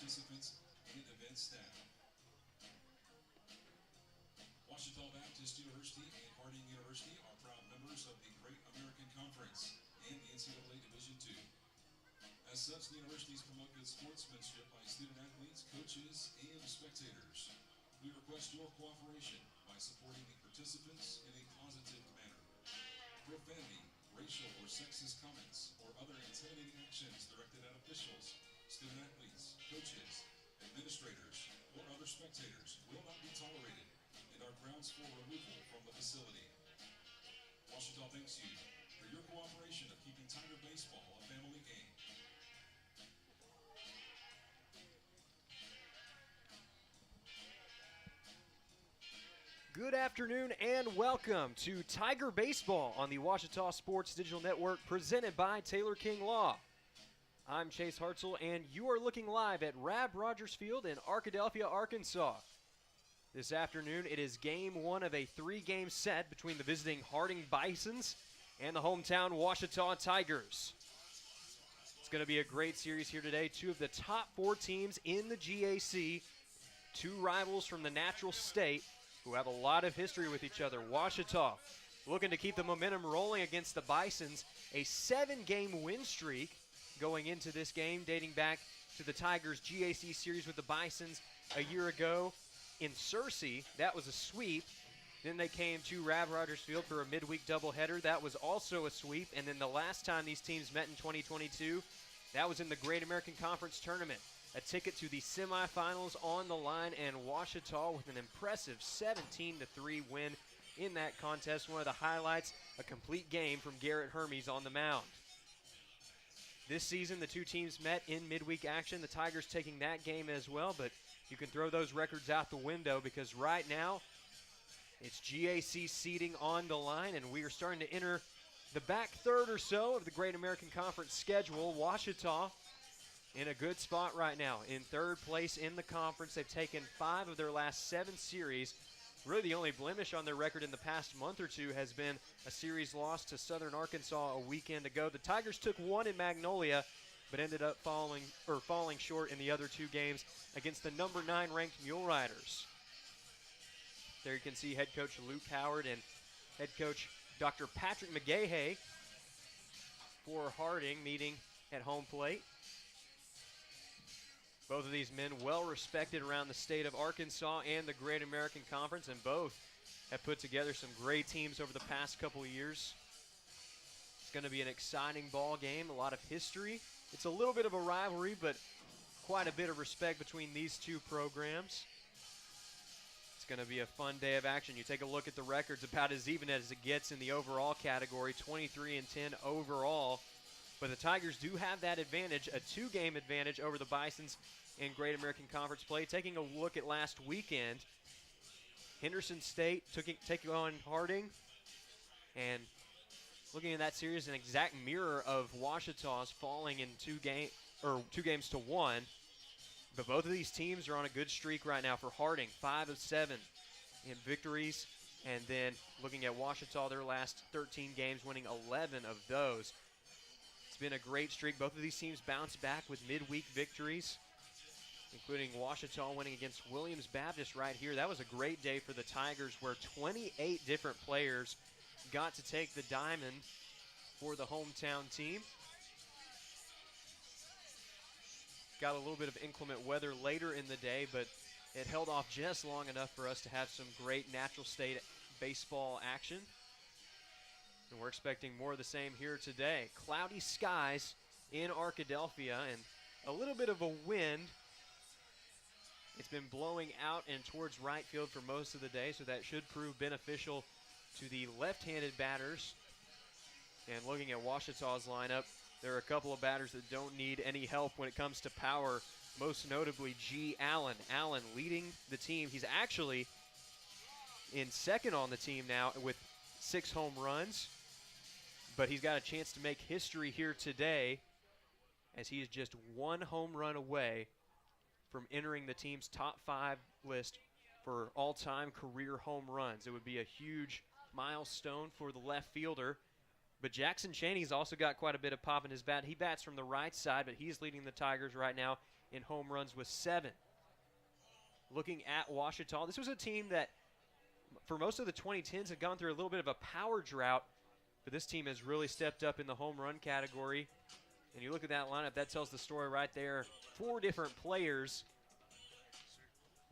participants, and event staff. Washita Baptist University and Harding University are proud members of the Great American Conference and the NCAA Division II. As such, the universities promote good sportsmanship by student athletes, coaches, and spectators. We request your cooperation by supporting the participants in a positive manner. Profanity, racial or sexist comments, or other intimidating actions directed at officials, student athletes, coaches, administrators, or other spectators will not be tolerated and are grounds for removal from the facility. Washita thanks you for your cooperation of keeping Tiger baseball a family game. Good afternoon and welcome to Tiger Baseball on the Washita Sports Digital Network presented by Taylor King Law. I'm Chase Hartzell and you are looking live at Rodgers Field in Arkadelphia, Arkansas. This afternoon it is game one of a three-game set between the visiting Harding Bisons and the hometown Washita Tigers. It's going to be a great series here today. Two of the top four teams in the GAC, two rivals from the natural state who have a lot of history with each other. Washita looking to keep the momentum rolling against the Bisons. A 7-game win streak going into this game, dating back to the Tigers' GAC series with the Bisons a year ago in Searcy. That was a sweep. Then they came to Rodgers Field for a midweek doubleheader. That was also a sweep. And then the last time these teams met in 2022, that was in the Great American Conference Tournament. A ticket to the semifinals on the line, and Washita with an impressive 17-3 win in that contest. One of the highlights, a complete game from Garrett Hermes on the mound. This season, the two teams met in midweek action. The Tigers taking that game as well, but you can throw those records out the window because right now it's GAC seeding on the line, and we are starting to enter the back third or so of the Great American Conference schedule. Washita in a good spot right now, in third place in the conference. They've taken 5 of their last 7 series. Really the only blemish on their record in the past month or two has been a series loss to Southern Arkansas a weekend ago. The Tigers took 1 in Magnolia, but ended up falling short in the other 2 games against the number 9 ranked Mule Riders. There you can see head coach Luke Howard and head coach Dr. Patrick McGahey for Harding meeting at home plate. Both of these men well respected around the state of Arkansas and the Great American Conference, and both have put together some great teams over the past couple of years. It's going to be an exciting ball game, a lot of history. It's a little bit of a rivalry, but quite a bit of respect between these two programs. It's going to be a fun day of action. You take a look at the records, about as even as it gets in the overall category, 23-10 overall. But the Tigers do have that advantage, a 2-game advantage over the Bisons in Great American Conference play. Taking a look at last weekend, Henderson State taking on Harding, and looking at that series, an exact mirror of Washita's, falling in 2 games to 1. But both of these teams are on a good streak right now. For Harding, 5 of 7 in victories, and then looking at Washita, their last 13 games, winning 11 of those. It's been a great streak. Both of these teams bounced back with midweek victories, including Washita winning against Williams Baptist right here. That was a great day for the Tigers, where 28 different players got to take the diamond for the hometown team. Got a little bit of inclement weather later in the day, but it held off just long enough for us to have some great natural state baseball action. And we're expecting more of the same here today. Cloudy skies in Arkadelphia and a little bit of a wind. It's been blowing out and towards right field for most of the day, so that should prove beneficial to the left-handed batters. And looking at Washita's lineup, there are a couple of batters that don't need any help when it comes to power, most notably G. Allen. Allen leading the team. He's actually in second on the team now with 6 home runs, but he's got a chance to make history here today, as he is just 1 home run away from entering the team's top 5 list for all-time career home runs. It would be a huge milestone for the left fielder. But Jackson Chaney's also got quite a bit of pop in his bat. He bats from the right side, but he's leading the Tigers right now in home runs with 7. Looking at Ouachita, this was a team that for most of the 2010s had gone through a little bit of a power drought, but this team has really stepped up in the home run category. And you look at that lineup, that tells the story right there. 4 different players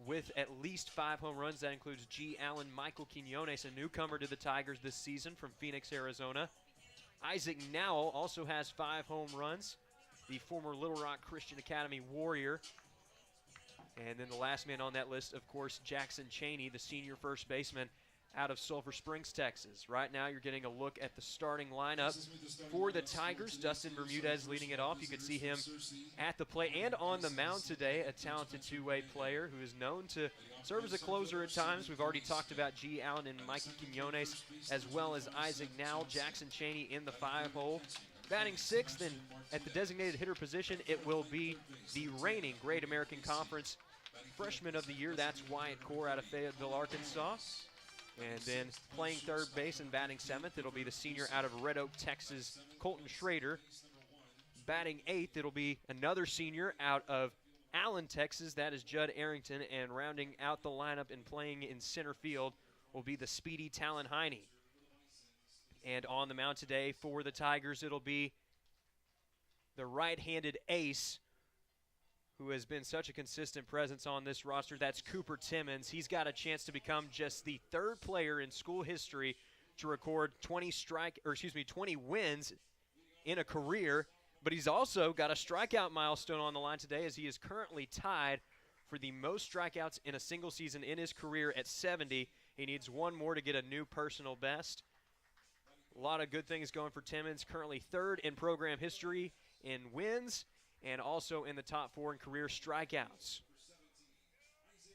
with at least 5 home runs. That includes G. Allen Michael Quinones, a newcomer to the Tigers this season from Phoenix, Arizona. Isaac Nowell also has 5 home runs, the former Little Rock Christian Academy Warrior. And then the last man on that list, of course, Jackson Chaney, the senior first baseman out of Sulphur Springs, Texas. Right now you're getting a look at the starting lineup for the Tigers. Dustin Bermudez leading it off. You can see him at the plate and on the mound today, a talented two-way player who is known to serve as a closer at times. We've already talked about G. Allen and Mikey Quinones, as well as Isaac Nowell, Jackson Chaney in the 5-hole. Batting 6th, and at the designated hitter position, it will be the reigning Great American Conference Freshman of the Year. That's Wyatt Core out of Fayetteville, Arkansas. And then playing third base and batting 7th, it'll be the senior out of Red Oak, Texas, Colton Schrader. Batting 8th, it'll be another senior out of Allen, Texas. That is Judd Arrington. And rounding out the lineup and playing in center field will be the speedy Talon Heine. And on the mound today for the Tigers, it'll be the right-handed ace who has been such a consistent presence on this roster. That's Cooper Timmons. He's got a chance to become just the 3rd player in school history to record 20 wins in a career, but he's also got a strikeout milestone on the line today, as he is currently tied for the most strikeouts in a single season in his career at 70. He needs 1 more to get a new personal best. A lot of good things going for Timmons, currently 3rd in program history in wins, and also in the top 4 in career strikeouts.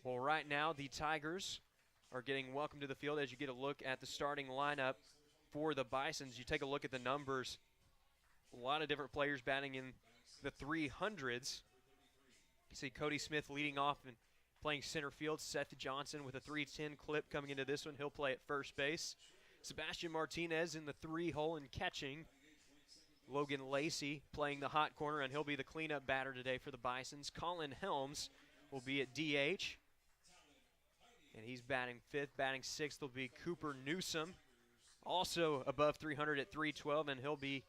Well, right now the Tigers are getting welcome to the field as you get a look at the starting lineup for the Bisons. You take a look at the numbers. A lot of different players batting in the 300s. You see Cody Smith leading off and playing center field. Seth Johnson with a 310 clip coming into this one. He'll play at first base. Sebastian Martinez in the 3-hole and catching. Logan Lacey playing the hot corner, and he'll be the cleanup batter today for the Bisons. Colin Helms will be at DH, and he's batting 5th. Batting 6th will be Cooper Newsome, also above 300 at 312, and he'll be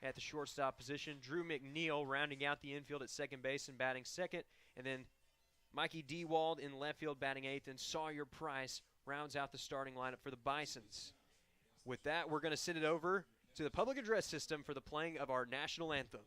at the shortstop position. Drew McNeil rounding out the infield at second base and batting 2nd, and then Mikey Dewald in left field batting 8th, and Sawyer Price rounds out the starting lineup for the Bisons. With that, we're going to send it over to the public address system for the playing of our national anthem.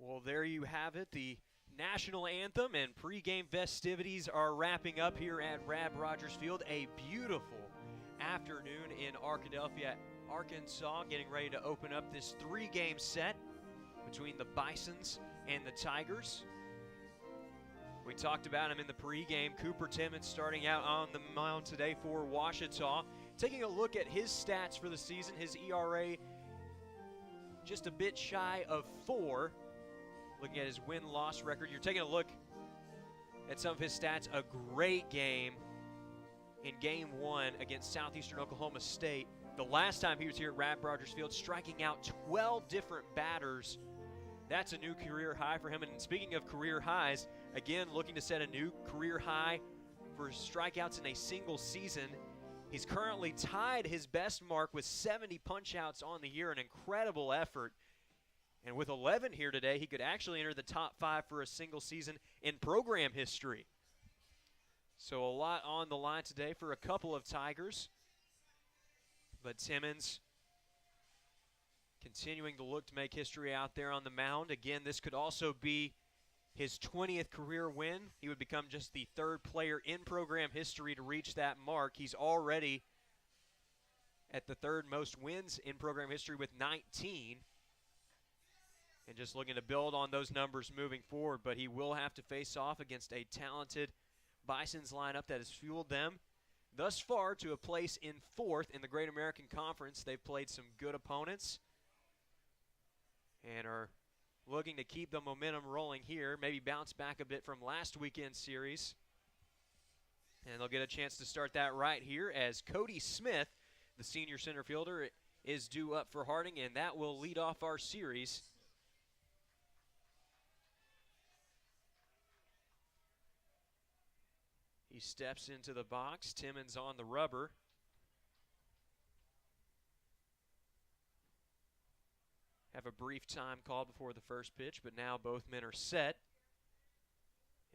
Well, there you have it. The national anthem and pregame festivities are wrapping up here at Rodgers Field. A beautiful afternoon in Arkadelphia, Arkansas, getting ready to open up this 3-game set between the Bisons and the Tigers. We talked about him in the pregame. Cooper Timmons starting out on the mound today for Ouachita. Taking a look at his stats for the season, his ERA just a bit shy of 4. Looking at his win-loss record, you're taking a look at some of his stats. A great game in Game 1 against Southeastern Oklahoma State. The last time he was here at Rodgers Field, striking out 12 different batters. That's a new career high for him. And speaking of career highs, again, looking to set a new career high for strikeouts in a single season. He's currently tied his best mark with 70 punch-outs on the year, an incredible effort. And with 11 here today, he could actually enter the top 5 for a single season in program history. So a lot on the line today for a couple of Tigers. But Timmons continuing to look to make history out there on the mound. Again, this could also be his 20th career win. He would become just the 3rd player in program history to reach that mark. He's already at the 3rd most wins in program history with 19. And just looking to build on those numbers moving forward. But he will have to face off against a talented Bisons lineup that has fueled them thus far to a place in 4th in the Great American Conference. They've played some good opponents and are looking to keep the momentum rolling here, maybe bounce back a bit from last weekend's series. And they'll get a chance to start that right here as Cody Smith, the senior center fielder, is due up for Harding, and that will lead off our series. He steps into the box. Timmons on the rubber. Have a brief time called before the first pitch, but now both men are set.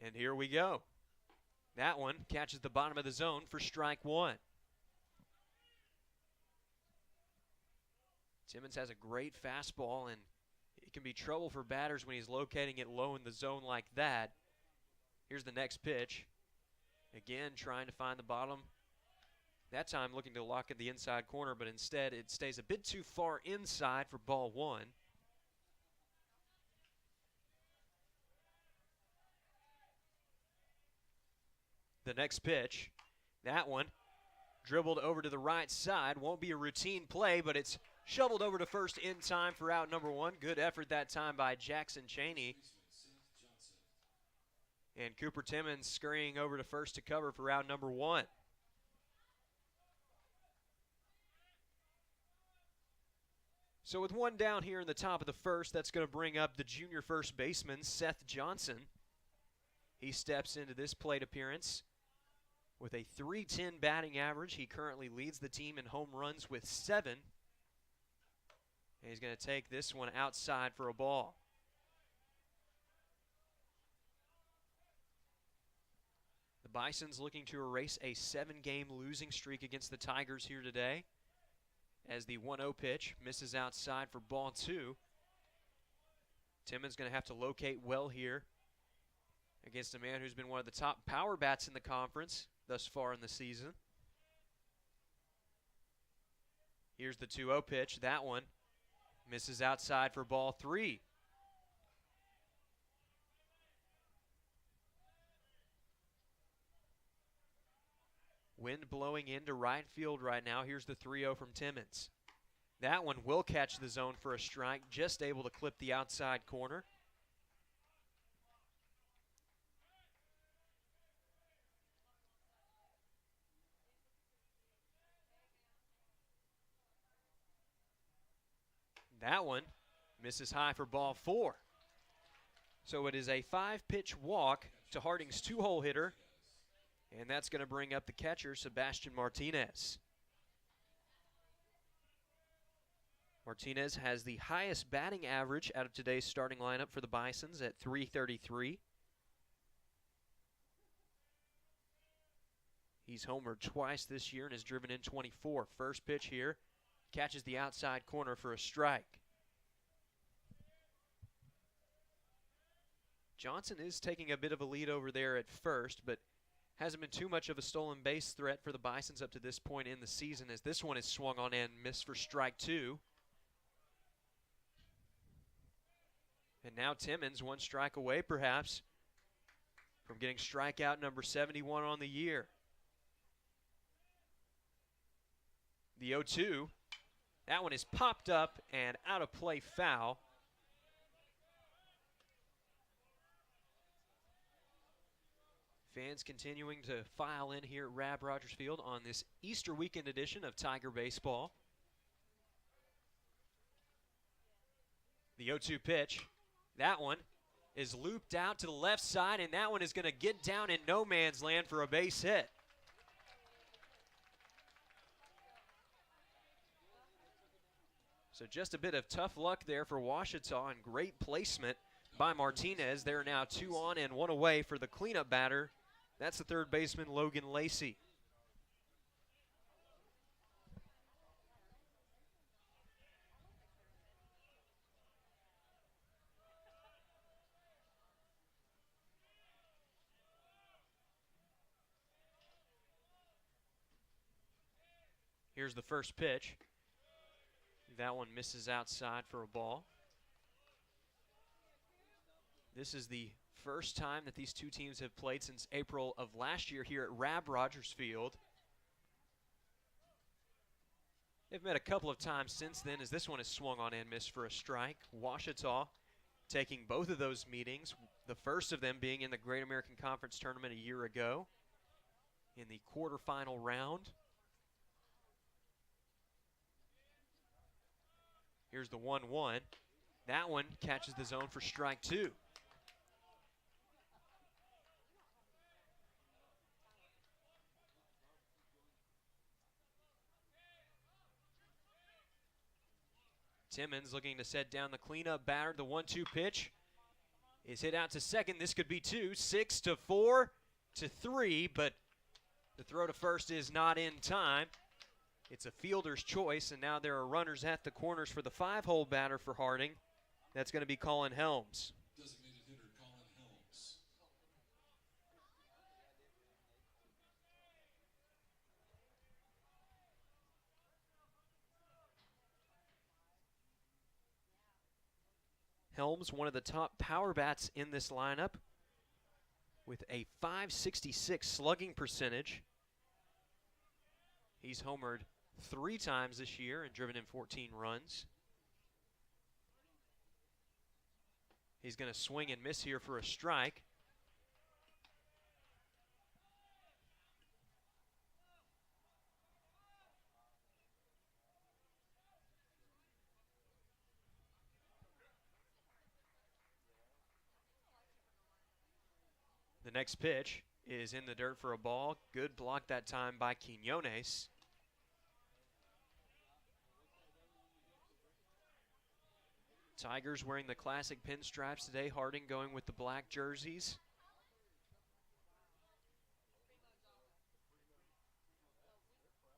And here we go. That one catches the bottom of the zone for strike 1. Timmons has a great fastball, and it can be trouble for batters when he's locating it low in the zone like that. Here's the next pitch. Again, trying to find the bottom. That time looking to lock at the inside corner, but instead it stays a bit too far inside for ball 1. The next pitch, that one dribbled over to the right side. Won't be a routine play, but it's shoveled over to first in time for out number 1. Good effort that time by Jackson Cheney. And Cooper Timmons scurrying over to first to cover for out number 1. So with one down here in the top of the first, that's going to bring up the junior first baseman, Seth Johnson. He steps into this plate appearance with a .310 batting average. He currently leads the team in home runs with 7. And he's going to take this one outside for a ball. The Bisons looking to erase a 7-game losing streak against the Tigers here today, as the 1-0 pitch misses outside for ball 2. Timmons going to have to locate well here against a man who's been one of the top power bats in the conference thus far in the season. Here's the 2-0 pitch. That one misses outside for ball 3. Wind blowing into right field right now. Here's the 3-0 from Timmons. That one will catch the zone for a strike, just able to clip the outside corner. That one misses high for ball 4. So it is a 5-pitch walk to Harding's 2-hole hitter. And that's going to bring up the catcher, Sebastian Martinez. Martinez has the highest batting average out of today's starting lineup for the Bisons at .333. He's homered twice this year and has driven in 24. First pitch here, catches the outside corner for a strike. Johnson is taking a bit of a lead over there at first, but hasn't been too much of a stolen base threat for the Bisons up to this point in the season, as this one is swung on and missed for strike 2. And now Timmons, 1 strike away perhaps from getting strikeout number 71 on the year. The 0-2 That one is popped up and out of play, foul. Fans continuing to file in here at Rab Rodgers Field on this Easter weekend edition of Tiger Baseball. The 0-2 pitch, that one is looped out to the left side, and that one is going to get down in no man's land for a base hit. So just a bit of tough luck there for Ouachita and great placement by Martinez. They're now 2 on and 1 away for the cleanup batter. That's the third baseman, Logan Lacey. Here's the first pitch. That one misses outside for a ball. This is the first time that these two teams have played since April of last year here at Rab Rodgers Field. They've met a couple of times since then, as this one is swung on and missed for a strike. Ouachita taking both of those meetings, the first of them being in the Great American Conference Tournament a year ago in the quarterfinal round. Here's the 1-1. That one catches the zone for strike 2. Timmons looking to set down the cleanup batter. The 1-2 pitch is hit out to second. This could be 2, 6-4 to 3, but the throw to first is not in time. It's a fielder's choice, and now there are runners at the corners for the 5-hole batter for Harding. That's going to be Colin Helms. Designated hitter Colin Helms. Helms, one of the top power bats in this lineup, with a .566 slugging percentage. He's homered 3 times this year and driven in 14 runs. He's going to swing and miss here for a strike. The next pitch is in the dirt for a ball. Good block that time by Quinones. Tigers wearing the classic pinstripes today. Harding going with the black jerseys.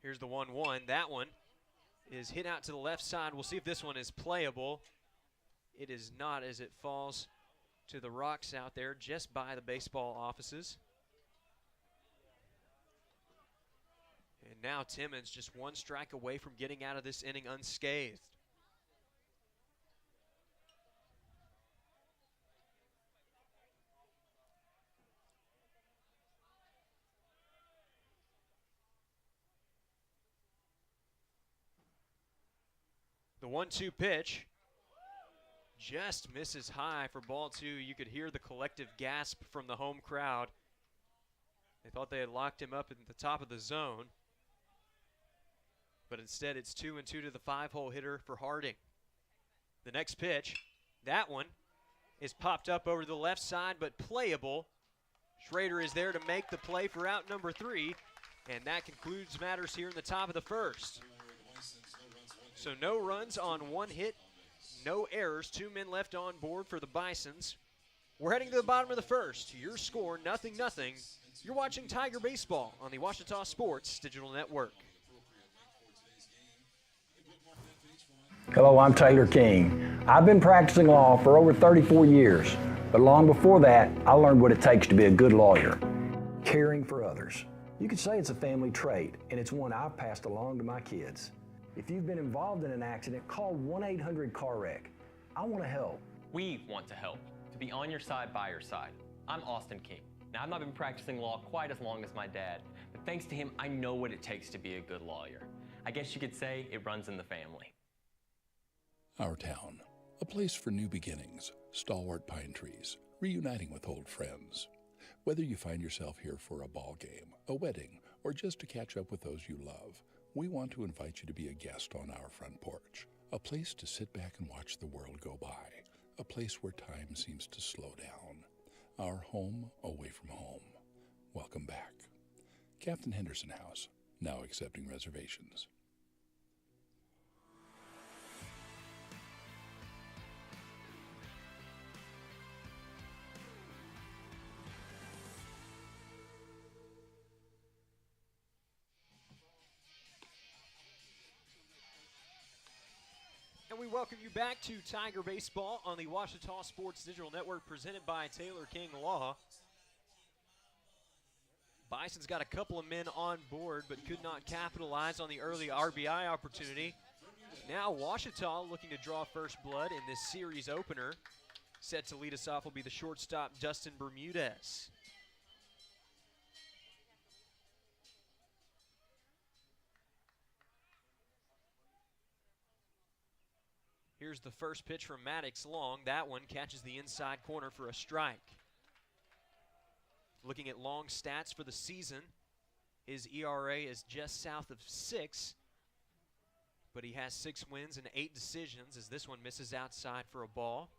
Here's the 1-1. That one is hit out to the left side. We'll see if this one is playable. It is not, as it falls to the rocks out there just by the baseball offices. And now Timmons just 1 strike away from getting out of this inning unscathed. The 1-2 pitch just misses high for ball 2. You could hear the collective gasp from the home crowd. They thought they had locked him up at the top of the zone. But instead it's 2-2 to the 5-hole hitter for Harding. The next pitch, that one is popped up over to the left side, but playable. Schrader is there to make the play for out number 3. And that concludes matters here in the top of the first. So no runs on 1 hit, no errors, 2 men left on board for the Bisons. We're heading to the bottom of the first. Your score, 0-0. You're watching Tiger Baseball on the Ouachita Sports Digital Network. Hello, I'm Taylor King. I've been practicing law for over 34 years, but long before that, I learned what it takes to be a good lawyer. Caring for others. You could say it's a family trait, and it's one I've passed along to my kids. If you've been involved in an accident, call 1-800-CAR-WRECK. I want to help. We want to help, to be on your side, by your side. I'm Austin King. Now, I've not been practicing law quite as long as my dad, but thanks to him, I know what it takes to be a good lawyer. I guess you could say it runs in the family. Our town, a place for new beginnings, stalwart pine trees, reuniting with old friends. Whether you find yourself here for a ball game, a wedding, or just to catch up with those you love, we want to invite you to be a guest on our front porch, a place to sit back and watch the world go by, a place where time seems to slow down. Our home away from home. Welcome back. Captain Henderson House, now accepting reservations. And we welcome you back to Tiger Baseball on the Ouachita Sports Digital Network, presented by Taylor King Law. Bison's got a couple of men on board, but could not capitalize on the early RBI opportunity. Now Ouachita looking to draw first blood in this series opener. Set to lead us off will be the shortstop, Dustin Bermudez. Here's the first pitch from Maddox Long. That one catches the inside corner for a strike. Looking at Long's stats for the season, his ERA is just south of 6, but he has 6 wins and 8 decisions as this one misses outside for a ball.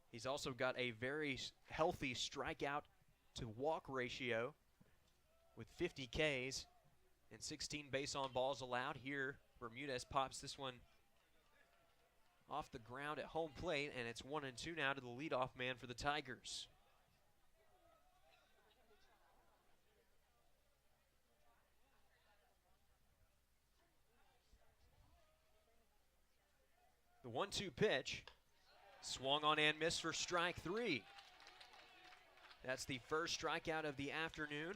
He's also got a very healthy strikeout to walk ratio with 50 Ks and 16 base on balls allowed. Here, Bermudez pops this one off the ground at home plate, and it's 1-2 now to the leadoff man for the Tigers. The 1-2 pitch, swung on and missed for strike 3. That's the first strikeout of the afternoon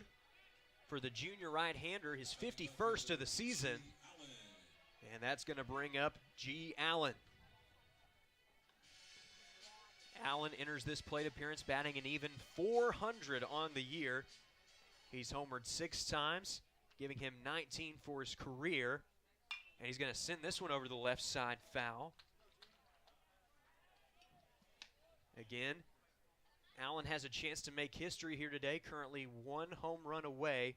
for the junior right-hander, his 51st of the season. And that's going to bring up G. Allen. Allen enters this plate appearance batting an even .400 on the year. He's homered 6 times, giving him 19 for his career. And he's going to send this one over the left side foul. Again, Allen has a chance to make history here today, currently 1 home run away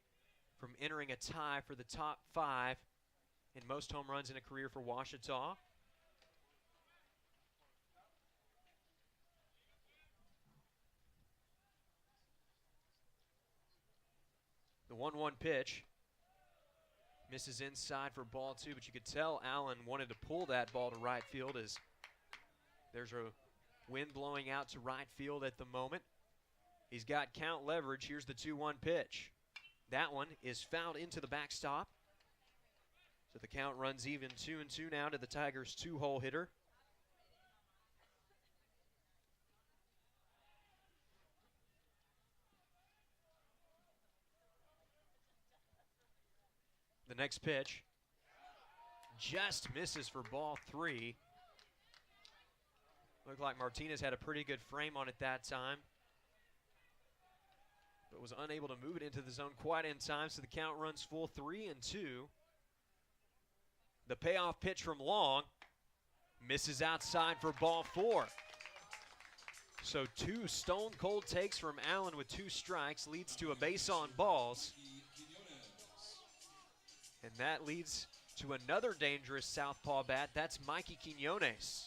from entering a tie for the top 5 in most home runs in a career for Ouachita. The 1-1 pitch misses inside for ball 2, but you could tell Allen wanted to pull that ball to right field as there's a wind blowing out to right field at the moment. He's got count leverage. Here's the 2-1 pitch. That one is fouled into the backstop. So the count runs even 2-2 now to the Tigers' 2-hole hitter. The next pitch just misses for ball 3. Looked like Martinez had a pretty good frame on it that time, but was unable to move it into the zone quite in time, so the count runs full 3-2. The payoff pitch from Long misses outside for ball 4. So 2 stone-cold takes from Allen with 2 strikes leads to a base on balls. And that leads to another dangerous southpaw bat. That's Mikey Quinones.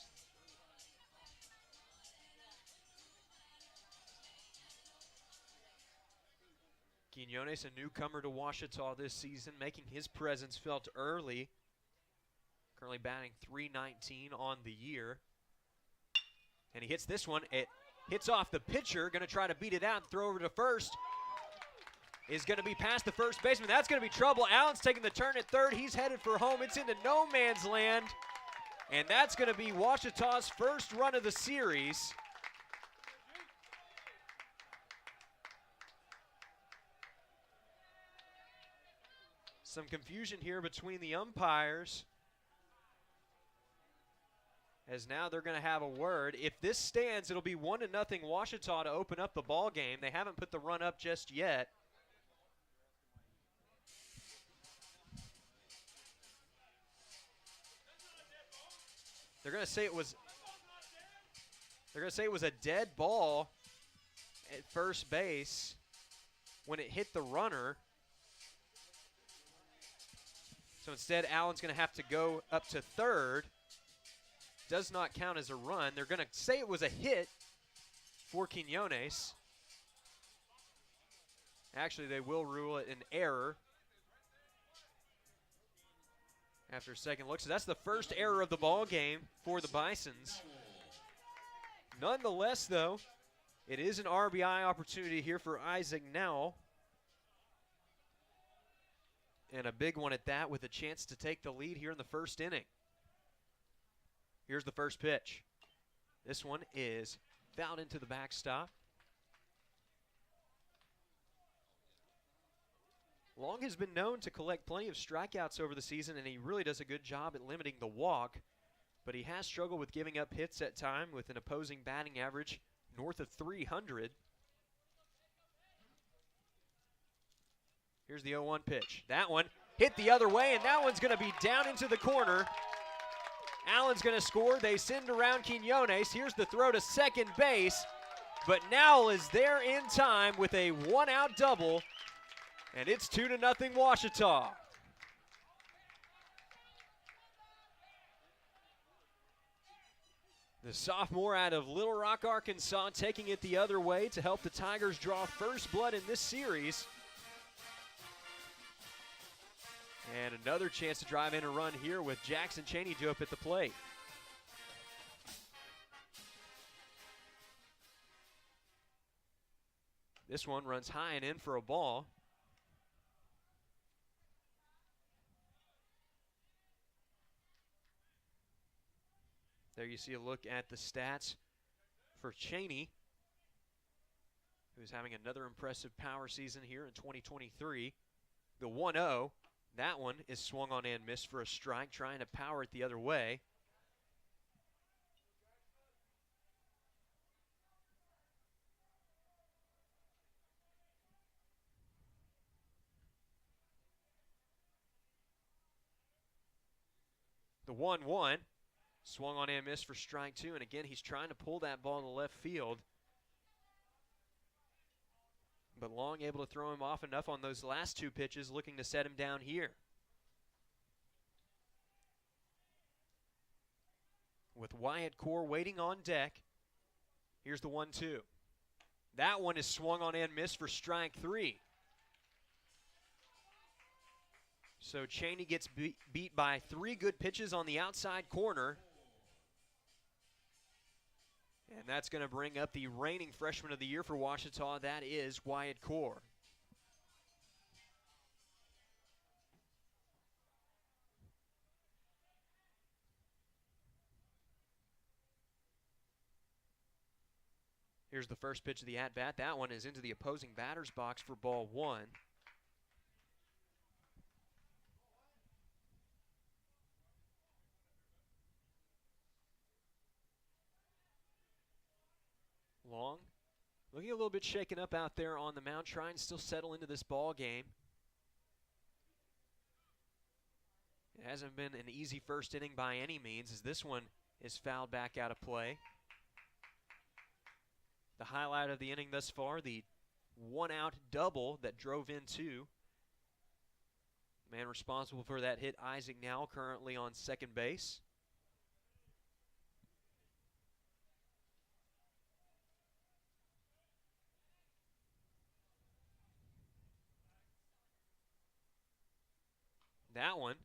Quinones, a newcomer to Ouachita this season, making his presence felt early. Currently batting .319 on the year. And he hits this one. It hits off the pitcher. Going to try to beat it out and throw over to first. Is going to be past the first baseman. That's going to be trouble. Allen's taking the turn at third. He's headed for home. It's into no man's land. And that's going to be Ouachita's first run of the series. Some confusion here between the umpires, as now they're going to have a word. If this stands, it'll be 1-0 Ouachita to open up the ball game. They haven't put the run up just yet. They're going to say it was a dead ball at first base when it hit the runner. So instead, Allen's going to have to go up to third. Does not count as a run. They're going to say it was a hit for Quiñones. Actually, they will rule it an error after a second look. So that's the first error of the ball game for the Bisons. Nonetheless, though, it is an RBI opportunity here for Isaac Nowell. And a big one at that, with a chance to take the lead here in the first inning. Here's the first pitch. This one is fouled into the backstop. Long has been known to collect plenty of strikeouts over the season, and he really does a good job at limiting the walk. But he has struggled with giving up hits at time, with an opposing batting average north of 300. Here's the 0-1 pitch. That one hit the other way, and that one's going to be down into the corner. Allen's going to score. They send around Quiñones. Here's the throw to second base, but Nowell is there in time with a one-out double, and it's 2-0 Ouachita. The sophomore out of Little Rock, Arkansas, taking it the other way to help the Tigers draw first blood in this series. And another chance to drive in a run here with Jackson Chaney due up at the plate. This one runs high and in for a ball. There you see a look at the stats for Chaney, who's having another impressive power season here in 2023. The 1-0. That one is swung on and missed for a strike, trying to power it the other way. The 1-1, swung on and missed for strike two, and again, he's trying to pull that ball to left field. But Long able to throw him off enough on those last two pitches, looking to set him down here. With Wyatt Core waiting on deck, here's the 1-2. That one is swung on and missed for strike three. So Chaney gets beat by three good pitches on the outside corner. And that's going to bring up the reigning freshman of the year for Ouachita. That is Wyatt Core. Here's the first pitch of the at-bat. That one is into the opposing batter's box for ball one. Long, looking a little bit shaken up out there on the mound, trying to still settle into this ball game. It hasn't been an easy first inning by any means, as this one is fouled back out of play. The highlight of the inning thus far, the one-out double that drove in two. Man responsible for that hit, Isaac Nowell, currently on second base. That one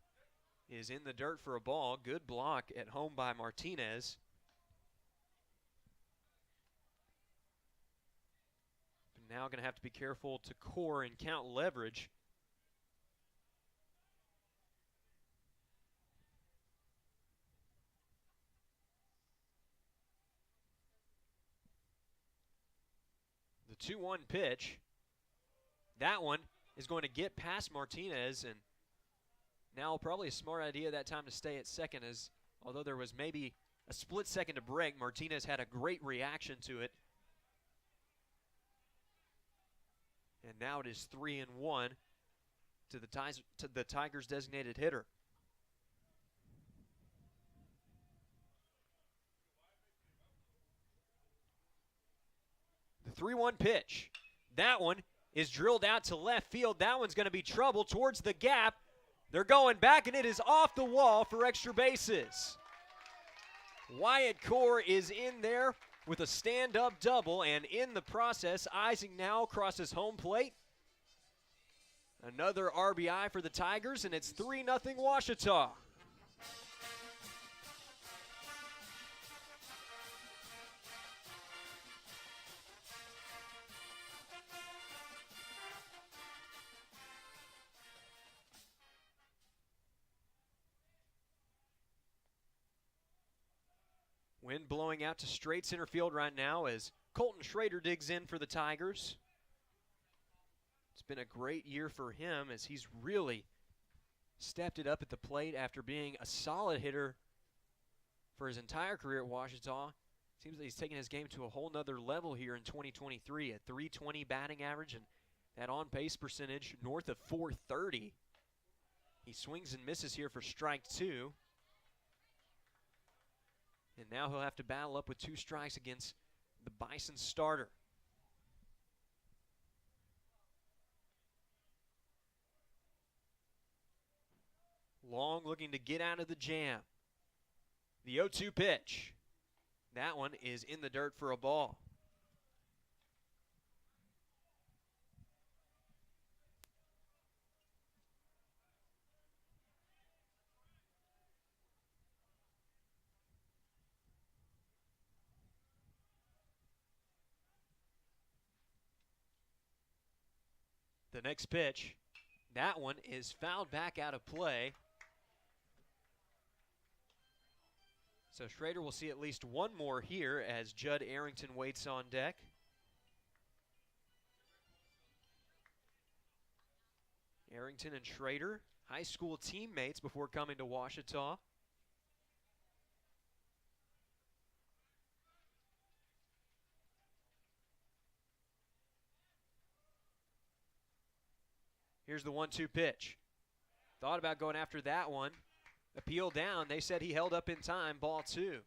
is in the dirt for a ball. Good block at home by Martinez. But now going to have to be careful to core and count leverage. The 2-1 pitch. That one is going to get past Martinez, and now probably a smart idea that time to stay at second, as although there was maybe a split second to break, Martinez had a great reaction to it. And now it is 3-1 to the Tigers' designated hitter. 3-1 pitch. That one is drilled out to left field. That one's going to be trouble towards the gap. They're going back, and it is off the wall for extra bases. Wyatt Core is in there with a stand-up double, and in the process, Isaac now crosses home plate. Another RBI for the Tigers, and it's 3-0 Ouachita. Wind blowing out to straight center field right now as Colton Schrader digs in for the Tigers. It's been a great year for him as he's really stepped it up at the plate after being a solid hitter for his entire career at Ouachita. Seems that he's taken his game to a whole nother level here in 2023. A .320 batting average and that on-base percentage north of .430. He swings and misses here for strike 2. And now he'll have to battle up with 2 strikes against the Bison starter. Long looking to get out of the jam. The 0-2 pitch. That one is in the dirt for a ball. The next pitch, that one is fouled back out of play. So Schrader will see at least one more here as Judd Arrington waits on deck. Arrington and Schrader, high school teammates before coming to Ouachita. Here's the 1-2 pitch. Thought about going after that one. Appeal down. They said he held up in time. Ball 2.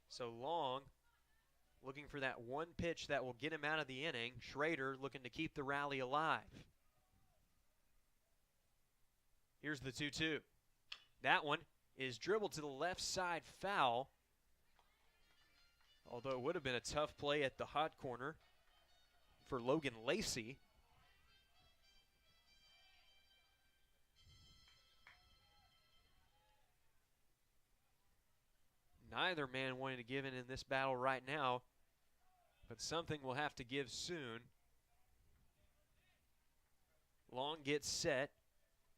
So Long looking for that one pitch that will get him out of the inning. Schrader looking to keep the rally alive. Here's the 2-2. That one is dribbled to the left side foul. Although it would have been a tough play at the hot corner for Logan Lacey. Neither man wanting to give in this battle right now, but something will have to give soon. Long gets set,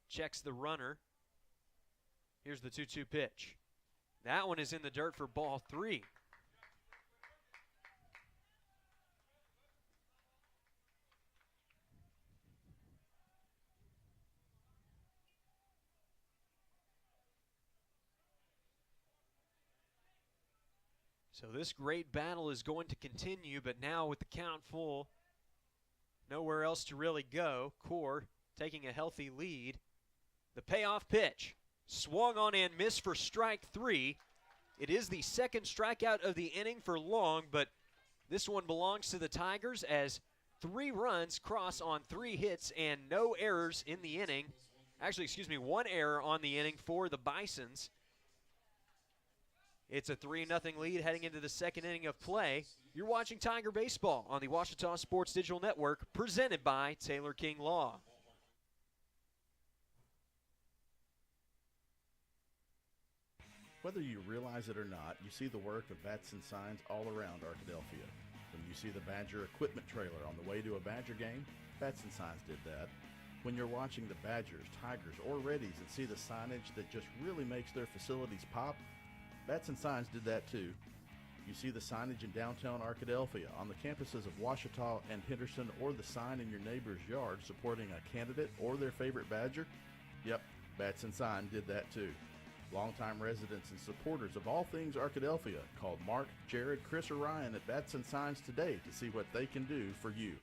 checks the runner. Here's the 2-2 pitch. That one is in the dirt for ball 3. So this great battle is going to continue, but now with the count full, nowhere else to really go. Core taking a healthy lead. The payoff pitch. Swung on and missed for strike 3. It is the second strikeout of the inning for Long, but this one belongs to the Tigers as 3 runs cross on 3 hits and no errors in the inning. Actually, excuse me, 1 error on the inning for the Bisons. It's a 3-0 lead heading into the second inning of play. You're watching Tiger Baseball on the Ouachita Sports Digital Network, presented by Taylor King Law. Whether you realize it or not, you see the work of bats and signs all around Arkadelphia. When you see the Badger equipment trailer on the way to a Badger game, Bats and Signs did that. When you're watching the Badgers, Tigers, or Reddies and see the signage that just really makes their facilities pop, Bats and Signs did that too. You see the signage in downtown Arkadelphia, on the campuses of Ouachita and Henderson, or the sign in your neighbor's yard supporting a candidate or their favorite Badger? Yep, Bats and Sign did that too. Longtime residents and supporters of all things Arkadelphia called Mark, Jared, Chris, or Ryan at Bats and Signs today to see what they can do for you.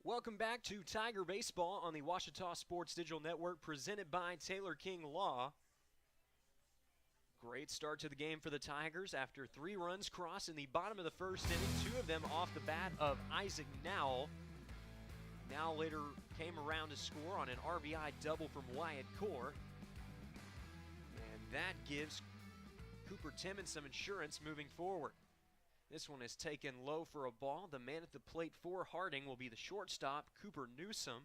Welcome back to Tiger Baseball on the Washita Sports Digital Network, presented by Taylor King Law. Great start to the game for the Tigers after 3 runs crossed in the bottom of the first inning, 2 of them off the bat of Isaac Nowell. Nowell later came around to score on an RBI double from Wyatt Core. And that gives Cooper Timmons some insurance moving forward. This one is taken low for a ball. The man at the plate for Harding will be the shortstop, Cooper Newsom.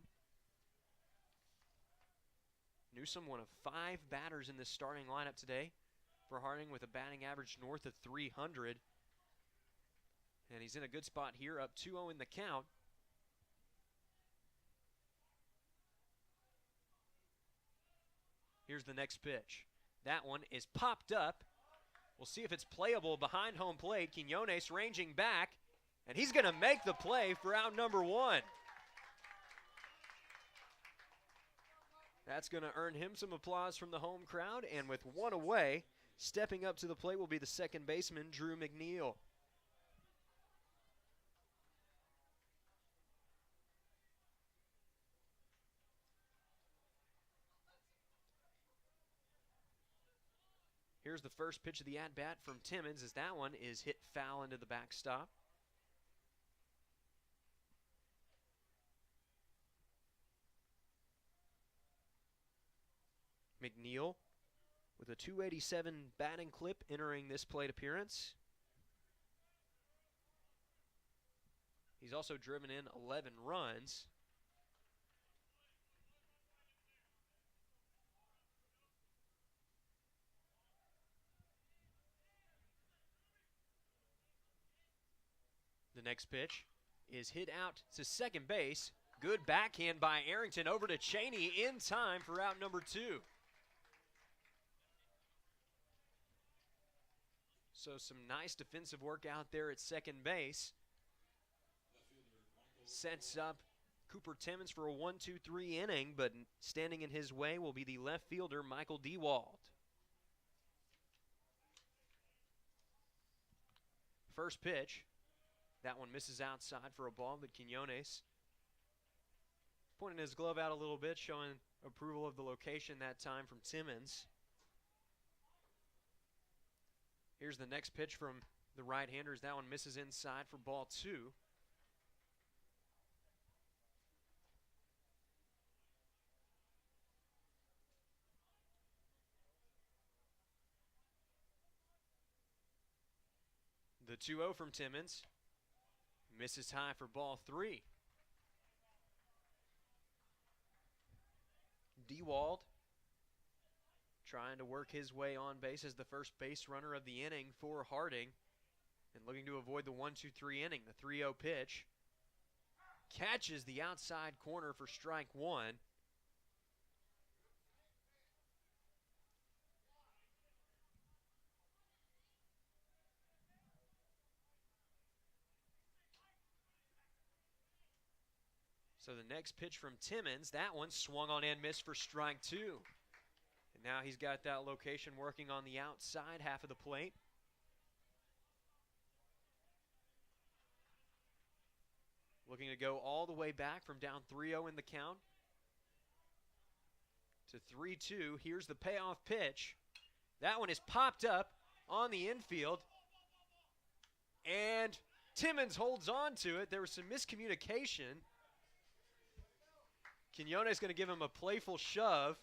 Newsom, one of 5 batters in this starting lineup today for Harding, with a batting average north of 300. And he's in a good spot here, up 2-0 in the count. Here's the next pitch. That one is popped up. We'll see if it's playable behind home plate. Quinones ranging back, and he's going to make the play for out number 1. That's going to earn him some applause from the home crowd, and with 1 away, stepping up to the plate will be the second baseman, Drew McNeil. Here's the first pitch of the at-bat from Timmons, as that one is hit foul into the backstop. McNeil with a .287 batting clip entering this plate appearance. He's also driven in 11 runs. The next pitch is hit out to second base. Good backhand by Arrington over to Cheney in time for out number 2. So some nice defensive work out there at second base. Sets up Cooper Timmons for a 1-2-3 inning, but standing in his way will be the left fielder, Michael Dewald. First pitch. That one misses outside for a ball, but Quinones pointing his glove out a little bit, showing approval of the location that time from Timmons. Here's the next pitch from the right-handers. That one misses inside for ball 2. The 2-0 from Timmons. Misses high for ball 3. Dewald trying to work his way on base as the first base runner of the inning for Harding, and looking to avoid the 1-2-3 inning. The 3-0 pitch catches the outside corner for strike 1. So the next pitch from Timmons, that one swung on and missed for strike 2. And now he's got that location working on the outside half of the plate. Looking to go all the way back from down 3-0 in the count to 3-2. Here's the payoff pitch. That one is popped up on the infield, and Timmons holds on to it. There was some miscommunication. Quinones is going to give him a playful shove,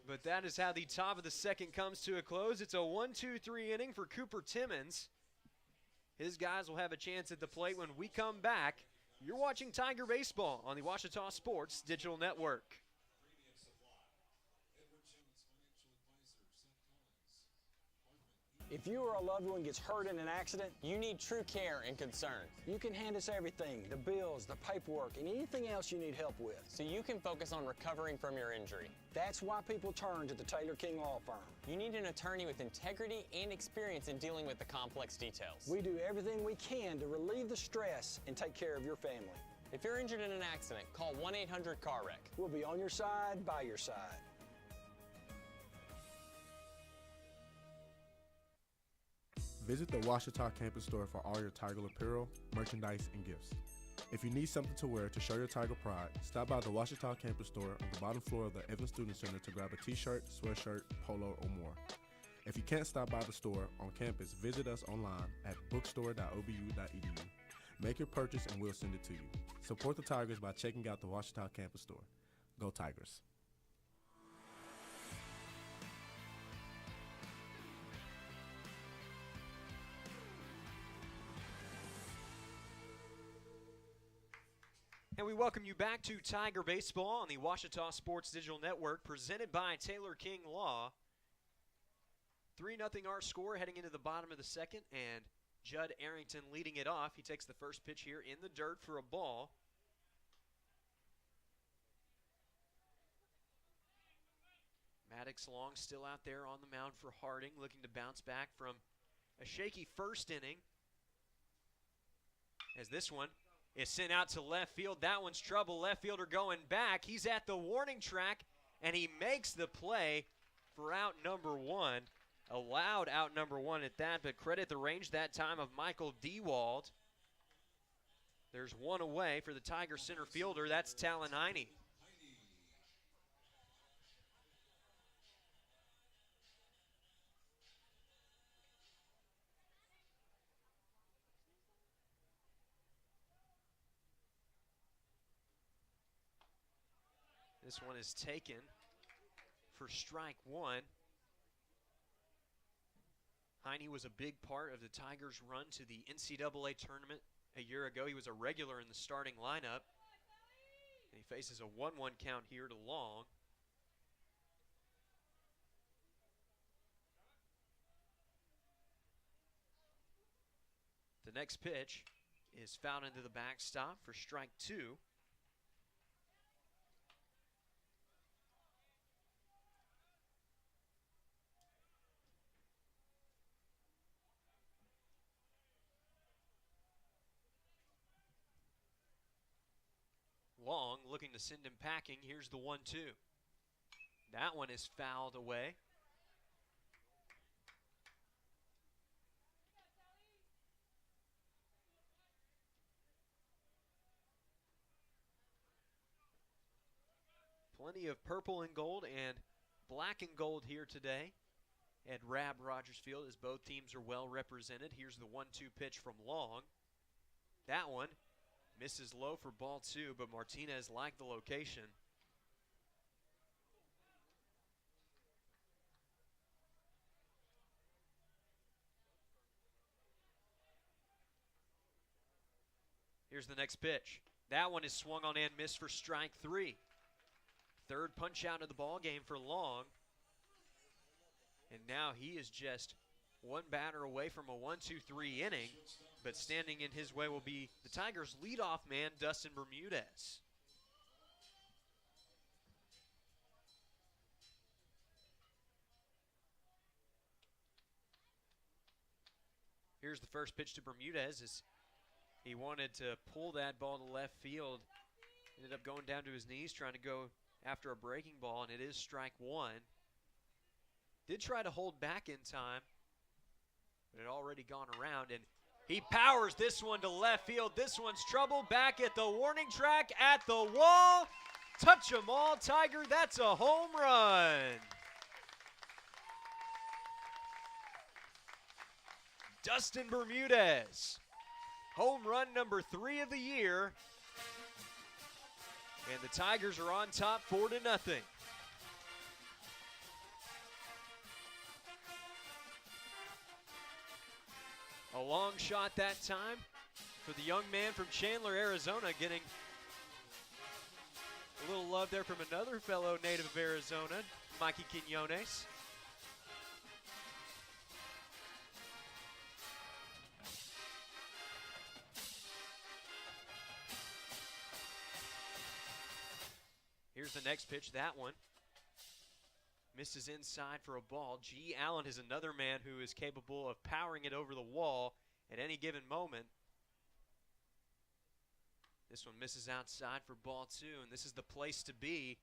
but that is how the top of the second comes to a close. It's a 1-2-3 inning for Cooper Timmons. His guys will have a chance at the plate when we come back. You're watching Tiger Baseball on the Washita Sports Digital Network. If you or a loved one gets hurt in an accident, You need true care and concern, you can hand us everything, the bills, the paperwork, and anything else you need help with. so you can focus on recovering from your injury. That's why people turn to the Taylor King Law Firm. You need an attorney with integrity and experience in dealing with the complex details. We do everything we can to relieve the stress and take care of your family. If you're injured in an accident, call 1-800-CAR-WRECK. We'll be on your side, by your side. Visit the Washita campus store for all your Tiger apparel, merchandise, and gifts. If you need something to wear to show your Tiger pride, stop by the Washita campus store on the bottom floor of the Evans Student Center to grab a t-shirt, sweatshirt, polo, or more. If you can't stop by the store on campus, visit us online at bookstore.obu.edu. Make your purchase and we'll send it to you. Support the Tigers by checking out the Washita campus store. Go Tigers. And we welcome you back to Tiger Baseball on the Washita Sports Digital Network, presented by Taylor King Law. 3-0 our score heading into the bottom of the second, and Judd Arrington leading it off. He takes the first pitch here in the dirt for a ball. Maddox Long still out there on the mound for Harding, looking to bounce back from a shaky first inning. As this one is sent out to left field. That one's trouble. Left fielder going back. He's at the warning track, and he makes the play for out number one. Allowed out number one at that, but credit the range that time of Michael Dewald. There's one away for the Tiger center fielder. That's Talon Heine. This one is taken for strike one. Heine was a big part of the Tigers' run to the NCAA tournament a year ago. He was a regular in the starting lineup. And he faces a 1-1 count here to Long. The next pitch is fouled into the backstop for strike two. Long looking to send him packing. Here's the 1-2. That one is fouled away. Plenty of purple and gold and black and gold here today at Rodgers Field, as both teams are well represented. Here's the 1-2 pitch from Long. That one misses low for ball two, but Martinez liked the location. Here's the next pitch. That one is swung on and missed for strike three. Third punch out of the ball game for Long. And now he is just one batter away from a 1-2-3 inning. But standing in his way will be the Tigers' leadoff man, Dustin Bermudez. Here's the first pitch to Bermudez as he wanted to pull that ball to left field. Ended up going down to his knees trying to go after a breaking ball, and it is strike one. Did try to hold back in time, but it had already gone around, and he powers this one to left field. This one's trouble. Back at the warning track, at the wall. Touch 'em all, Tiger. That's a home run. Dustin Bermudez. Home run number 3 of the year. And the Tigers are on top 4-0. A long shot that time for the young man from Chandler, Arizona, getting a little love there from another fellow native of Arizona, Mikey Quinones. Here's the next pitch. That one misses inside for a ball. G. Allen is another man who is capable of powering it over the wall at any given moment. This one misses outside for ball two, and this is the place to be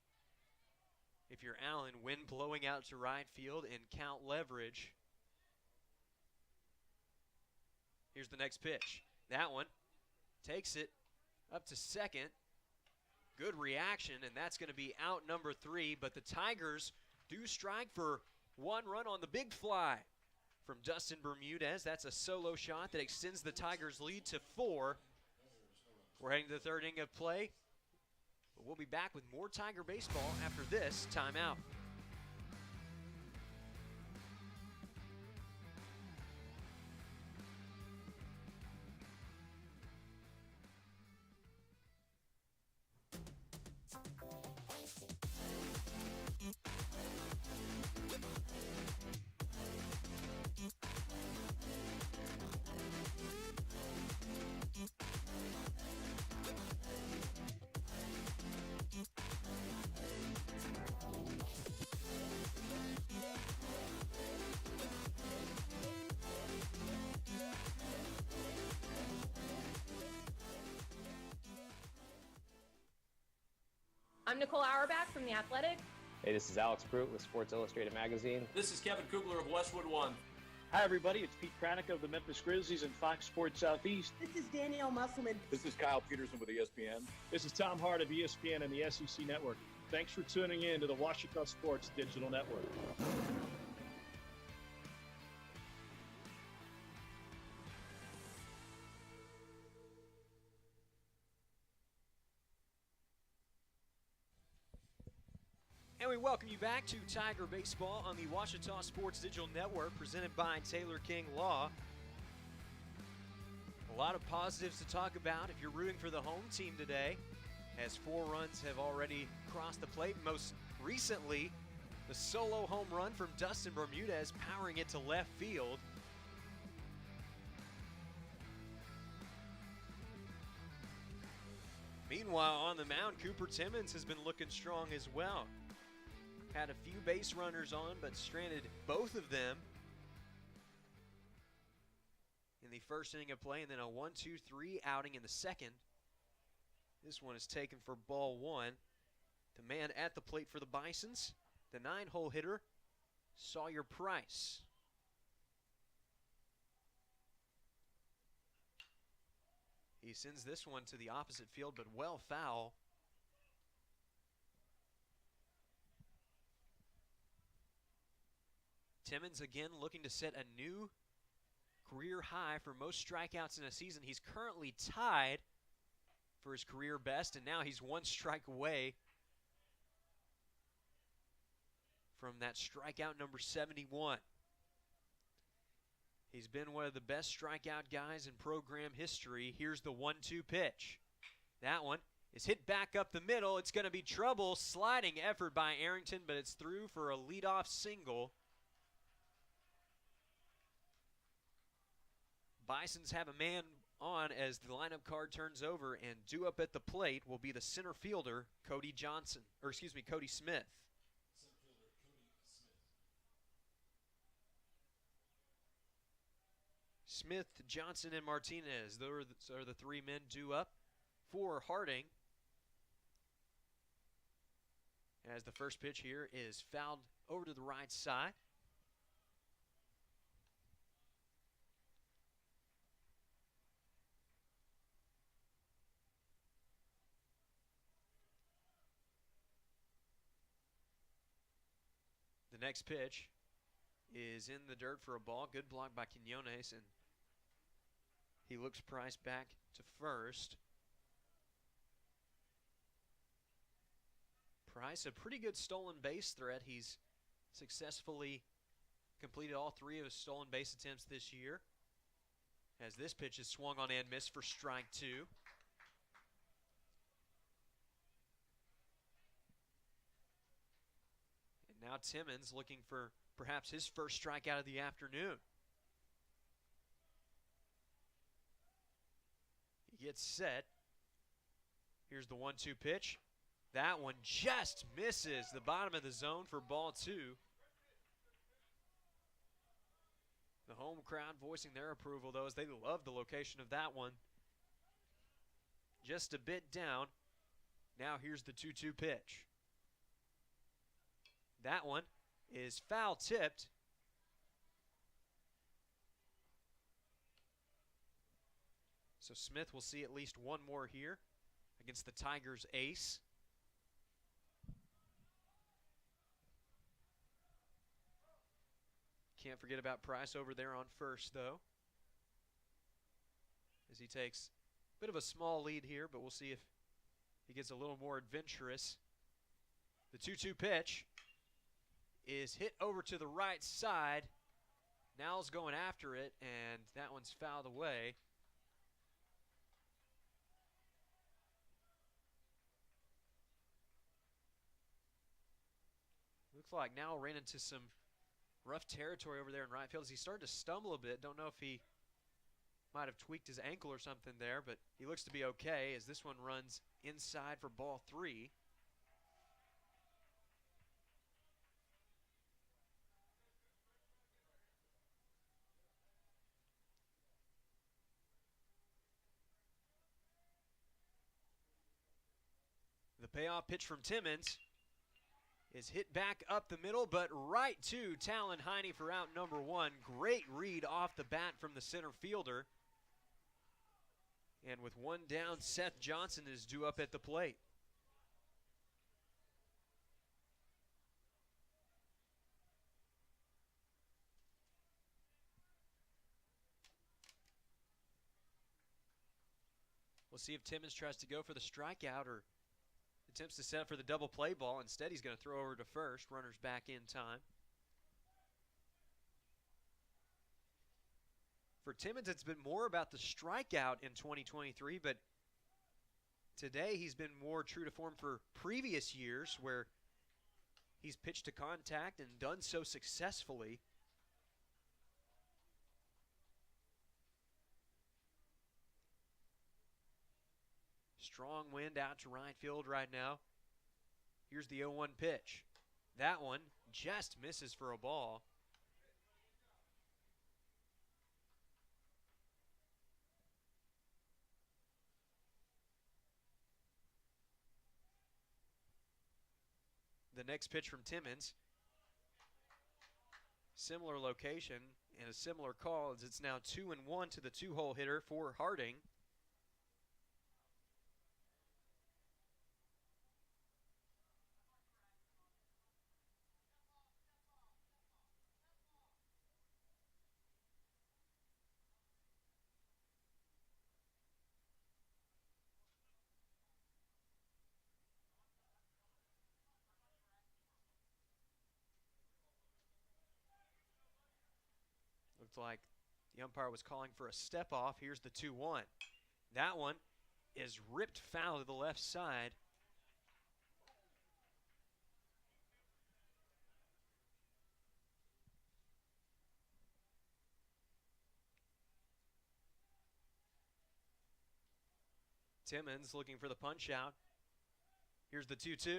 if you're Allen. Wind blowing out to right field and count leverage. Here's the next pitch. That one takes it up to second. Good reaction, and that's going to be out number 3, but the Tigers do strike for 1 run on the big fly from Dustin Bermudez. That's a solo shot that extends the Tigers' lead to 4. We're heading to the 3rd inning of play. But we'll be back with more Tiger baseball after this timeout. I'm Nicole Auerbach from The Athletic. Hey, this is Alex Pruitt with Sports Illustrated Magazine. This is Kevin Kugler of Westwood One. Hi, everybody. It's Pete Pranica of the Memphis Grizzlies and Fox Sports Southeast. This is Danielle Musselman. This is Kyle Peterson with ESPN. This is Tom Hart of ESPN and the SEC Network. Thanks for tuning in to the Washington Sports Digital Network. And we welcome you back to Tiger Baseball on the Washington Sports Digital Network, presented by Taylor King Law. A lot of positives to talk about if you're rooting for the home team today, as 4 runs have already crossed the plate. Most recently, the solo home run from Dustin Bermudez, powering it to left field. Meanwhile, on the mound, Cooper Timmons has been looking strong as well. Had a few base runners on, but stranded both of them in the first inning of play, and then a 1-2-3 outing in the second. This one is taken for ball 1. The man at the plate for the Bisons, the 9-hole hitter, Sawyer Price. He sends this one to the opposite field, but well foul. Timmons again looking to set a new career high for most strikeouts in a season. He's currently tied for his career best, and now he's 1 strike away from that strikeout number 71. He's been one of the best strikeout guys in program history. Here's the 1-2 pitch. That one is hit back up the middle. It's going to be trouble. Sliding effort by Arrington, but it's through for a leadoff single. Bisons have a man on as the lineup card turns over, and due up at the plate will be the center fielder, Cody Smith. Smith, Johnson, and Martinez, those are the 3 men due up for Harding. As the first pitch here is fouled over to the right side. The next pitch is in the dirt for a ball. Good block by Quinones, and he looks Price back to first. Price, a pretty good stolen base threat. He's successfully completed all 3 of his stolen base attempts this year, as this pitch is swung on and missed for strike 2. Now Timmons looking for perhaps his first strikeout of the afternoon. He gets set. Here's the 1-2 pitch. That one just misses the bottom of the zone for ball 2. The home crowd voicing their approval, though, as they love the location of that one. Just a bit down. Now here's the 2-2 pitch. That one is foul tipped. So Smith will see at least one more here. against the Tigers ace. Can't forget about Price over there on first, though, as he takes a bit of a small lead here, but we'll see if he gets a little more adventurous. The 2-2 pitch is hit over to the right side. Now's going after it, and that one's fouled away. Looks like now ran into some rough territory over there in right field as he started to stumble a bit. Don't know if he might have tweaked his ankle or something there, but he looks to be okay as this one runs inside for ball 3. The payoff pitch from Timmons is hit back up the middle, but right to Talon Heine for out number 1. Great read off the bat from the center fielder. And with one down, Seth Johnson is due up at the plate. We'll see if Timmons tries to go for the strikeout or attempts to set up for the double play ball. Instead, he's going to throw over to first. Runners back in time. For Timmons, it's been more about the strikeout in 2023, but today he's been more true to form for previous years where he's pitched to contact and done so successfully. Strong wind out to right field right now. Here's the 0-1 pitch. That one just misses for a ball. The next pitch from Timmons, similar location and a similar call as it's now 2-1 to the 2-hole hitter for Harding. Looked like the umpire was calling for a step off. Here's the 2-1. That one is ripped foul to the left side. Timmons looking for the punch out. Here's the 2-2.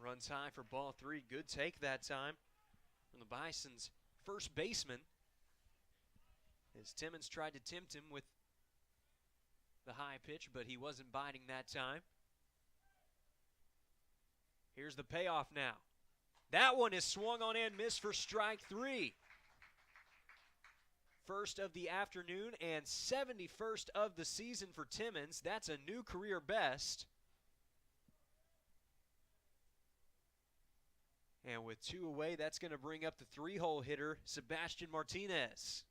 Runs high for ball 3. Good take that time from the Bison's first baseman, as Timmons tried to tempt him with the high pitch, but he wasn't biting that time. Here's the payoff now. That one is swung on and missed for strike 3. First of the afternoon and 71st of the season for Timmons. That's a new career best. And with 2 away, that's going to bring up the 3-hole hitter, Sebastian Martinez.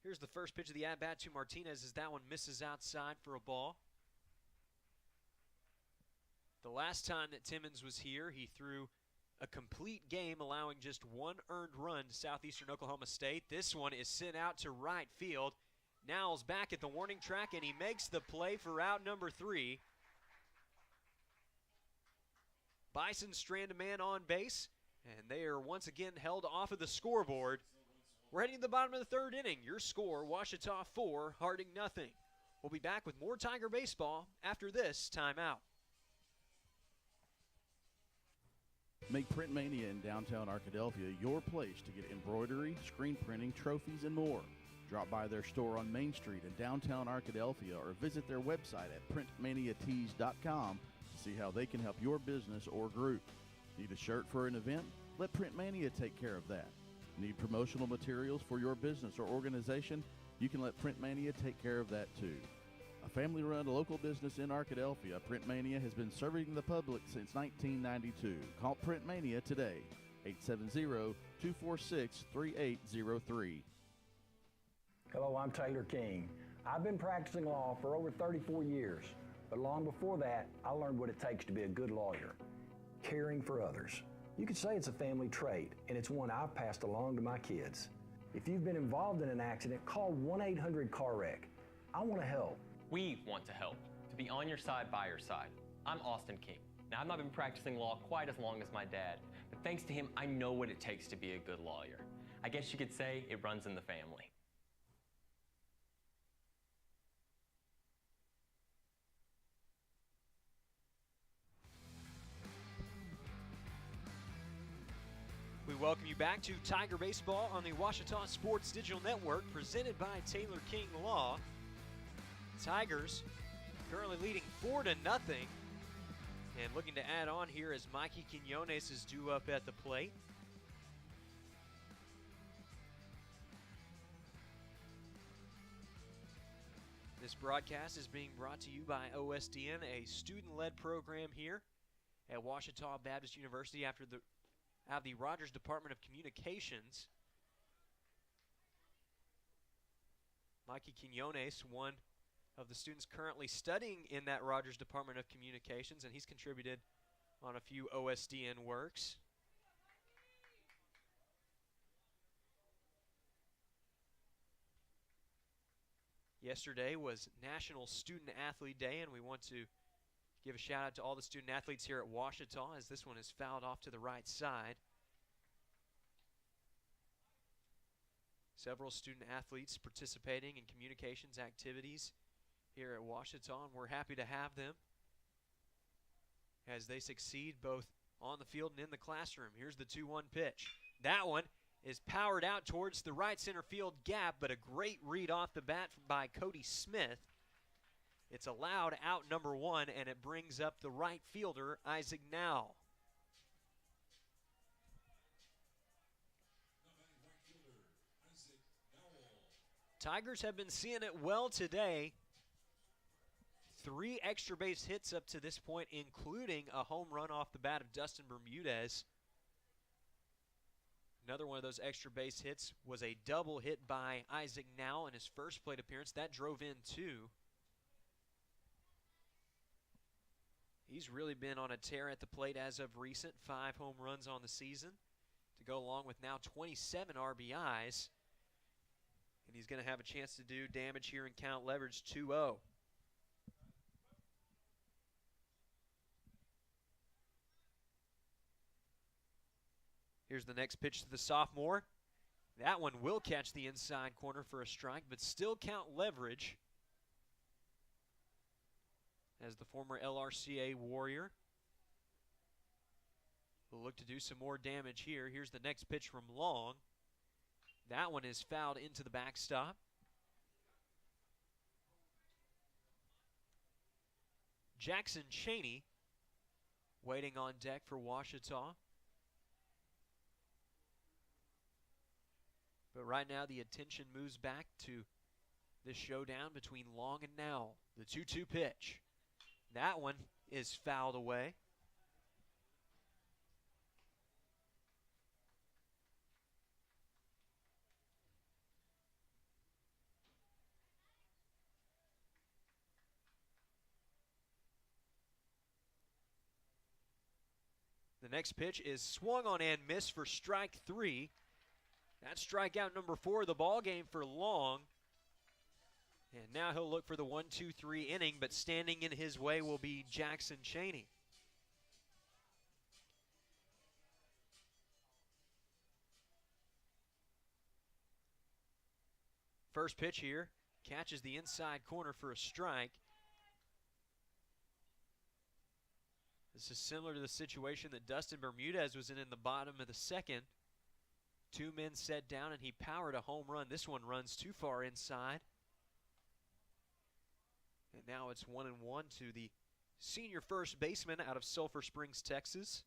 Here's the first pitch of the at-bat to Martinez as that one misses outside for a ball. The last time that Timmons was here, he threw a complete game, allowing just 1 earned run to Southeastern Oklahoma State. This one is sent out to right field. Nowell's back at the warning track, and he makes the play for out number 3. Bison strand a man on base, and they are once again held off of the scoreboard. We're heading to the bottom of the 3rd inning. Your score, Ouachita 4, Harding nothing. We'll be back with more Tiger baseball after this timeout. Make Print Mania in downtown Arkadelphia your place to get embroidery, screen printing, trophies, and more. Drop by their store on Main Street in downtown Arkadelphia or visit their website at printmaniatees.com to see how they can help your business or group. Need a shirt for an event? Let Printmania take care of that. Need promotional materials for your business or organization? You can let Printmania take care of that too. A family-run local business in Arkadelphia, Printmania has been serving the public since 1992. Call Printmania today, 870-246-3803. Hello, I'm Taylor King. I've been practicing law for over 34 years, but long before that, I learned what it takes to be a good lawyer. Caring for others. You could say it's a family trait, and it's one I've passed along to my kids. If you've been involved in an accident, call 1-800-CAR-WRECK. I want to help. We want to help, to be on your side, by your side. I'm Austin King. Now, I've not been practicing law quite as long as my dad, but thanks to him, I know what it takes to be a good lawyer. I guess you could say it runs in the family. We welcome you back to Tiger Baseball on the Ouachita Sports Digital Network, presented by Taylor King Law. Tigers currently leading 4-0, and looking to add on here as Mikey Quinones is due up at the plate. This broadcast is being brought to you by OSDN, a student-led program here at Ouachita Baptist University out of the Rodgers Department of Communications. Mikey Quinones, one of the students currently studying in that Rodgers Department of Communications, and he's contributed on a few OSDN works. Yesterday was National Student Athlete Day, and we want to give a shout out to all the student athletes here at Ouachita, as this one is fouled off to the right side. Several student athletes participating in communications activities here at Ouachita, and we're happy to have them as they succeed both on the field and in the classroom. Here's the 2-1 pitch. That one is powered out towards the right center field gap, but a great read off the bat by Cody Smith. It's allowed out number one, and it brings up the right fielder, Isaac Now. Tigers have been seeing it well today. 3 extra base hits up to this point, including a home run off the bat of Dustin Bermudez. Another one of those extra base hits was a double hit by Isaac Now in his first plate appearance. That drove in 2. He's really been on a tear at the plate as of recent. 5 home runs on the season to go along with now 27 RBIs. And he's going to have a chance to do damage here in count leverage 2-0. Here's the next pitch to the sophomore. That one will catch the inside corner for a strike, but still count leverage, as the former LRCA Warrior will look to do some more damage here. Here's the next pitch from Long. That one is fouled into the backstop. Jackson Cheney waiting on deck for Ouachita. But right now the attention moves back to this showdown between Long and Now. The 2-2 pitch. That one is fouled away. The next pitch is swung on and missed for strike 3. That's strikeout number 4 of the ball game for Long. And now he'll look for the 1-2-3 inning, but standing in his way will be Jackson Cheney. First pitch here, catches the inside corner for a strike. This is similar to the situation that Dustin Bermudez was in the bottom of the second. 2 men set down, and he powered a home run. This one runs too far inside. And now it's 1-1 to the senior first baseman out of Sulphur Springs, Texas.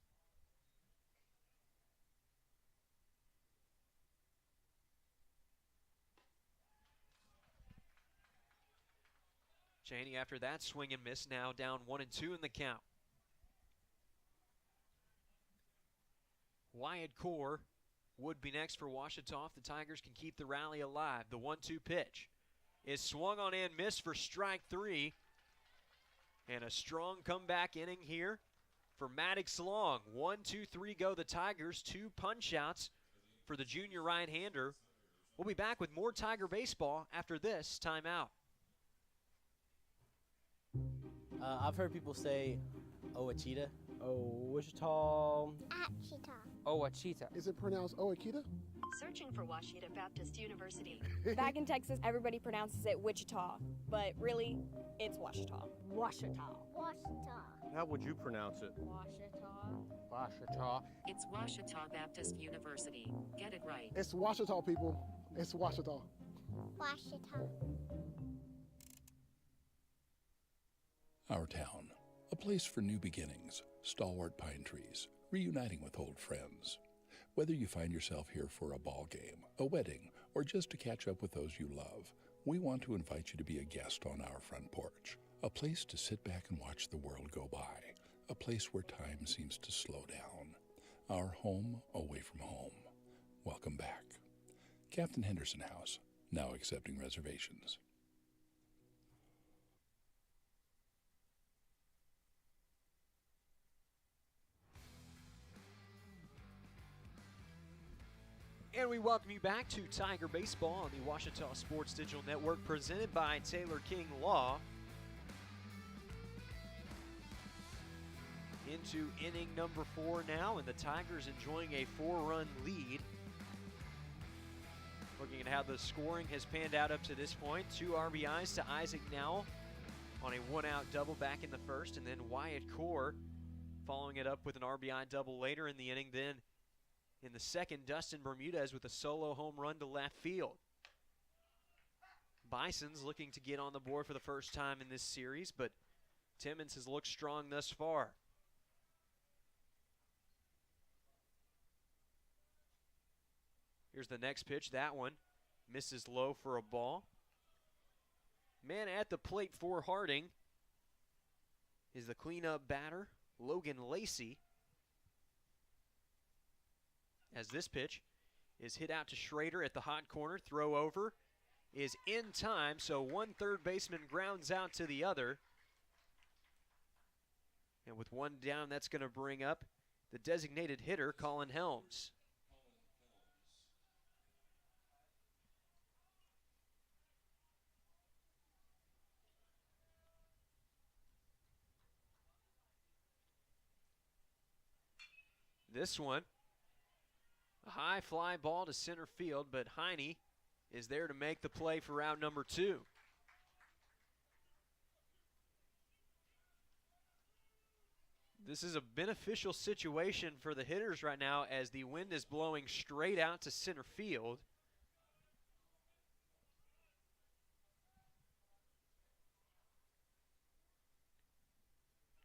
Cheney, after that swing and miss, now down 1-2 in the count. Wyatt Core would be next for Ouachita if the Tigers can keep the rally alive. The 1-2 pitch is swung on and missed for strike 3. And a strong comeback inning here for Maddox Long. 1-2-3 go the Tigers. 2 punch-outs for the junior right-hander. We'll be back with more Tiger baseball after this timeout. I've heard people say Ouachita. Wichita. Achita. Ouachita. Is it pronounced Ouachita? Searching for Ouachita Baptist University. Back in Texas, everybody pronounces it Wichita, but really, it's Ouachita. Ouachita. Ouachita. How would you pronounce it? Ouachita. Ouachita. It's Ouachita Baptist University. Get it right. It's Ouachita, people. It's Ouachita. Ouachita. Our town, a place for new beginnings, stalwart pine trees, reuniting with old friends. Whether you find yourself here for a ball game, a wedding, or just to catch up with those you love, we want to invite you to be a guest on our front porch. A place to sit back and watch the world go by. A place where time seems to slow down. Our home away from home. Welcome back. Captain Henderson House, now accepting reservations. And we welcome you back to Tiger Baseball on the Ouachita Sports Digital Network, presented by Taylor King Law. Into inning number 4 now, and the Tigers enjoying a 4-run lead. Looking at how the scoring has panned out up to this point, 2 RBIs to Isaac Nowell on a 1-out double back in the first, and then Wyatt Core following it up with an RBI double later in the inning. Then in the second, Dustin Bermudez with a solo home run to left field. Bison's looking to get on the board for the first time in this series, but Timmons has looked strong thus far. Here's the next pitch. That one misses low for a ball. Man at the plate for Harding is the cleanup batter, Logan Lacey. As this pitch is hit out to Schrader at the hot corner. Throw over is in time, so one third baseman grounds out to the other. And with one down, that's going to bring up the designated hitter, Colin Helms. This one, a high fly ball to center field, but Heine is there to make the play for out number 2. This is a beneficial situation for the hitters right now as the wind is blowing straight out to center field.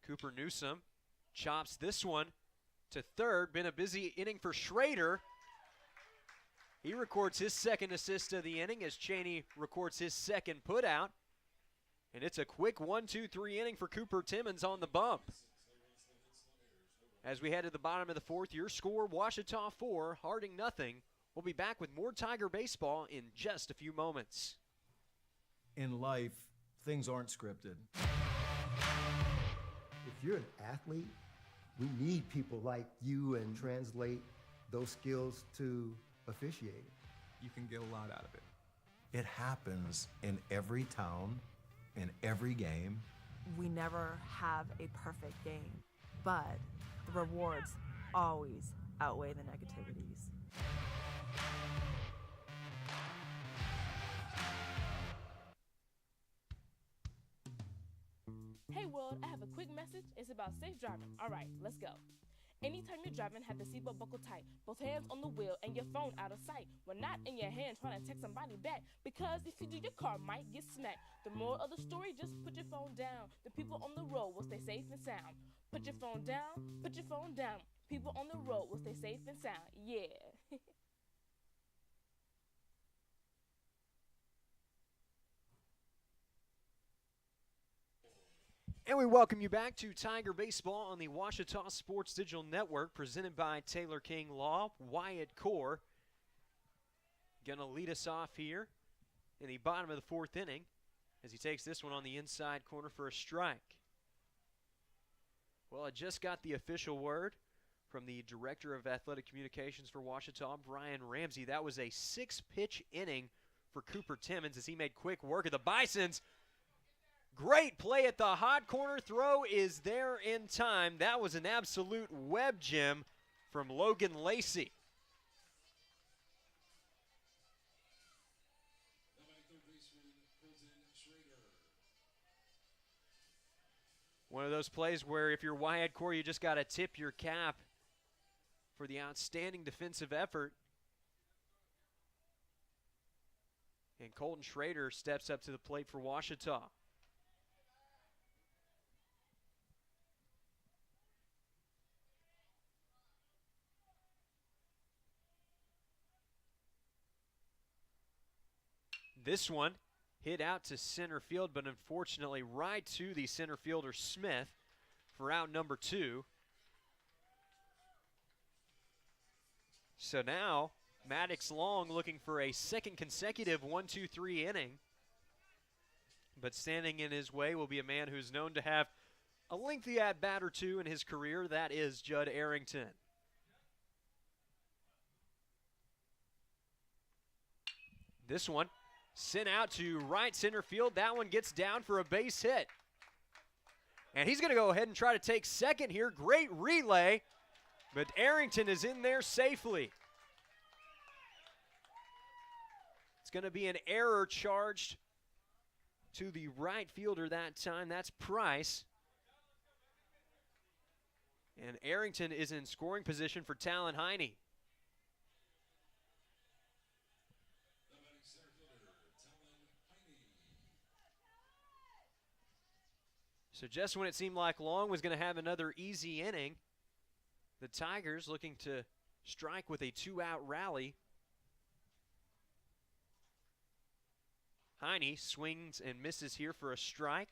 Cooper Newsom chops this one to third. Been a busy inning for Schrader. He records his second assist of the inning as Cheney records his second putout. And it's a quick 1-2-3 inning for Cooper Timmons on the bump. As we head to the bottom of the 4th, your score, Ouachita 4, Harding nothing. We'll be back with more Tiger baseball in just a few moments. In life, things aren't scripted. If you're an athlete, we need people like you and translate those skills to officiating. You can get a lot out of it. It happens in every town, in every game. We never have a perfect game, but the rewards always outweigh the negativities. Hey world, I have a quick message. It's about safe driving. All right, let's go. Anytime you're driving, have the seatbelt buckle tight. Both hands on the wheel and your phone out of sight. When not in your hand, trying to text somebody back. Because if you do, your car might get smacked. The moral of the story, just put your phone down. The people on the road will stay safe and sound. Put your phone down, put your phone down. People on the road will stay safe and sound. Yeah. And we welcome you back to Tiger Baseball on the Ouachita Sports Digital Network, presented by Taylor King Law. Wyatt Core going to lead us off here in the bottom of the fourth inning as he takes this one on the inside corner for a strike. Well, I just got the official word from the Director of Athletic Communications for Ouachita, Brian Ramsey. That was a 6-pitch inning for Cooper Timmons as he made quick work of the Bisons. Great play at the hot corner. Throw is there in time. That was an absolute web gem from Logan Lacey. One of those plays where if you're Wyatt Core, you just got to tip your cap for the outstanding defensive effort. And Colton Schrader steps up to the plate for Ouachita. This one hit out to center field, but unfortunately right to the center fielder Smith for out number 2. So now Maddox Long looking for a second consecutive 1-2-3 inning. But standing in his way will be a man who's known to have a lengthy at-bat or two in his career. That is Judd Arrington. This one sent out to right center field. That one gets down for a base hit. And he's going to go ahead and try to take second here. Great relay, but Arrington is in there safely. It's going to be an error charged to the right fielder that time. That's Price. And Arrington is in scoring position for Talon Heine. So just when it seemed like Long was going to have another easy inning, the Tigers looking to strike with a 2-out rally. Heine swings and misses here for a strike.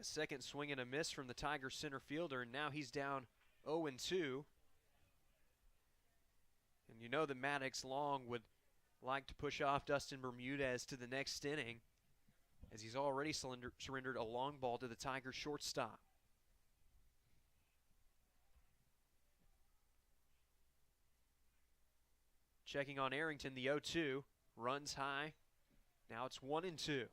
A second swing and a miss from the Tigers center fielder, and now he's down 0-2. And you know that Maddox Long would like to push off Dustin Bermudez to the next inning, as he's already surrendered a long ball to the Tigers shortstop. Checking on Arrington, the 0-2, runs high. Now it's 1-2.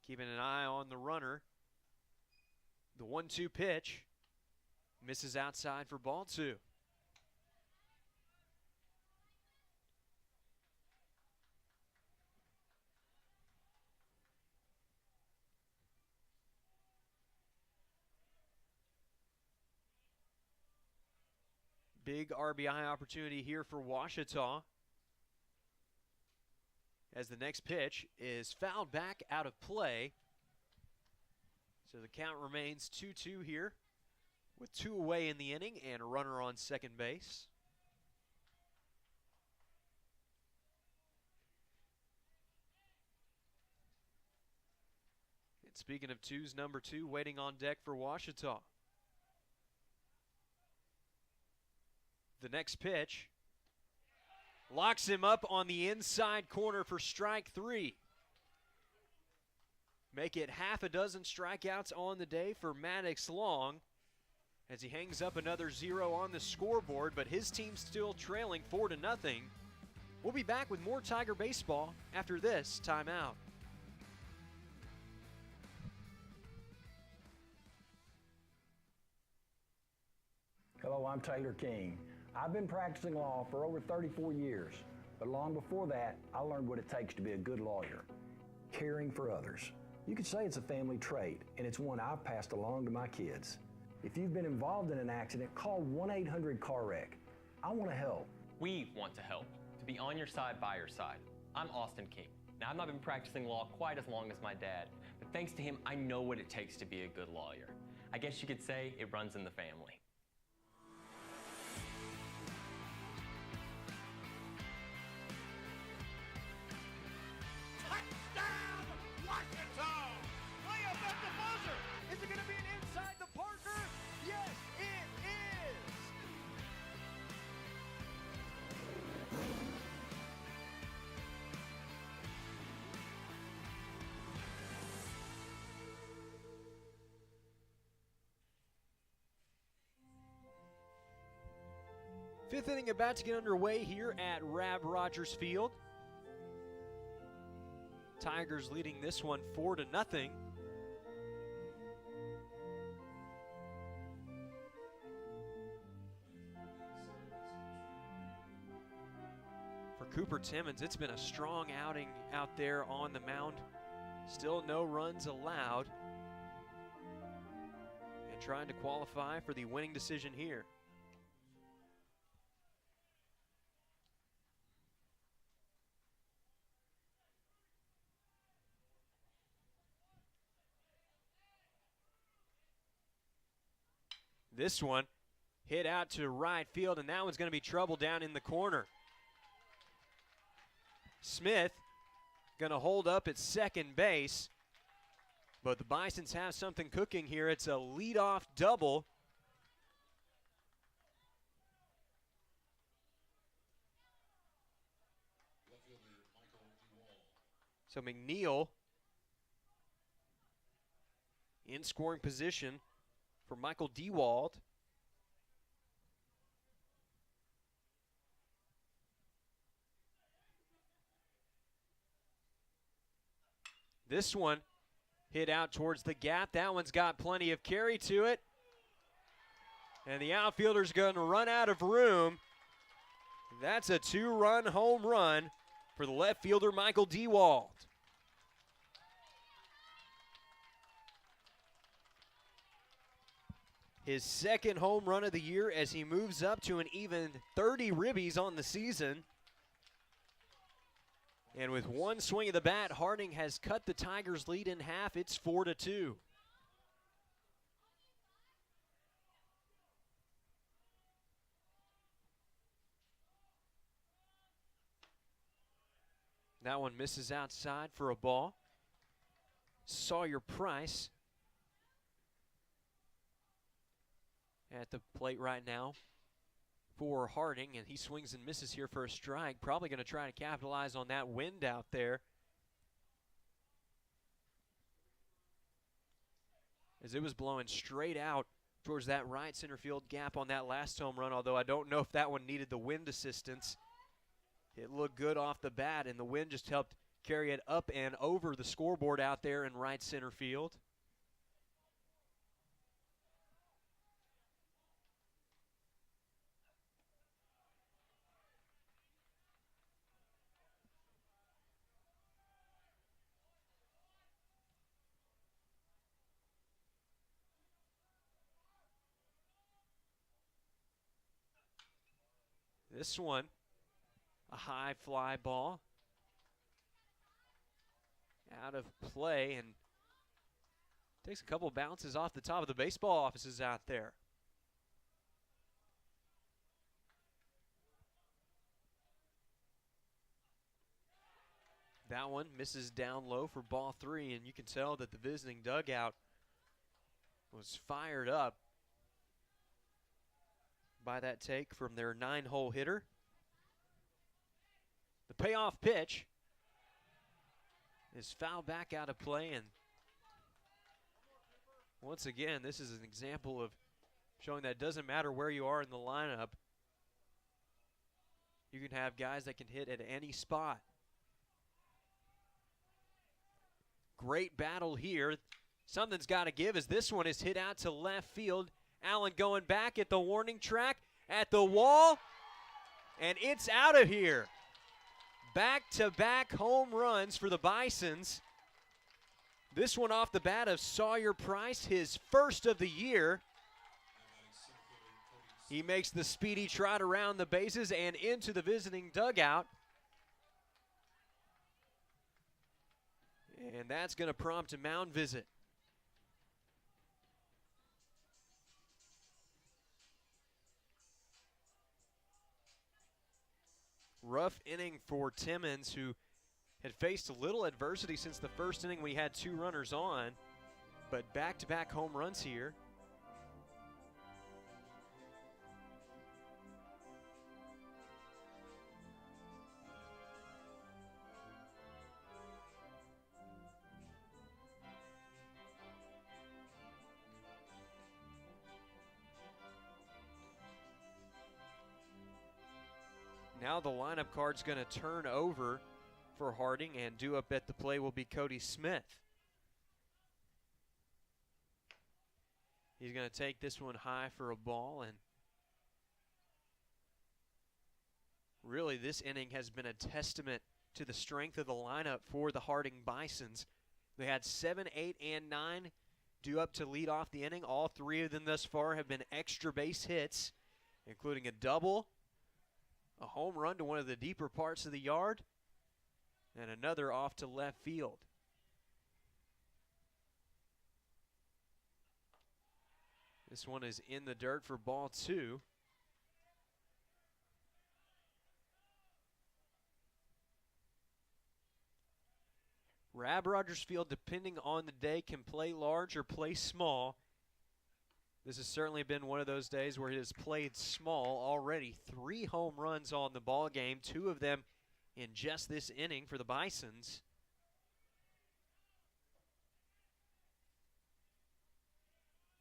Keeping an eye on the runner. The 1-2 pitch misses outside for ball 2. Big RBI opportunity here for Ouachita, as the next pitch is fouled back out of play. So the count remains 2-2 here with 2 away in the inning and a runner on second base. And speaking of 2's, number 2 waiting on deck for Ouachita. The next pitch locks him up on the inside corner for strike 3. Make it half a dozen strikeouts on the day for Maddox Long. as he hangs up another 0 on the scoreboard, but his team's still trailing 4-0. We'll be back with more Tiger baseball after this timeout. Hello, I'm Taylor King. I've been practicing law for over 34 years, but long before that, I learned what it takes to be a good lawyer, caring for others. You could say it's a family trait, and it's one I've passed along to my kids. If you've been involved in an accident, call 1-800-CAR-WRECK. I want to help. We want to help, to be on your side, by your side. I'm Austin King. Now, I've not been practicing law quite as long as my dad, but thanks to him, I know what it takes to be a good lawyer. I guess you could say it runs in the family. Touchdown, Washington! Way up at the buzzer! Is it going to be an inside the Parker? Yes, it is! Fifth inning about to get underway here at Rodgers Field. Tigers leading this one 4-0. For Cooper Timmons, it's been a strong outing out there on the mound. Still no runs allowed. And trying to qualify for the winning decision here. This one hit out to right field, and that one's going to be trouble down in the corner. Smith going to hold up at second base, but the Bisons have something cooking here. It's a leadoff double. So McNeil in scoring position for Michael Dewald. This one hit out towards the gap. That one's got plenty of carry to it. And the outfielder's going to run out of room. That's a 2-run home run for the left fielder, Michael Dewald. His second home run of the year as he moves up to an even 30 ribbies on the season. And with one swing of the bat, Harding has cut the Tigers' lead in half. It's 4-2. That one misses outside for a ball. Sawyer Price at the plate right now for Harding, and he swings and misses here for a strike. Probably going to try to capitalize on that wind out there, as it was blowing straight out towards that right center field gap on that last home run, although I don't know if that one needed the wind assistance. It looked good off the bat, and the wind just helped carry it up and over the scoreboard out there in right center field. This one, a high fly ball out of play, and takes a couple bounces off the top of the baseball offices out there. That one misses down low for ball 3, and you can tell that the visiting dugout was fired up by that take from their 9-hole hitter. The payoff pitch is fouled back out of play, and once again, this is an example of showing that it doesn't matter where you are in the lineup. You can have guys that can hit at any spot. Great battle here. Something's got to give as this one is hit out to left field. Allen going back at the warning track, at the wall, and it's out of here. Back-to-back home runs for the Bisons. This one off the bat of Sawyer Price, his first of the year. He makes the speedy trot around the bases and into the visiting dugout. And that's going to prompt a mound visit. Rough inning for Timmons, who had faced a little adversity since the first inning. We had 2 runners on, but back-to-back home runs here. Now the lineup card's going to turn over for Harding, and due up at the plate will be Cody Smith. He's going to take this one high for a ball, and really this inning has been a testament to the strength of the lineup for the Harding Bisons. They had 7, 8, and 9 due up to lead off the inning. All 3 of them thus far have been extra base hits, including a double, a home run to one of the deeper parts of the yard, and another off to left field. This one is in the dirt for ball 2. Rodgers Field, depending on the day, can play large or play small. This has certainly been one of those days where it has played small already. 3 home runs on the ball game, 2 of them in just this inning for the Bisons.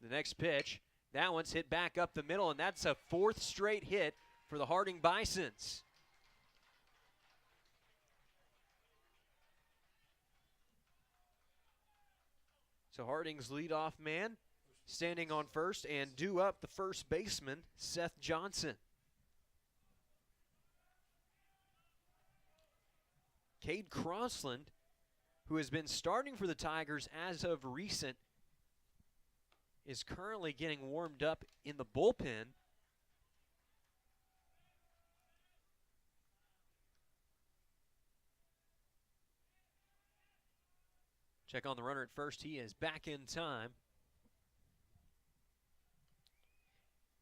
The next pitch, that one's hit back up the middle, and that's a 4th straight hit for the Harding Bisons. So Harding's leadoff man standing on first, and due up the first baseman, Seth Johnson. Cade Crossland, who has been starting for the Tigers as of recent, is currently getting warmed up in the bullpen. Check on the runner at first. He is back in time.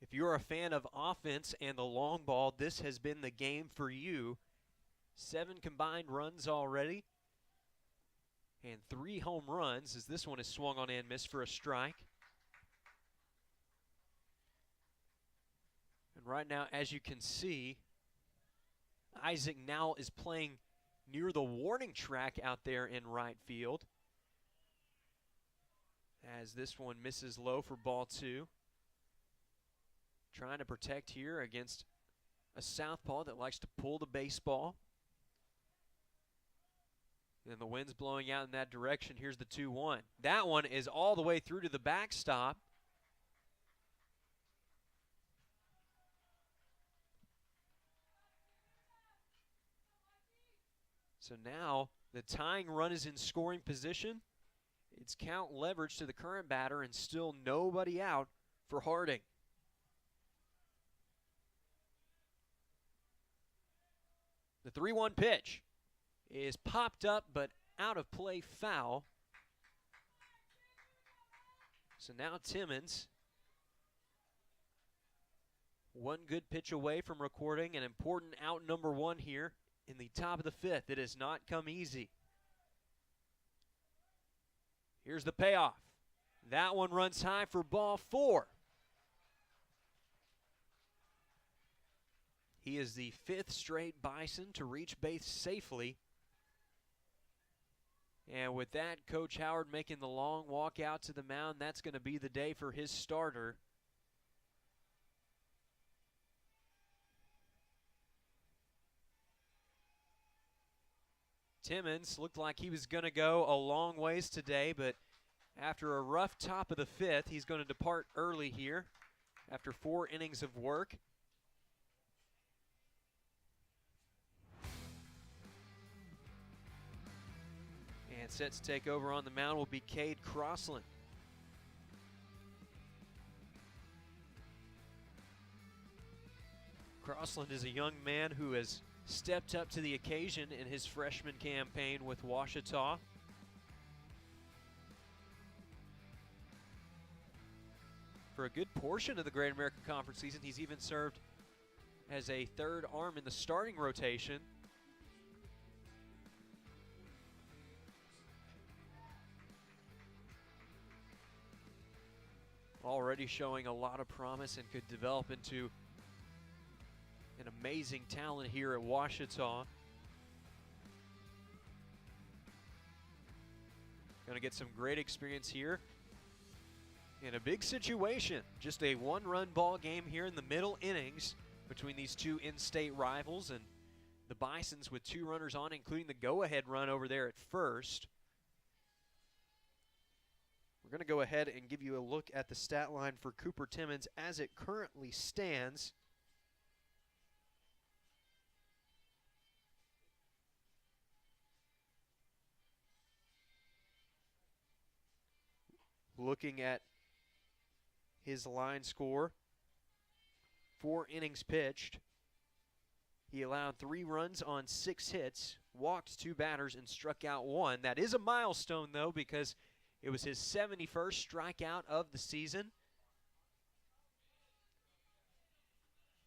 If you're a fan of offense and the long ball, this has been the game for you. 7 combined runs already, and 3 home runs as this one is swung on and missed for a strike. And right now, as you can see, Isaac now is playing near the warning track out there in right field, as this one misses low for ball 2. Trying to protect here against a southpaw that likes to pull the baseball. And the wind's blowing out in that direction. Here's the 2-1. That one is all the way through to the backstop. So now the tying run is in scoring position. It's count leverage to the current batter, and still nobody out for Harding. The 3-1 pitch is popped up but out of play, foul. So now Timmons, one good pitch away from recording an important out number 1 here in the top of the 5th. It has not come easy. Here's the payoff. That one runs high for ball 4. He is the 5th straight Bison to reach base safely. And with that, Coach Howard making the long walk out to the mound, that's going to be the day for his starter. Timmons looked like he was going to go a long ways today, but after a rough top of the 5th, he's going to depart early here after 4 innings of work. And set to take over on the mound will be Cade Crossland. Crossland is a young man who has stepped up to the occasion in his freshman campaign with Ouachita. For a good portion of the Great American Conference season, he's even served as a third arm in the starting rotation. Already showing a lot of promise and could develop into an amazing talent here at Ouachita. Going to get some great experience here in a big situation. Just a 1-run ball game here in the middle innings between these two in-state rivals, and the Bisons with 2 runners on, including the go-ahead run over there at first. We're going to go ahead and give you a look at the stat line for Cooper Timmons as it currently stands. Looking at his line score, 4 innings pitched. He allowed 3 runs on 6 hits, walked 2 batters, and struck out 1. That is a milestone, though, because it was his 71st strikeout of the season.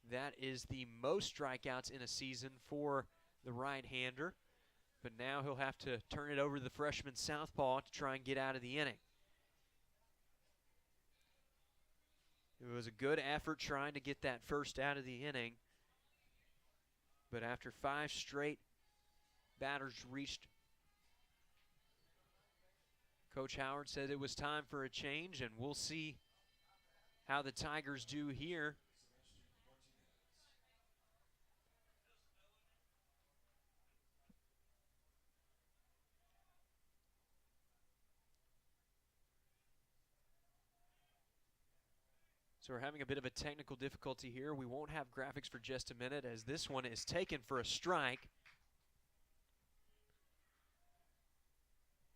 That is the most strikeouts in a season for the right-hander. But now he'll have to turn it over to the freshman southpaw to try and get out of the inning. It was a good effort trying to get that first out of the inning. But after 5 straight batters reached, Coach Howard said it was time for a change, and we'll see how the Tigers do here. So we're having a bit of a technical difficulty here. We won't have graphics for just a minute as this one is taken for a strike.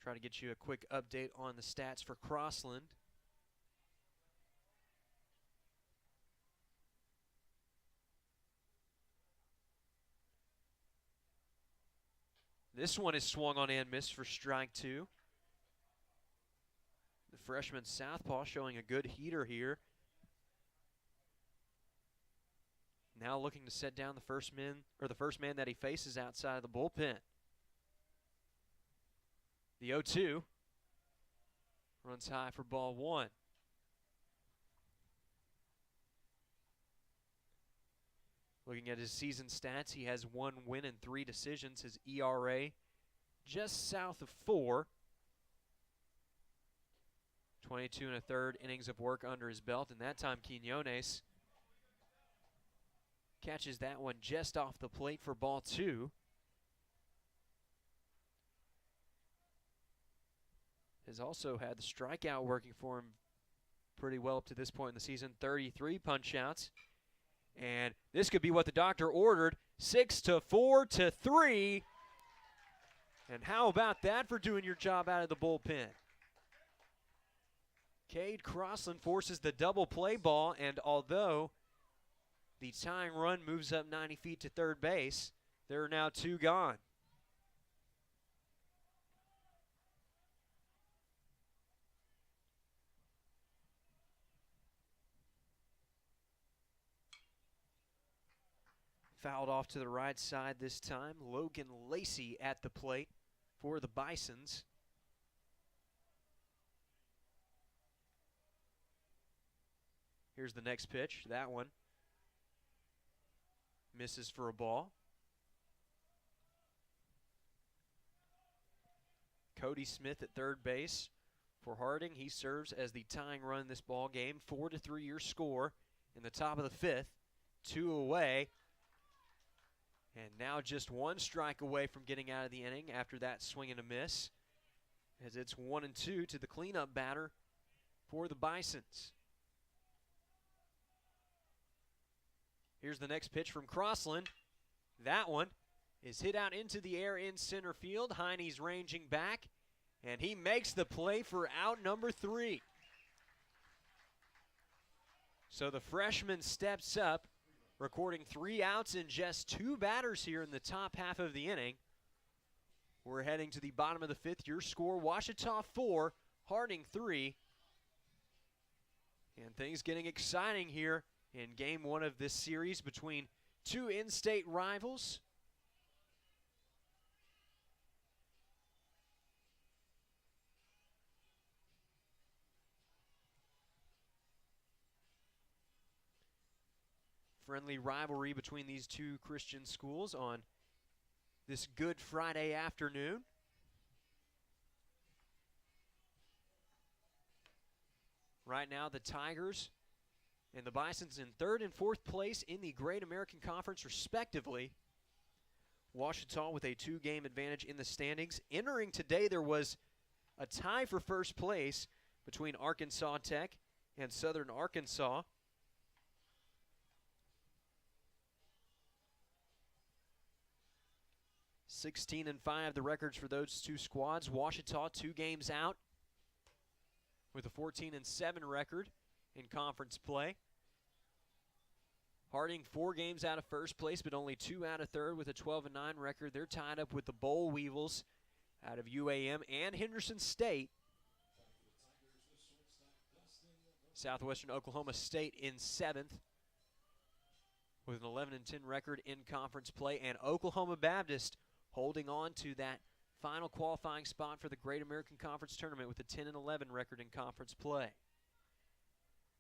Try to get you a quick update on the stats for Crossland. This one is swung on and missed for strike 2. The freshman southpaw showing a good heater here. Now looking to set down the first man that he faces outside of the bullpen. The 0-2 runs high for ball 1. Looking at his season stats, he has 1 win and 3 decisions. His ERA just south of 4. 22 1/3 innings of work under his belt, and that time Quinones catches that one just off the plate for ball 2. Has also had the strikeout working for him pretty well up to this point in the season. 33 punch-outs. And this could be what the doctor ordered. 6-4-3. And how about that for doing your job out of the bullpen? Cade Crossland forces the double play ball, and although the tying run moves up 90 feet to third base, there are now 2 gone. Fouled off to the right side this time. Logan Lacey at the plate for the Bisons. Here's the next pitch. That one misses for a ball. Cody Smith at third base for Harding. He serves as the tying run in this ball game. 4-3 your score in the top of the 5th. 2 away. And now just one strike away from getting out of the inning after that swing and a miss, as it's 1-2 to the cleanup batter for the Bisons. Here's the next pitch from Crossland. That one is hit out into the air in center field. Heine's ranging back, and he makes the play for out number 3. So the freshman steps up, recording 3 outs and just 2 batters here in the top half of the inning. We're heading to the bottom of the 5th. Your score, Ouachita 4, Harding 3. And things getting exciting here in game 1 of this series between 2 in-state rivals. Friendly rivalry between these 2 Christian schools on this Good Friday afternoon. Right now, the Tigers and the Bisons in 3rd and 4th place in the Great American Conference, respectively. Ouachita with a 2-game advantage in the standings. Entering today, there was a tie for first place between Arkansas Tech and Southern Arkansas. (16-5) the records for those 2 squads. Ouachita 2 games out with a 14-7 record in conference play. Harding 4 games out of first place, but only 2 out of 3rd with a 12-9 record. They're tied up with the Boll Weevils out of UAM and Henderson State. Southwestern Oklahoma State in 7th with an 11-10 record in conference play, and Oklahoma Baptist holding on to that final qualifying spot for the Great American Conference Tournament with a 10-11 record in conference play.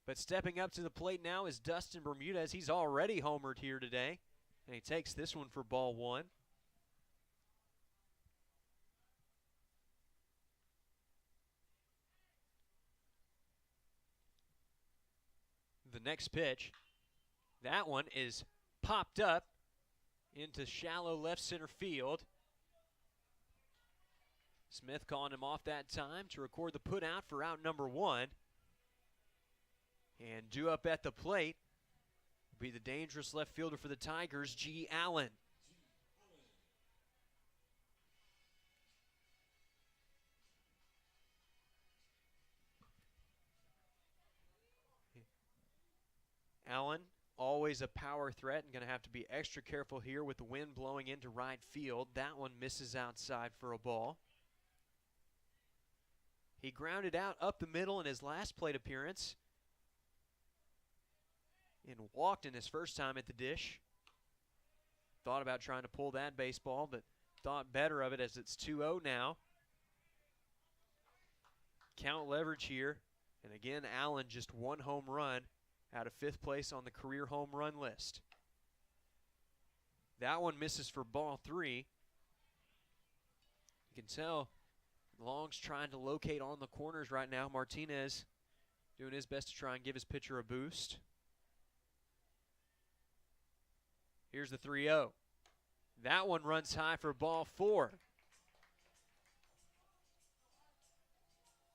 But stepping up to the plate now is Dustin Bermudez. He's already homered here today, and he takes this one for ball 1. The next pitch, that one is popped up into shallow left center field. Smith calling him off that time to record the put out for out number 1. And due up at the plate will be the dangerous left fielder for the Tigers, G. Allen. Allen, always a power threat, and going to have to be extra careful here with the wind blowing into right field. That one misses outside for a ball. He grounded out up the middle in his last plate appearance and walked in his first time at the dish. Thought about trying to pull that baseball, but thought better of it as it's 2-0 now. Count leverage here, and again, Allen just 1 home run out of 5th place on the career home run list. That one misses for ball 3. You can tell Long's trying to locate on the corners right now. Martinez doing his best to try and give his pitcher a boost. Here's the 3-0. That one runs high for ball 4.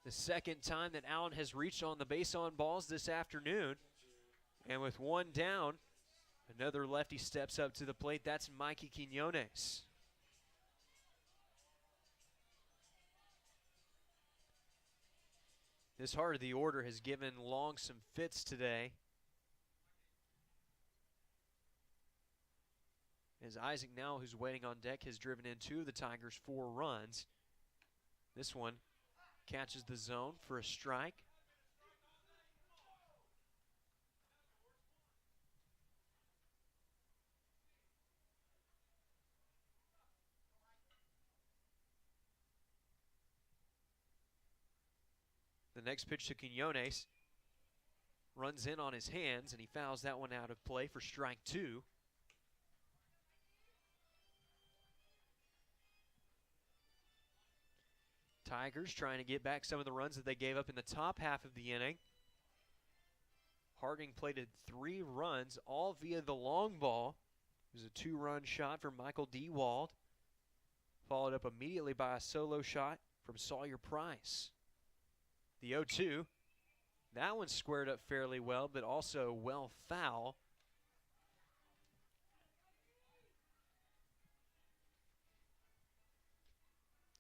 The second time that Allen has reached on the base on balls this afternoon. And with 1 down, another lefty steps up to the plate. That's Mikey Quinones. This heart of the order has given Long some fits today, as Isaac now, who's waiting on deck, has driven in 2 of the Tigers' 4 runs. This one catches the zone for a strike. The next pitch to Quinones runs in on his hands, and he fouls that one out of play for strike 2. Tigers trying to get back some of the runs that they gave up in the top half of the inning. Harding plated 3 runs, all via the long ball It was a 2-run shot from Michael Dewald, followed up immediately by a solo shot from Sawyer Price. The 0-2, that one squared up fairly well, but also well foul.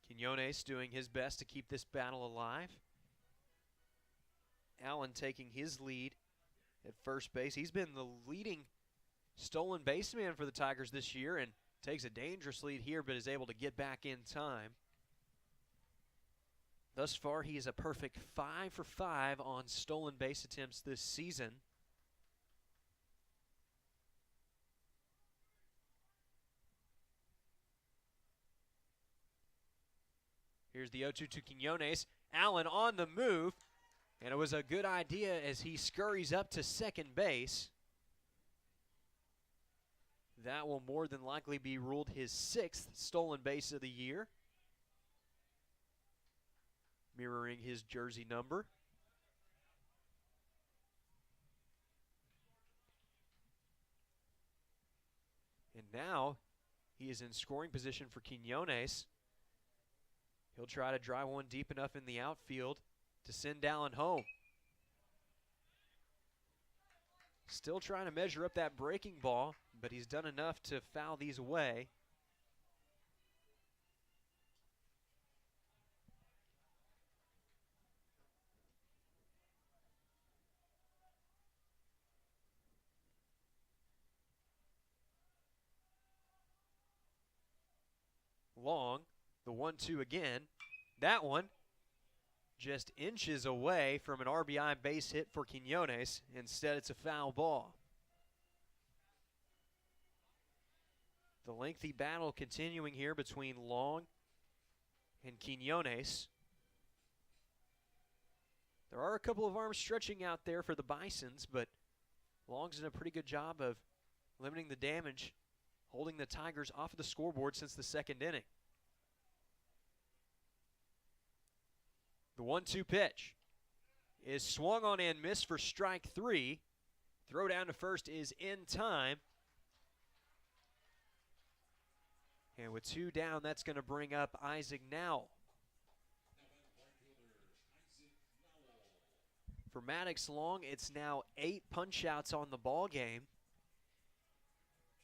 Quinones doing his best to keep this battle alive. Allen taking his lead at first base. He's been the leading stolen baseman for the Tigers this year and takes a dangerous lead here, but is able to get back in time. Thus far, he is a perfect 5 for 5 on stolen base attempts this season. Here's the 0-2 to Quinones. Allen on the move, and it was a good idea as he scurries up to second base. That will more than likely be ruled his 6th stolen base of the year, mirroring his jersey number. And now he is in scoring position for Quinones. He'll try to drive one deep enough in the outfield to send Allen home. Still trying to measure up that breaking ball, but he's done enough to foul these away. Long, the 1-2 again. That one just inches away from an RBI base hit for Quinones. Instead, it's a foul ball. The lengthy battle continuing here between Long and Quinones. There are a couple of arms stretching out there for the Bisons, but Long's done a pretty good job of limiting the damage, holding the Tigers off of the scoreboard since the second inning. The 1-2 pitch is swung on and missed for strike 3. Throw down to first is in time. And with 2 down, that's going to bring up Isaac Nowell. For Maddox Long, it's now 8 punch-outs on the ball game.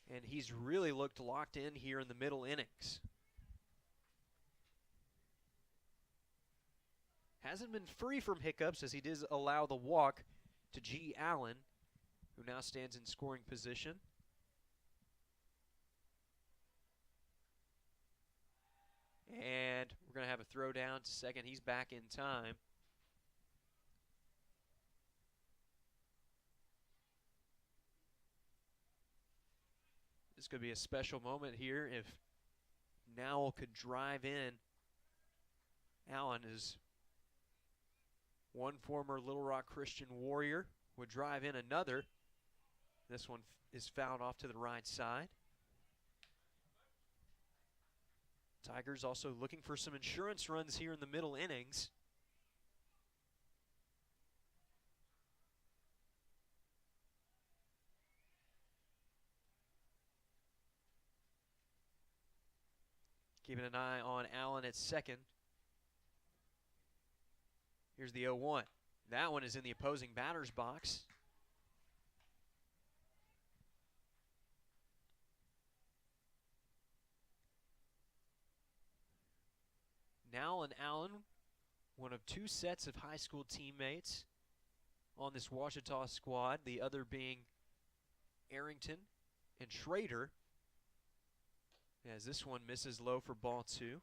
And he's really looked locked in here in the middle innings. Hasn't been free from hiccups as he did allow the walk to G. Allen, who now stands in scoring position. And we're going to have a throw down to second. He's back in time. This could be a special moment here if Nowell could drive in. Allen is one former Little Rock Christian Warrior, would drive in another. This one is fouled off to the right side. Tigers also looking for some insurance runs here in the middle innings. Keeping an eye on Allen at second. Here's the 0-1. That one is in the opposing batter's box. Nowell and Allen, one of 2 sets of high school teammates on this Ouachita squad, the other being Arrington and Schrader, as this one misses low for ball 2.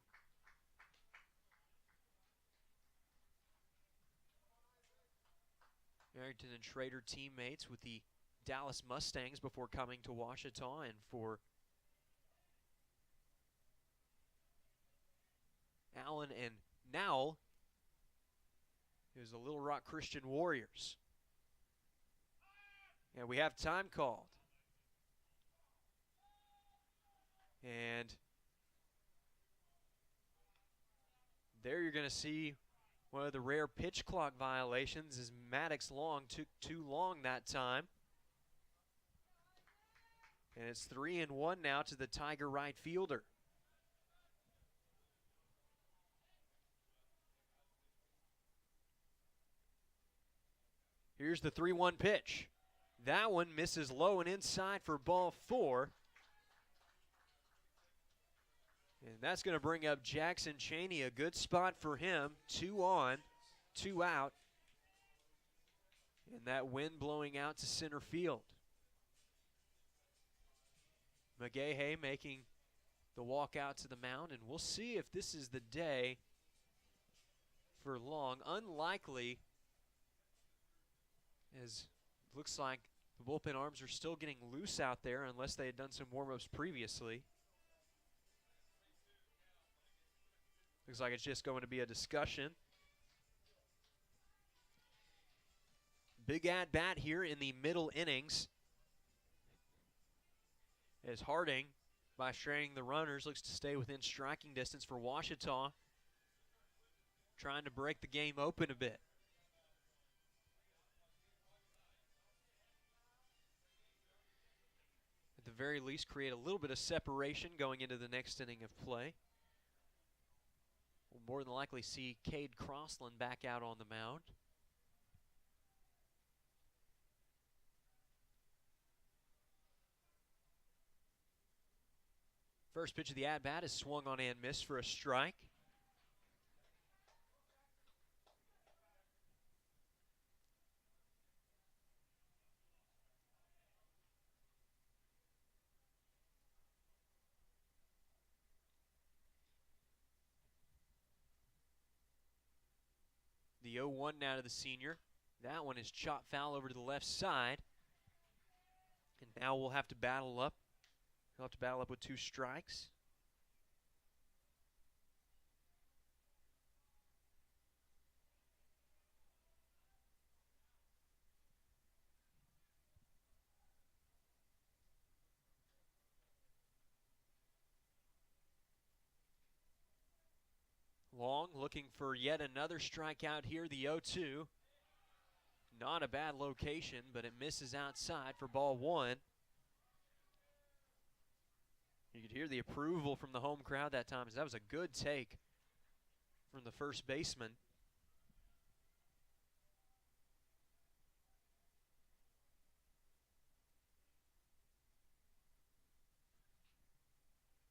Arrington and Schrader teammates with the Dallas Mustangs before coming to Ouachita, and for Allen and Nowell, it was the Little Rock Christian Warriors. And we have time called. And there you're going to see one of the rare pitch clock violations as Maddox Long took too long that time. And it's 3-1 now to the Tiger right fielder. Here's the 3-1 pitch. That one misses low and inside for ball 4. And that's going to bring up Jackson Cheney, a good spot for him. 2 on, 2 out. And that wind blowing out to center field. McGahey making the walk out to the mound, and we'll see if this is the day for Long. Unlikely, as it looks like the bullpen arms are still getting loose out there unless they had done some warm-ups previously. Looks like it's just going to be a discussion. Big at-bat here in the middle innings as Harding, by straining the runners, looks to stay within striking distance for Ouachita, trying to break the game open a bit. At the very least, create a little bit of separation going into the next inning of play. We'll more than likely see Cade Crossland back out on the mound. First pitch of the at-bat is swung on and missed for a strike. The 0-1 now to the senior. That one is chopped foul over to the left side. And now we'll have to battle up. He'll have to battle up with 2 strikes. Long looking for yet another strikeout here, the 0-2. Not a bad location, but it misses outside for ball 1. You could hear the approval from the home crowd that time, as that was a good take from the first baseman.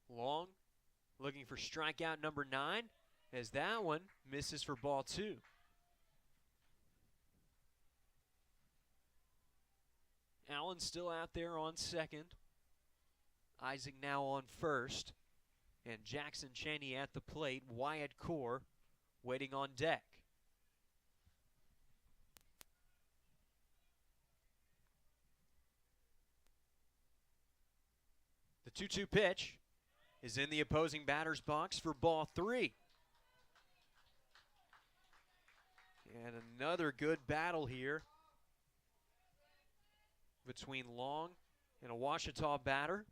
Long looking for strikeout number 9, as that one misses for ball 2. Allen still out there on second. Isaac now on first. And Jackson Cheney at the plate. Wyatt Core waiting on deck. The 2-2 pitch is in the opposing batter's box for ball 3. And another good battle here between Long and a Ouachita batter.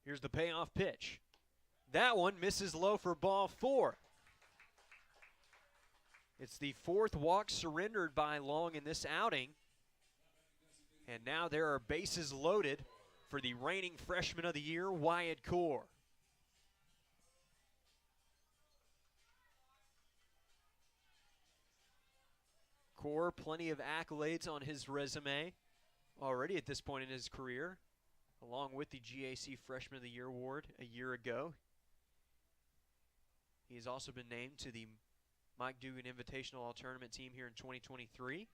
Here's the payoff pitch. That one misses low for ball 4. It's the 4th walk surrendered by Long in this outing. And now there are bases loaded for the reigning freshman of the year, Wyatt Core. Core, plenty of accolades on his resume already at this point in his career, along with the GAC Freshman of the Year award a year ago. He has also been named to the Mike Dugan Invitational All-Tournament team here in 2023. And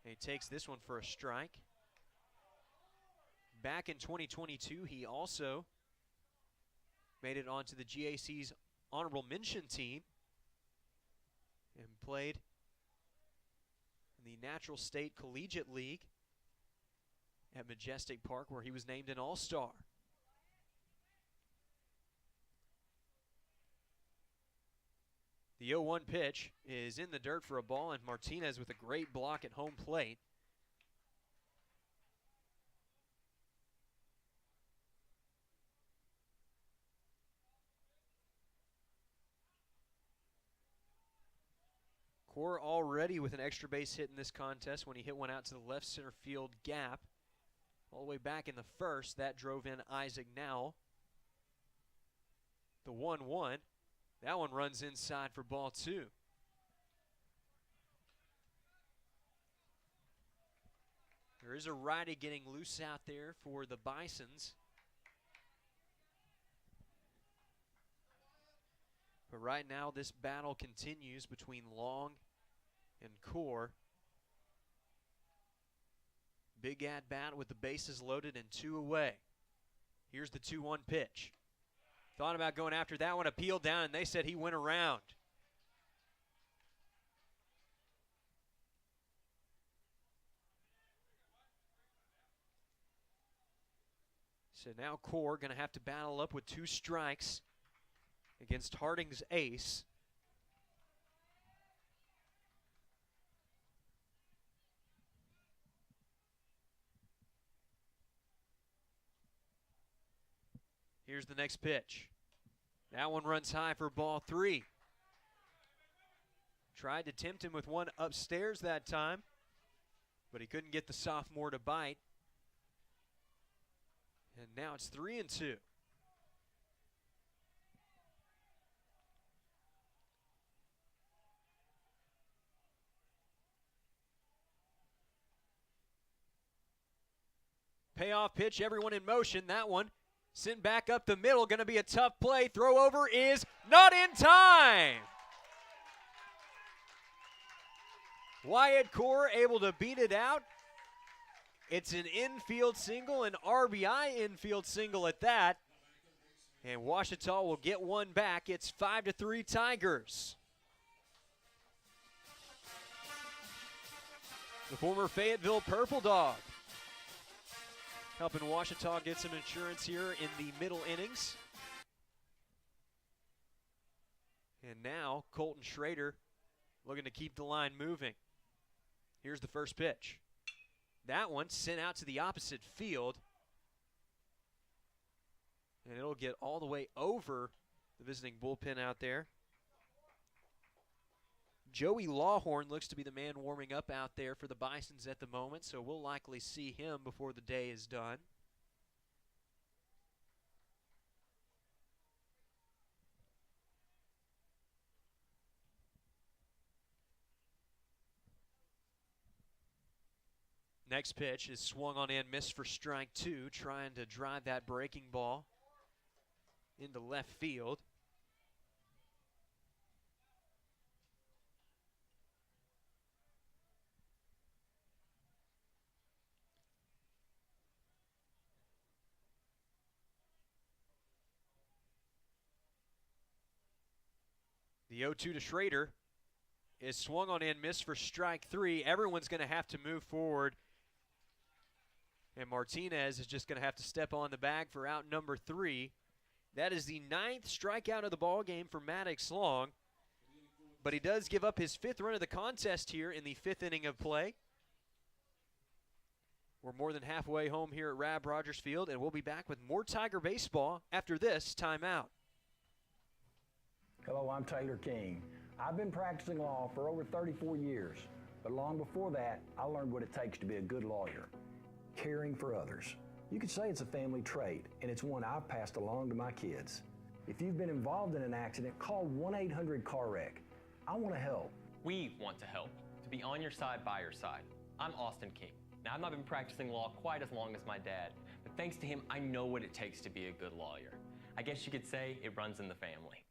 he takes this one for a strike. Back in 2022, he also made it onto the GAC's honorable mention team and played in the Natural State Collegiate League at Majestic Park, where he was named an All-Star. The 0-1 pitch is in the dirt for a ball, and Martinez with a great block at home plate. Core already with an extra base hit in this contest when he hit one out to the left center field gap. All the way back in the first, that drove in Isaac Now. The 1-1. That one runs inside for ball 2. There is a righty getting loose out there for the Bisons. But right now, this battle continues between Long and Core. Big at bat with the bases loaded and 2 away. Here's the 2-1 pitch. Thought about going after that one, appealed down, and they said he went around. So now Core going to have to battle up with 2 strikes against Harding's ace. Here's the next pitch. That one runs high for ball 3. Tried to tempt him with one upstairs that time, but he couldn't get the sophomore to bite. And now it's 3-2. Payoff pitch, everyone in motion. That one sent back up the middle, going to be a tough play. Throw over is not in time. Wyatt Core able to beat it out. It's an infield single, an RBI infield single at that. And Ouachita will get one back. It's 5-3 Tigers. The former Fayetteville Purple Dog helping Ouachita get some insurance here in the middle innings. And now Colton Schrader looking to keep the line moving. Here's the first pitch. That one sent out to the opposite field. And it'll get all the way over the visiting bullpen out there. Joey Lawhorn looks to be the man warming up out there for the Bisons at the moment, so we'll likely see him before the day is done. Next pitch is swung on in, missed for strike 2, trying to drive that breaking ball into left field. The 0-2 to Schrader is swung on in, missed for strike 3. Everyone's going to have to move forward. And Martinez is just going to have to step on the bag for out number 3. That is the 9th strikeout of the ball game for Maddox Long. But he does give up his 5th run of the contest here in the 5th inning of play. We're more than halfway home here at Rab Rodgers Field, and we'll be back with more Tiger baseball after this timeout. Hello, I'm Taylor King. I've been practicing law for over 34 years, but long before that, I learned what it takes to be a good lawyer, caring for others. You could say it's a family trait, and it's one I've passed along to my kids. If you've been involved in an accident, call 1-800-CAR-WRECK. I want to help. We want to help, to be on your side, by your side. I'm Austin King. Now, I've not been practicing law quite as long as my dad, but thanks to him, I know what it takes to be a good lawyer. I guess you could say it runs in the family.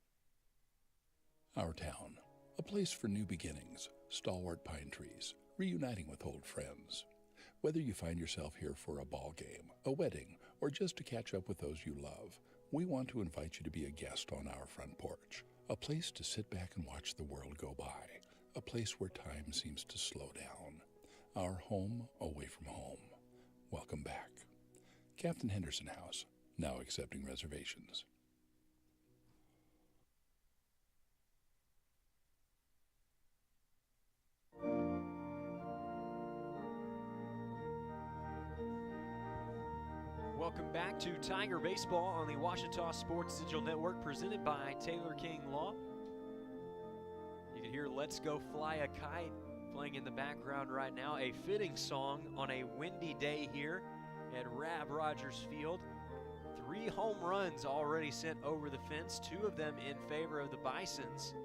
Our town, a place for new beginnings, stalwart pine trees, reuniting with old friends. Whether you find yourself here for a ball game, a wedding, or just to catch up with those you love, we want to invite you to be a guest on our front porch, a place to sit back and watch the world go by, a place where time seems to slow down, our home away from home. Welcome back. Captain Henderson House, now accepting reservations. Welcome back to Tiger Baseball on the Ouachita Sports Digital Network, presented by Taylor King Law. You can hear Let's Go Fly a Kite playing in the background right now. A fitting song on a windy day here at Rodgers Field. 3 home runs already sent over the fence, 2 of them in favor of the Bisons.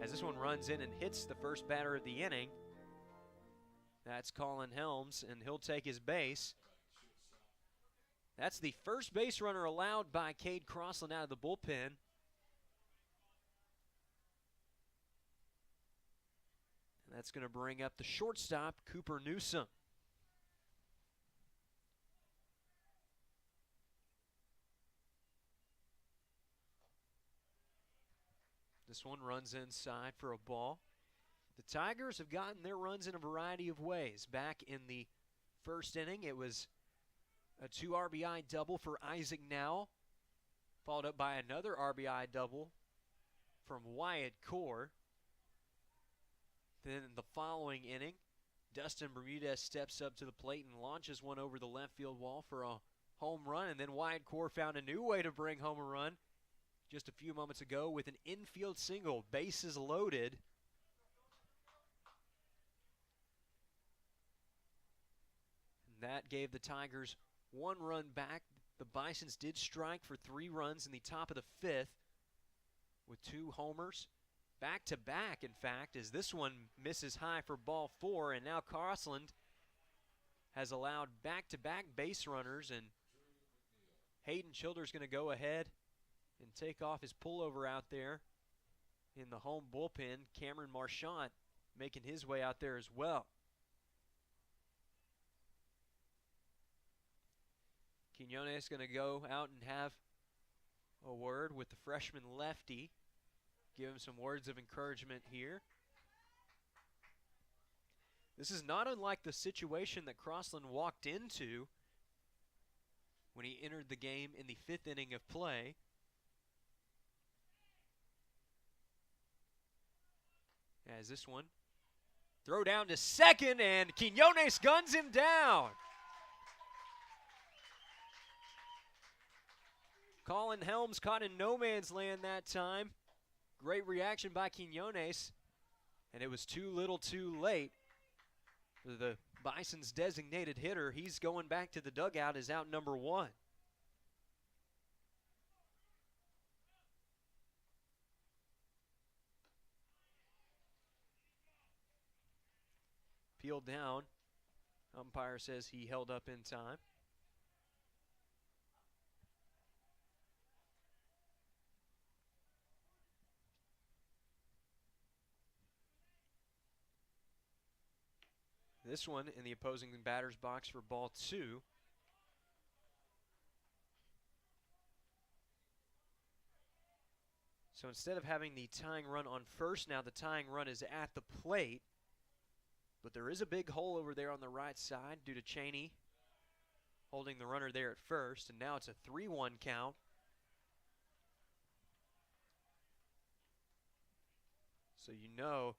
As this one runs in and hits the first batter of the inning. That's Colin Helms, and he'll take his base. That's the first base runner allowed by Cade Crossland out of the bullpen. And that's going to bring up the shortstop, Cooper Newsom. This one runs inside for a ball. The Tigers have gotten their runs in a variety of ways. Back in the first inning, it was a 2 RBI double for Isaac Now, followed up by another RBI double from Wyatt Core. Then in the following inning, Dustin Bermudez steps up to the plate and launches one over the left field wall for a home run. And then Wyatt Core found a new way to bring home a run just a few moments ago with an infield single, bases loaded. And that gave the Tigers 1 run back. The Bisons did strike for 3 runs in the top of the 5th with 2 homers. Back-to-back, in fact, as this one misses high for ball 4, and now Crossland has allowed back-to-back base runners, and Hayden Childers going to go ahead and take off his pullover out there in the home bullpen. Cameron Marchant making his way out there as well. Quinones going to go out and have a word with the freshman lefty. Give him some words of encouragement here. This is not unlike the situation that Crossland walked into when he entered the game in the 5th inning of play. As this one, throw down to second, and Quinones guns him down. Colin Helms caught in no man's land that time. Great reaction by Quinones, and it was too little too late. The Bison's designated hitter, he's going back to the dugout as out number 1. Peeled down. Umpire says he held up in time. This one in the opposing batter's box for ball 2. So instead of having the tying run on first, now the tying run is at the plate. But there is a big hole over there on the right side due to Cheney holding the runner there at first. And now it's a 3-1 count. So you know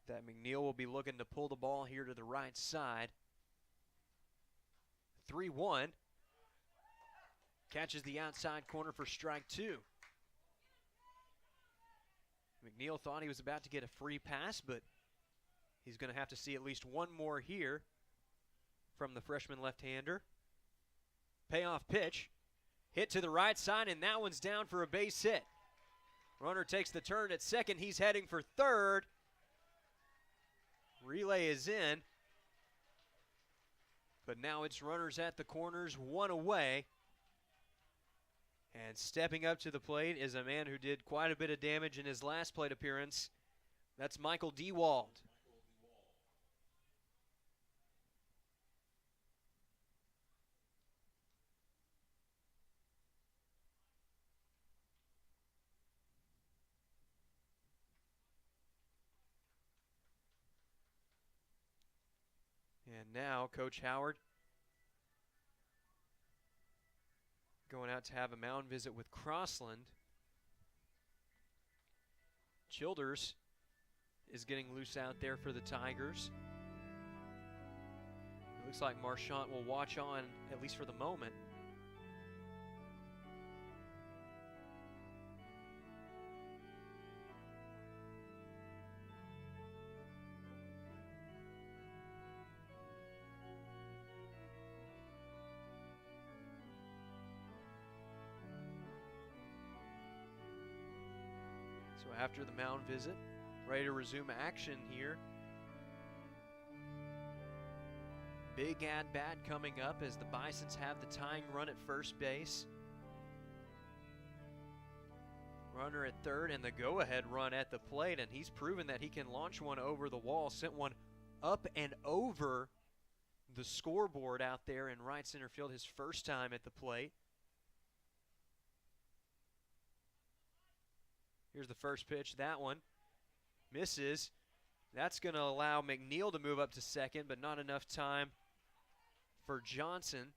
that McNeil will be looking to pull the ball here to the right side. 3-1. Catches the outside corner for strike 2. McNeil thought he was about to get a free pass, but he's going to have to see at least one more here from the freshman left-hander. Payoff pitch. Hit to the right side, and that one's down for a base hit. Runner takes the turn at second. He's heading for third. Relay is in. But now it's runners at the corners, 1 away. And stepping up to the plate is a man who did quite a bit of damage in his last plate appearance. That's Michael Dewald. And now Coach Howard going out to have a mound visit with Crossland. Childers is getting loose out there for the Tigers. It looks like Marchant will watch on, at least for the moment. after the mound visit, ready to resume action here. Big at-bat coming up as the Bisons have the tying run at first base. Runner at third and the go-ahead run at the plate, and he's proven that he can launch one over the wall, sent one up and over the scoreboard out there in right center field his first time at the plate. Here's the first pitch. That one misses. That's going to allow McNeil to move up to second, but not enough time for Johnson,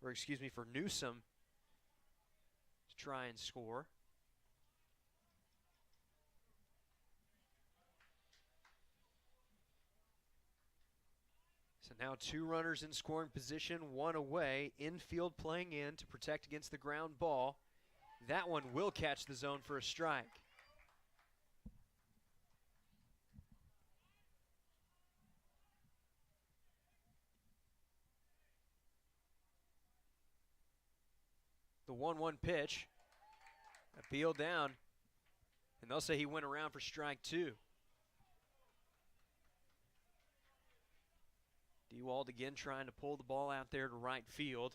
or excuse me, for Newsom to try and score. So now 2 runners in scoring position, 1 away, infield playing in to protect against the ground ball. That one will catch the zone for a strike. The 1-1 pitch, appealed down, and they'll say he went around for strike 2. Dewald again trying to pull the ball out there to right field,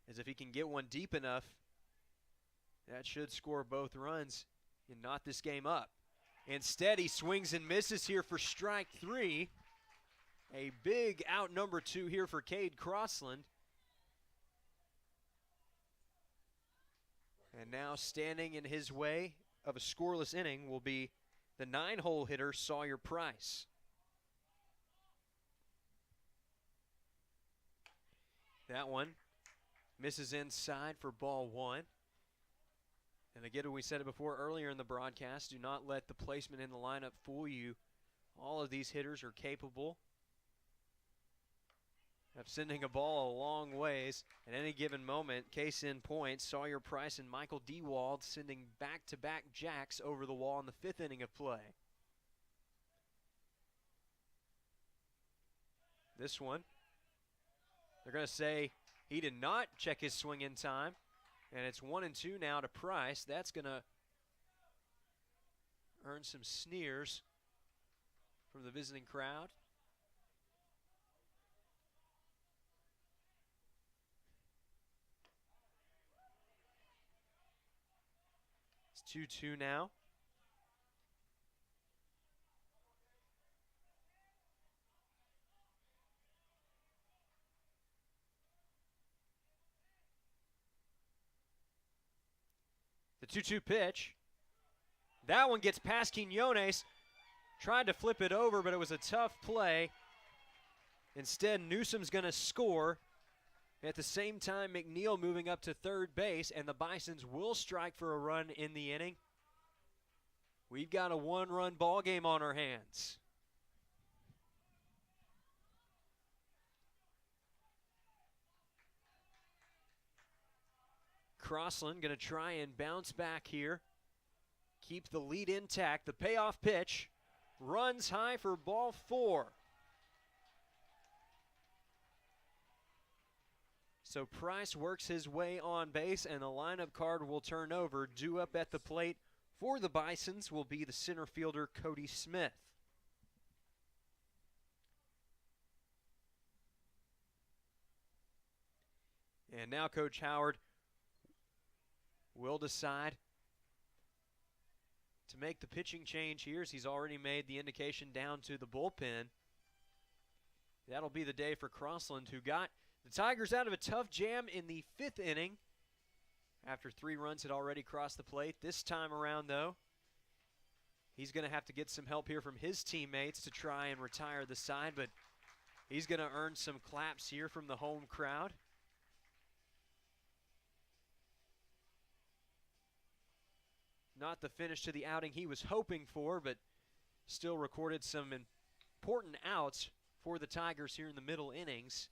as if he can get one deep enough, that should score both runs and knot this game up. Instead, he swings and misses here for strike 3. A big out number 2 here for Cade Crossland. And now standing in his way of a scoreless inning will be the 9-hole hitter, Sawyer Price. That one misses inside for ball 1. And again, we said it before earlier in the broadcast, do not let the placement in the lineup fool you. All of these hitters are capable of sending a ball a long ways at any given moment. Case in point, Sawyer Price and Michael Dewald sending back-to-back jacks over the wall in the 5th inning of play. This one, they're going to say he did not check his swing in time, and it's 1-2 now to Price. That's going to earn some sneers from the visiting crowd. It's 2-2 now. The 2-2 pitch. That one gets past Quinones. Tried to flip it over, but it was a tough play. Instead, Newsom's going to score. At the same time, McNeil moving up to third base, and the Bisons will strike for a run in the inning. We've got a 1-run ball game on our hands. Crossland going to try and bounce back here. Keep the lead intact. The payoff pitch runs high for ball 4. So Price works his way on base, and the lineup card will turn over. Due up at the plate for the Bisons will be the center fielder, Cody Smith. And now Coach Howard will decide to make the pitching change here, as he's already made the indication down to the bullpen. That'll be the day for Crossland, who got the Tigers out of a tough jam in the 5th inning after 3 runs had already crossed the plate. This time around, though, he's going to have to get some help here from his teammates to try and retire the side, but he's going to earn some claps here from the home crowd. Not the finish to the outing he was hoping for, but still recorded some important outs for the Tigers here in the middle innings.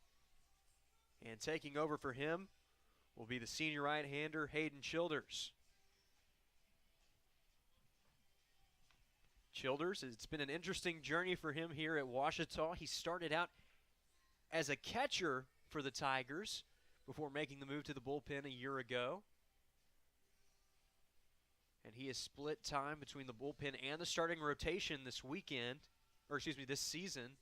And taking over for him will be the senior right-hander, Hayden Childers. Childers, it's been an interesting journey for him here at Ouachita. He started out as a catcher for the Tigers before making the move to the bullpen a year ago. And he has split time between the bullpen and the starting rotation this weekend, or excuse me, this season.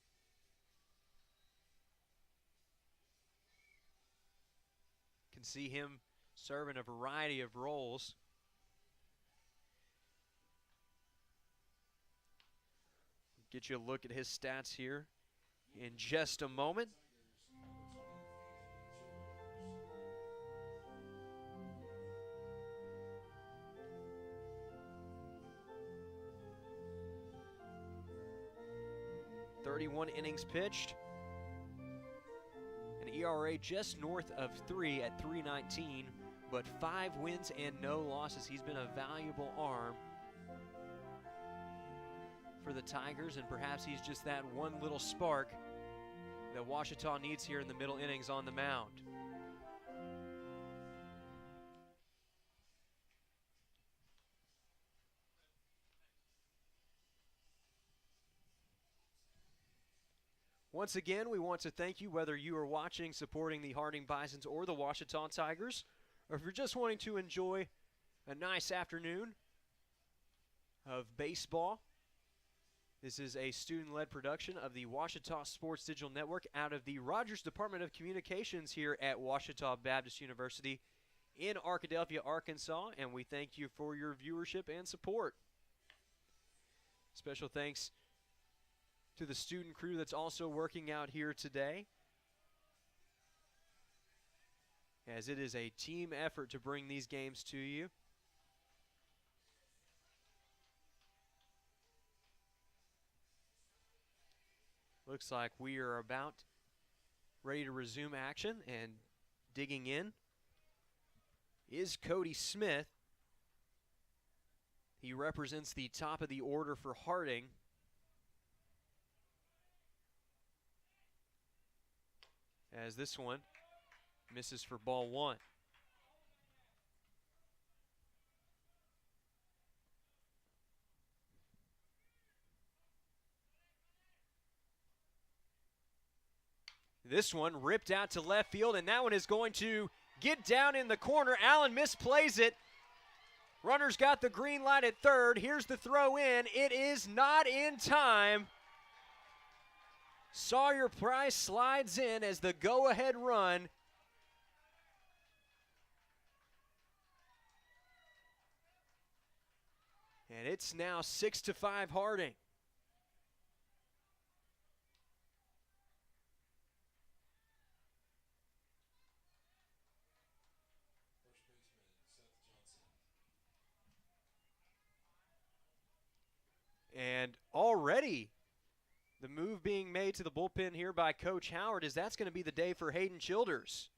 Can see him serving a variety of roles. Get you a look at his stats here in just a moment. .31 innings pitched. An ERA just north of 3 at 3.19, but 5 wins and no losses. He's been a valuable arm for the Tigers, and perhaps he's just that one little spark that Ouachita needs here in the middle innings on the mound. Once again, we want to thank you, whether you are watching, supporting the Harding Bisons or the Ouachita Tigers, or if you're just wanting to enjoy a nice afternoon of baseball. This is a student-led production of the Ouachita Sports Digital Network out of the Rodgers Department of Communications here at Ouachita Baptist University in Arkadelphia, Arkansas, and we thank you for your viewership and support. Special thanks to the student crew that's also working out here today, as it is a team effort to bring these games to you. Looks like we are about ready to resume action, and digging in is Cody Smith. He represents the top of the order for Harding. As this one misses for ball 1. This one ripped out to left field, and that one is going to get down in the corner. Allen misplays it. Runner's got the green light at third. Here's the throw in. It is not in time. Sawyer Price slides in as the go-ahead run. And it's now 6-5 Harding. And already the move being made to the bullpen here by Coach Howard is that's going to be the day for Hayden Childers.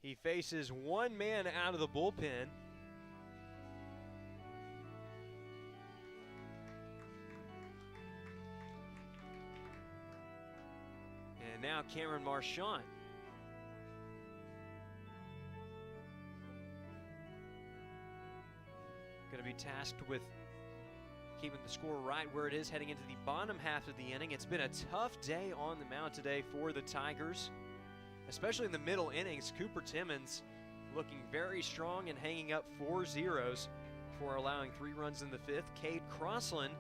He faces one man out of the bullpen. And now Cameron Marchand. Going to be tasked with keeping the score right where it is heading into the bottom half of the inning. It's been a tough day on the mound today for the Tigers, especially in the middle innings. Cooper Timmons looking very strong and hanging up 4 zeros before allowing 3 runs in the 5th. Cade Crossland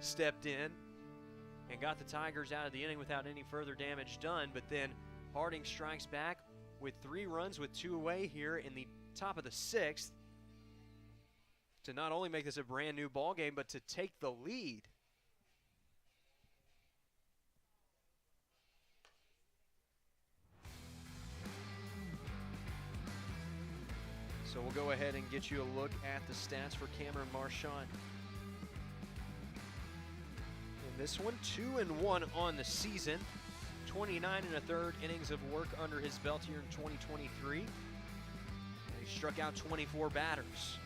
stepped in and got the Tigers out of the inning without any further damage done, but then Harding strikes back with 3 runs with 2 away here in the top of the 6th to not only make this a brand new ball game, but to take the lead. So we'll go ahead and get you a look at the stats for Cameron Marchand. In this one, 2-1 on the season, 29 1/3 innings of work under his belt here in 2023. And he struck out 24 batters.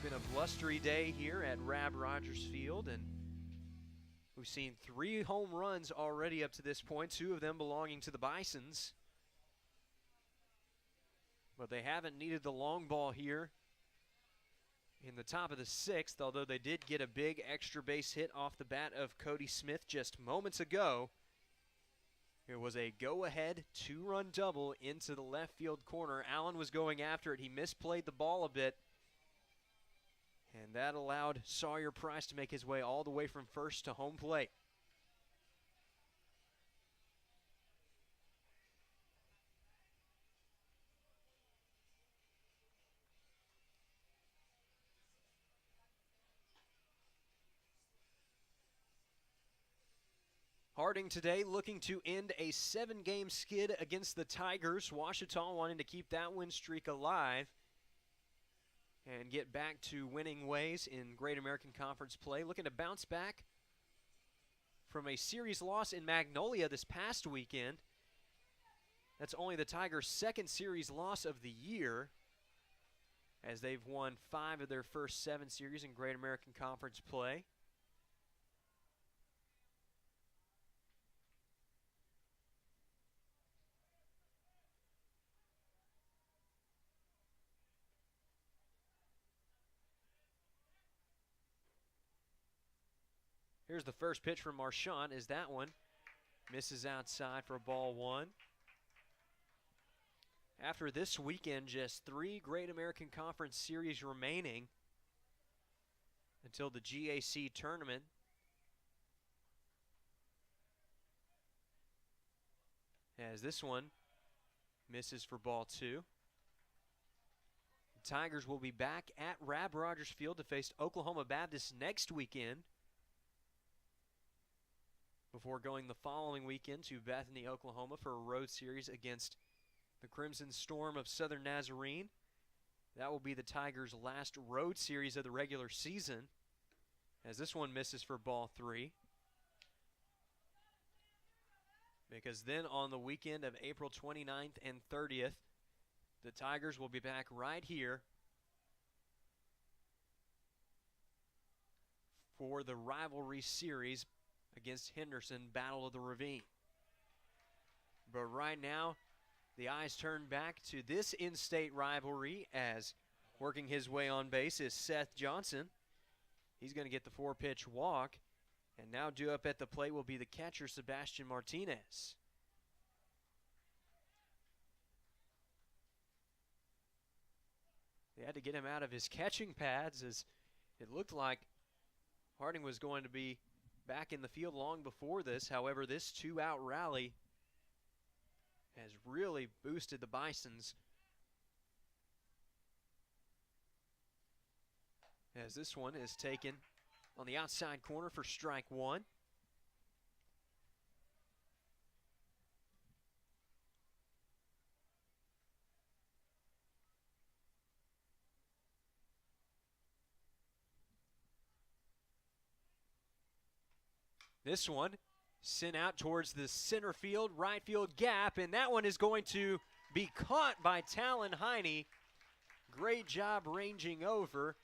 It's been a blustery day here at Rodgers Field, and we've seen 3 home runs already up to this point, 2 of them belonging to the Bisons. But they haven't needed the long ball here in the top of the 6th, although they did get a big extra base hit off the bat of Cody Smith just moments ago. It was a go-ahead 2-run double into the left field corner. Allen was going after it. He misplayed the ball a bit, and that allowed Sawyer Price to make his way all the way from first to home plate. Harding today looking to end a 7-game skid against the Tigers. Ouachita wanting to keep that win streak alive and get back to winning ways in Great American Conference play. Looking to bounce back from a series loss in Magnolia this past weekend. That's only the Tigers' second series loss of the year, as they've won 5 of their first 7 series in Great American Conference play. Here's the first pitch from Marchant, as that one misses outside for ball 1. After this weekend, just 3 Great American Conference series remaining until the GAC tournament. As this one misses for ball 2. The Tigers will be back at Rodgers Field to face Oklahoma Baptist next weekend, before going the following weekend to Bethany, Oklahoma for a road series against the Crimson Storm of Southern Nazarene. That will be the Tigers' last road series of the regular season, as this one misses for ball 3. Because then on the weekend of April 29th and 30th, the Tigers will be back right here for the rivalry series against Henderson, Battle of the Ravine. But right now, the eyes turn back to this in-state rivalry, as working his way on base is Seth Johnson. He's going to get the 4-pitch walk, and now due up at the plate will be the catcher, Sebastian Martinez. They had to get him out of his catching pads, as it looked like Harding was going to be back in the field long before this. However, this 2-out rally has really boosted the Bisons, as this one is taken on the outside corner for strike 1. This one sent out towards the center field, right field gap, and that one is going to be caught by Talon Heine. Great job ranging over,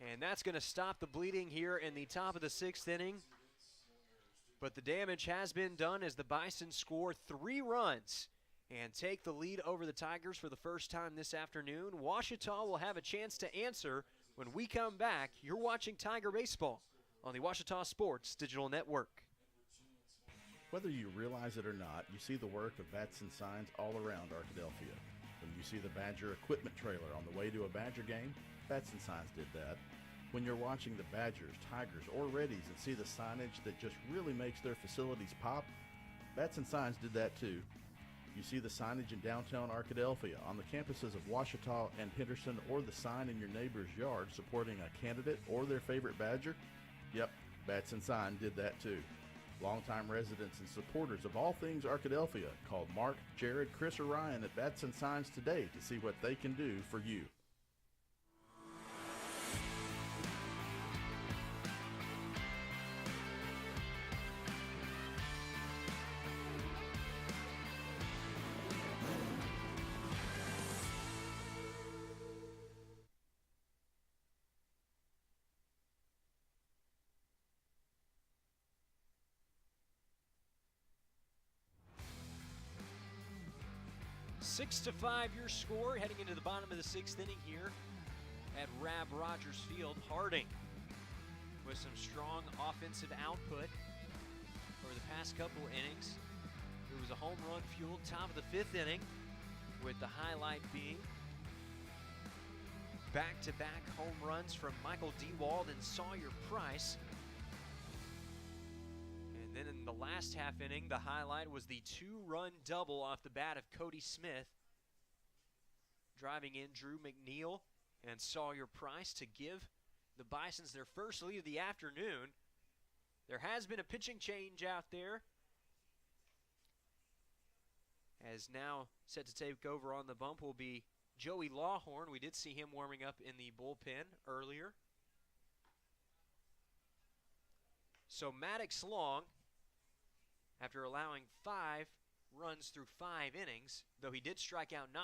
and that's going to stop the bleeding here in the top of the 6th inning. But the damage has been done, as the Bison score 3 runs and take the lead over the Tigers for the first time this afternoon. Ouachita will have a chance to answer when we come back. You're watching Tiger Baseball on the Ouachita Sports Digital Network. Whether you realize it or not, you see the work of bats and signs all around Arkadelphia. When you see the Badger equipment trailer on the way to a Badger game, bats and signs did that. When you're watching the Badgers, Tigers, or Reddies and see the signage that just really makes their facilities pop, bats and signs did that too. You see the signage in downtown Arkadelphia, on the campuses of Ouachita and Henderson, or the sign in your neighbor's yard supporting a candidate or their favorite Badger? Yep, bats and sign did that too. Longtime residents and supporters of all things Arkadelphia called Mark, Jared, Chris, or Ryan at Bats and Signs today to see what they can do for you. Six to 5 your score heading into the bottom of the 6th inning here at Rodgers Field. Harding with some strong offensive output over the past couple innings. It was a home run fueled top of the 5th inning, with the highlight being back-to-back home runs from Michael Dewald and Sawyer Price. And then in the last half inning, the highlight was the 2-run double off the bat of Cody Smith, driving in Drew McNeil and Sawyer Price to give the Bisons their first lead of the afternoon. There has been a pitching change out there, as now set to take over on the bump will be Joey Lawhorn. We did see him warming up in the bullpen earlier. So Maddox Long, after allowing 5 runs through 5 innings, though he did strike out 9,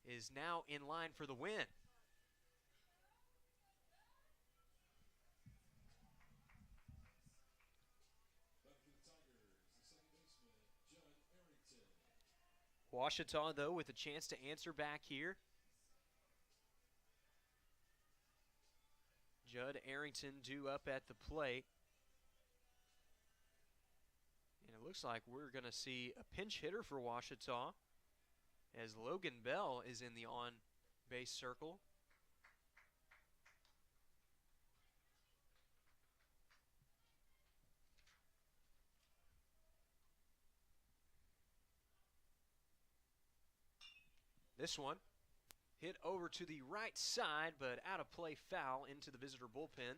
is now in line for the win. Ouachita, though, with a chance to answer back here. Judd Arrington due up at the plate. And it looks like we're going to see a pinch hitter for Ouachita, as Logan Bell is in the on-base circle. This one hit over to the right side, but out of play, foul into the visitor bullpen.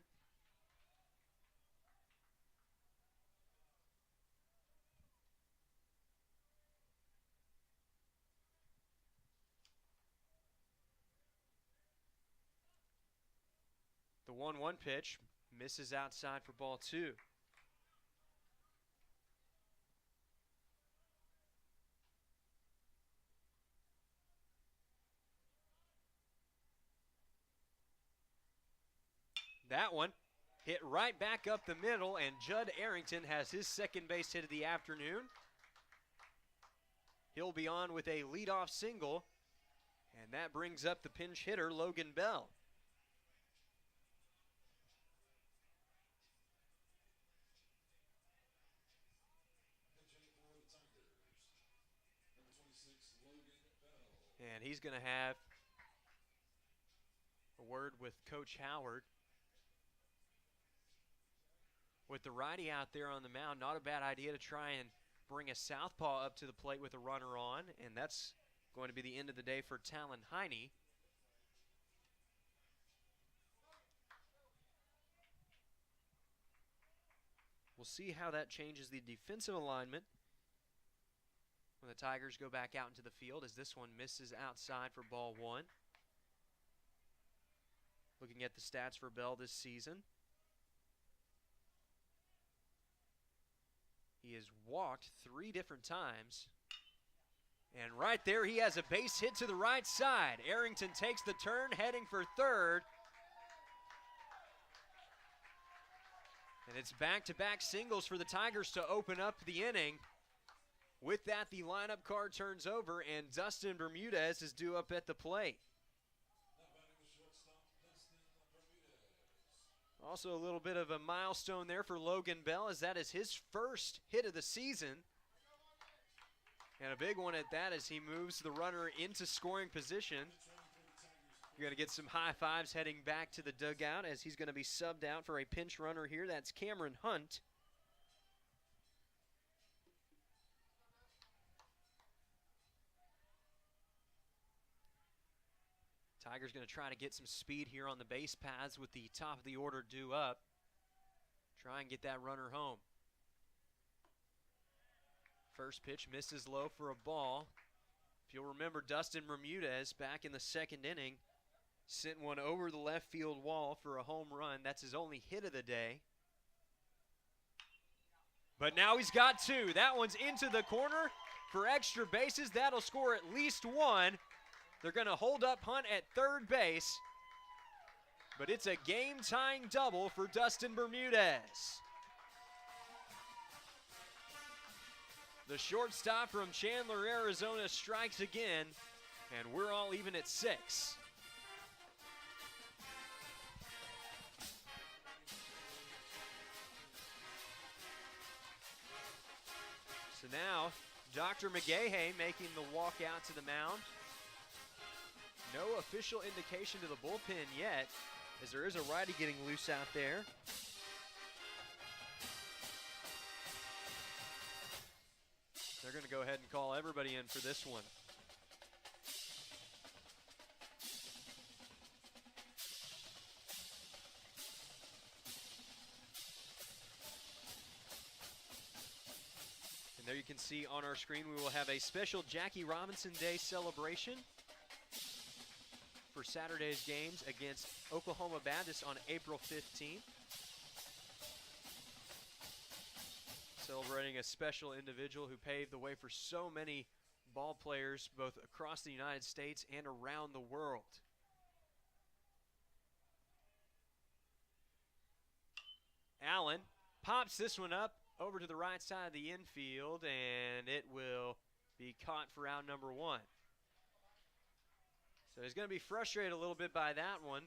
The 1-1 pitch misses outside for ball 2. That one hit right back up the middle, and Judd Arrington has his second base hit of the afternoon. He'll be on with a leadoff single, and that brings up the pinch hitter, Logan Bell. And he's going to have a word with Coach Howard. With the righty out there on the mound, not a bad idea to try and bring a southpaw up to the plate with a runner on, and that's going to be the end of the day for Talon Heine. We'll see how that changes the defensive alignment when the Tigers go back out into the field, as this one misses outside for ball 1. Looking at the stats for Bell this season, he has walked 3 different times. And right there, he has a base hit to the right side. Arrington takes the turn, heading for third. And it's back-to-back singles for the Tigers to open up the inning. With that, the lineup card turns over, and Dustin Bermudez is due up at the plate. Also a little bit of a milestone there for Logan Bell, as that is his first hit of the season. And a big one at that, as he moves the runner into scoring position. You're going to get some high fives heading back to the dugout, as he's going to be subbed out for a pinch runner here. That's Cameron Hunt. Tigers going to try to get some speed here on the base paths with the top of the order due up. Try and get that runner home. First pitch misses low for a ball. If you'll remember, Dustin Bermudez back in the second inning sent one over the left field wall for a home run. That's his only hit of the day. But now he's got 2. That one's into the corner for extra bases. That'll score at least 1. They're going to hold up Hunt at third base, but it's a game-tying double for Dustin Bermudez. The shortstop from Chandler, Arizona strikes again, and we're all even at 6. now, Dr. McGahey making the walk out to the mound. No official indication to the bullpen yet, as there is a righty getting loose out there. They're going to go ahead and call everybody in for this one. And there you can see on our screen we will have a special Jackie Robinson Day celebration for Saturday's games against Oklahoma Baptist on April 15th. Celebrating a special individual who paved the way for so many ball players both across the United States and around the world. Allen pops this one up over to the right side of the infield, and it will be caught for out number 1. So he's going to be frustrated a little bit by that one.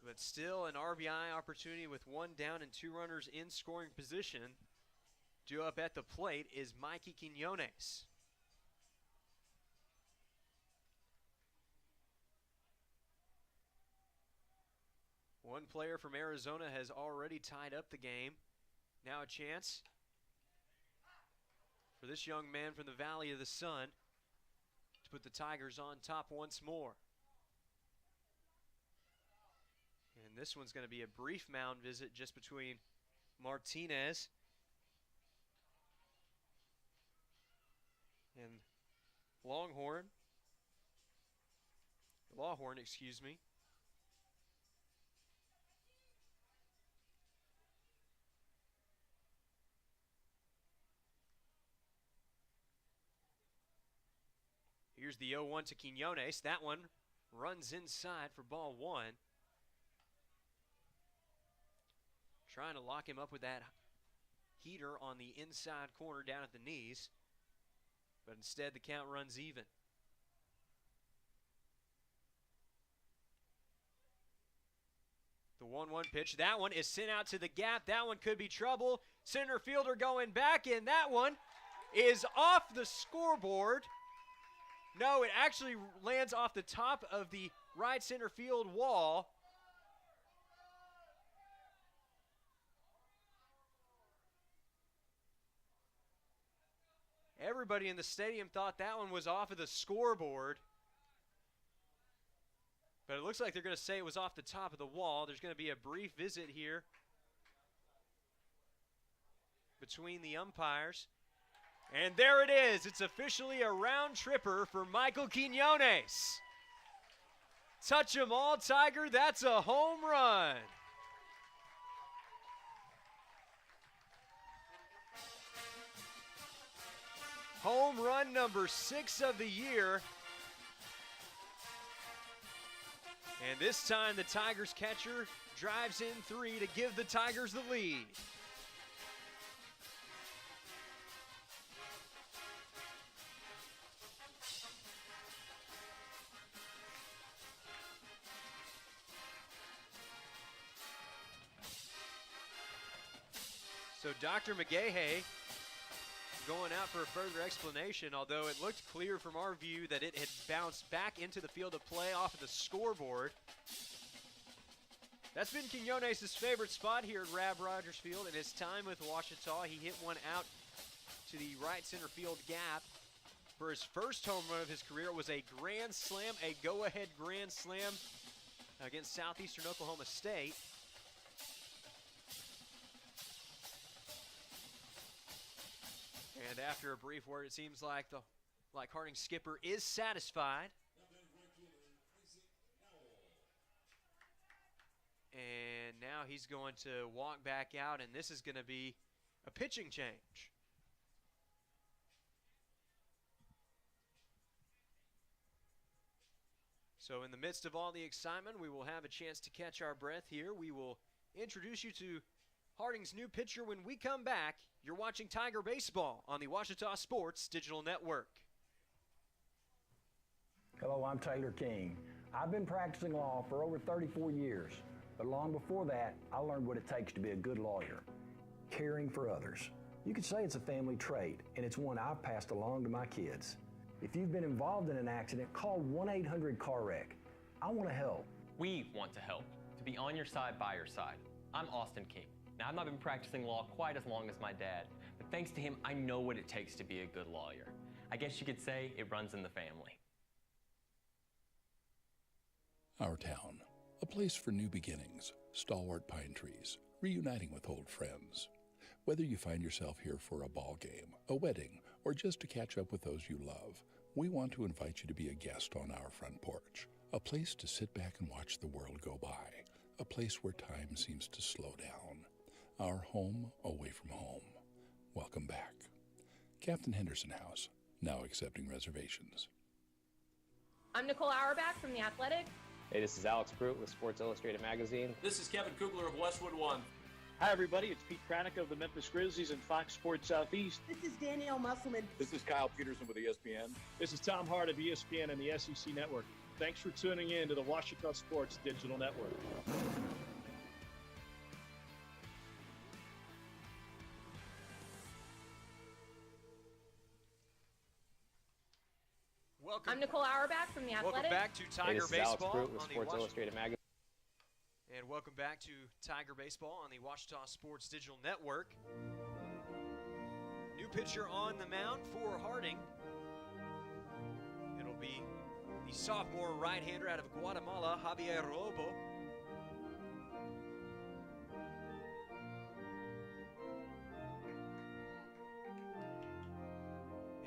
But still an RBI opportunity with 1 down and 2 runners in scoring position. Due up at the plate is Mikey Quinones. One player from Arizona has already tied up the game. Now a chance for this young man from the Valley of the Sun to put the Tigers on top once more. And this one's going to be a brief mound visit just between Martinez and Lawhorn, excuse me. Here's the 0-1 to Quinones. That one runs inside for ball 1. Trying to lock him up with that heater on the inside corner down at the knees. But instead the count runs even. The 1-1 pitch. That one is sent out to the gap. That one could be trouble. Center fielder going back, and that one is off the scoreboard. No, it actually lands off the top of the right center field wall. Everybody in the stadium thought that one was off of the scoreboard. But it looks like they're going to say it was off the top of the wall. There's going to be a brief visit here between the umpires. And there it is. It's officially a round tripper for Michael Quinones. Touch 'em all, Tiger. That's a home run. Home run number 6 of the year. And this time the Tigers catcher drives in 3 to give the Tigers the lead. So Dr. McGahey going out for a further explanation, although it looked clear from our view that it had bounced back into the field of play off of the scoreboard. That's been Quinones' favorite spot here at Rodgers Field in his time with Ouachita. He hit one out to the right center field gap. For his first home run of his career, it was a grand slam, a go-ahead grand slam against Southeastern Oklahoma State. And after a brief word, it seems like Harding's skipper is satisfied. And now he's going to walk back out, and this is going to be a pitching change. So in the midst of all the excitement, we will have a chance to catch our breath here. We will introduce you to Harding's new pitcher when we come back. You're watching Tiger Baseball on the Ouachita Sports Digital Network. Hello, I'm Taylor King. I've been practicing law for over 34 years, but long before that, I learned what it takes to be a good lawyer. caring for others. You could say it's a family trait, and it's one I've passed along to my kids. If you've been involved in an accident, call 1-800-CAR-WRECK. I want to help. We want to help, to be on your side, by your side. I'm Austin King. Now, I've not been practicing law quite as long as my dad, but thanks to him, I know what it takes to be a good lawyer. I guess you could say it runs in the family. Our town, a place for new beginnings, stalwart pine trees, reuniting with old friends. Whether you find yourself here for a ball game, a wedding, or just to catch up with those you love, we want to invite you to be a guest on our front porch, a place to sit back and watch the world go by, a place where time seems to slow down, our home away from home. Welcome back. Captain Henderson House, now accepting reservations. I'm Nicole Auerbach from The Athletic. Hey, this is Alex Pruitt with Sports Illustrated Magazine. This is Kevin Kugler of Westwood One. Hi, everybody. It's Pete Pranica of the Memphis Grizzlies and Fox Sports Southeast. This is Danielle Musselman. This is Kyle Peterson with ESPN. This is Tom Hart of ESPN and the SEC Network. Thanks for tuning in to the Washington Sports Digital Network. I'm Nicole Auerbach from The Athletic. Welcome back to Tiger Hey, this is Alex Baseball Pruitt with on the Sports Illustrated Magazine. And welcome back to Tiger Baseball on the Washington Sports Digital Network. New pitcher on the mound for Harding. It'll be the sophomore right-hander out of Guatemala, Javier Lobo.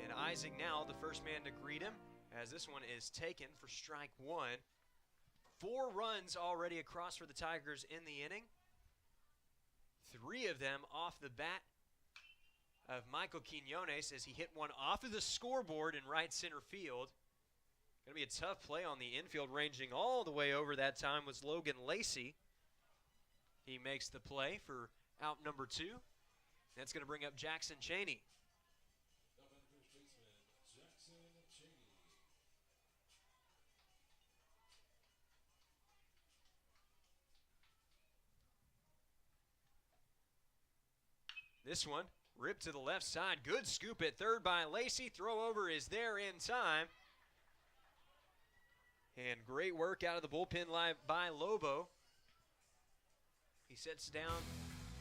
And Isaac now the first man to greet him, as this one is taken for strike one. 4 runs already across for the Tigers in the inning. 3 of them off the bat of Michael Quinones as he hit one off of the scoreboard in right center field. Going to be a tough play on the infield. Ranging all the way over that time was Logan Lacey. He makes the play for out number 2. That's going to bring up Jackson Cheney. This one ripped to the left side. Good scoop at third by Lacey. Throw over is there in time. And great work out of the bullpen line by Lobo. He sets down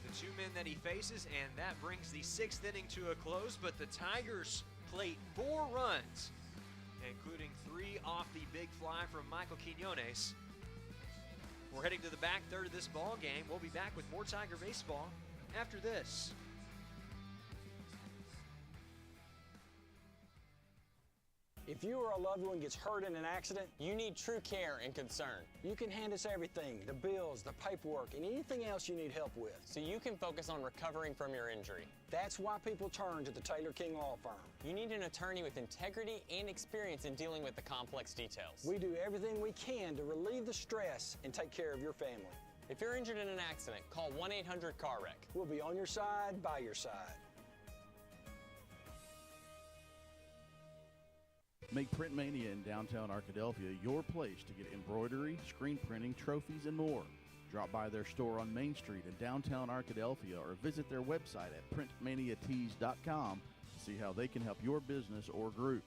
the 2 men that he faces, and that brings the 6th inning to a close. But the Tigers plate 4 runs, including 3 off the big fly from Michael Quinones. We're heading to the back third of this ball game. We'll be back with more Tiger Baseball after this. If you or a loved one gets hurt in an accident, You need true care and concern, you can hand us everything, the bills, the paperwork, and anything else you need help with. so you can focus on recovering from your injury. That's why people turn to the Taylor King Law Firm. You need an attorney with integrity and experience in dealing with the complex details. We do everything we can to relieve the stress and take care of your family. If you're injured in an accident, call 1-800-CAR-WRECK. We'll be on your side, by your side. Make Print Mania in downtown Arkadelphia your place to get embroidery, screen printing, trophies, and more. Drop by their store on Main Street in downtown Arkadelphia or visit their website at printmaniatees.com to see how they can help your business or group.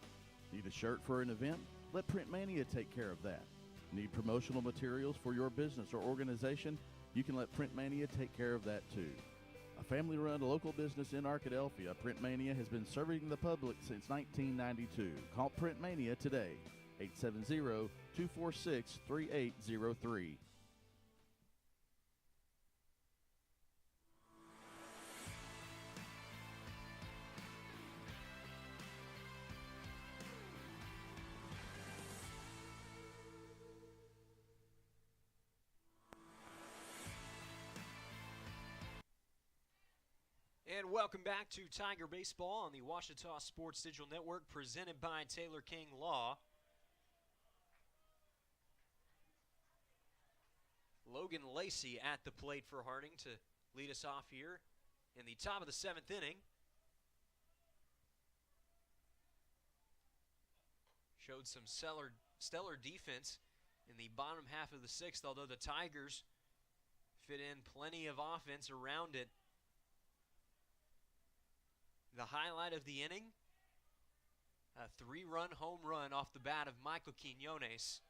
Need a shirt for an event? Let Print Mania take care of that. Need promotional materials for your business or organization? You can let Print Mania take care of that too. A family-run local business in Arkadelphia, Print Mania has been serving the public since 1992. Call Print Mania today, 870-246-3803. And welcome back to Tiger Baseball on the Washington Sports Digital Network, presented by Taylor King Law. Logan Lacey at the plate for Harding to lead us off here in the top of the 7th inning. Showed some stellar defense in the bottom half of the 6th, although the Tigers fit in plenty of offense around it. The highlight of the inning, a 3-run home run off the bat of Michael Quinones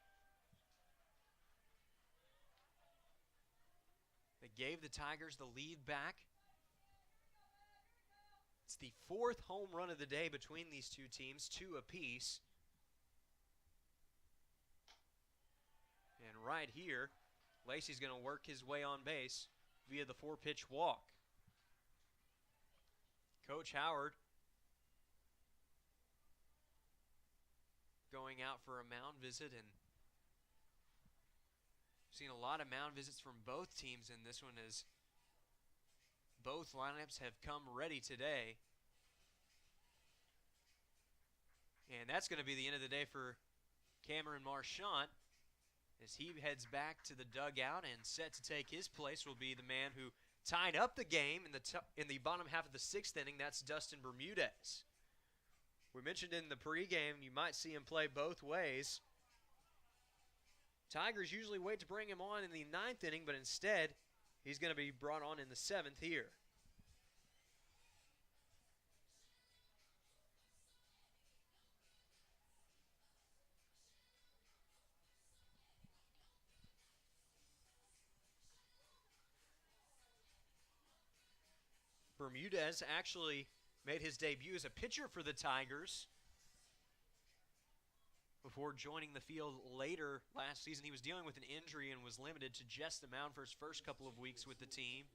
that gave the Tigers the lead back. It's the 4th home run of the day between these two teams, 2 apiece. And right here, Lacey's going to work his way on base via the 4-pitch walk. Coach Howard going out for a mound visit, and seen a lot of mound visits from both teams in this one as both lineups have come ready today. And that's going to be the end of the day for Cameron Marchant as he heads back to the dugout, and set to take his place will be the man who tied up the game in the bottom half of the 6th inning. That's Dustin Bermudez. We mentioned in the pregame you might see him play both ways. Tigers usually wait to bring him on in the 9th inning, but instead he's going to be brought on in the 7th here. Bermudez actually made his debut as a pitcher for the Tigers before joining the field later last season. He was dealing with an injury and was limited to just the mound for his first couple of weeks with the team.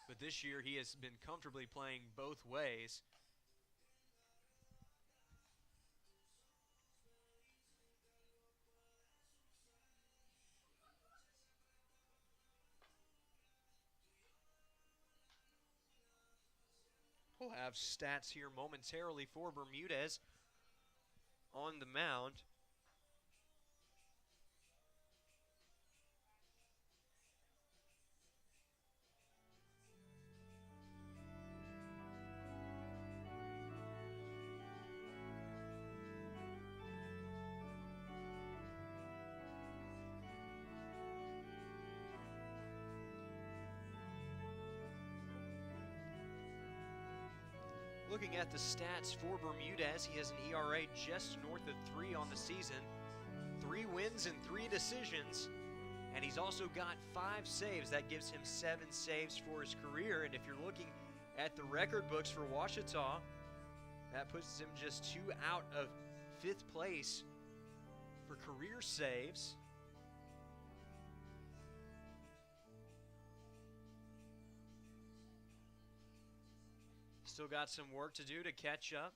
But this year he has been comfortably playing both ways. We'll have stats here momentarily for Bermudez on the mound. Looking at the stats for Bermudez, he has an ERA just north of 3 on the season, 3 wins and 3 decisions, and he's also got 5 saves. That gives him 7 saves for his career, and if you're looking at the record books for Ouachita, that puts him just 2 out of 5th place for career saves. Still got some work to do to catch up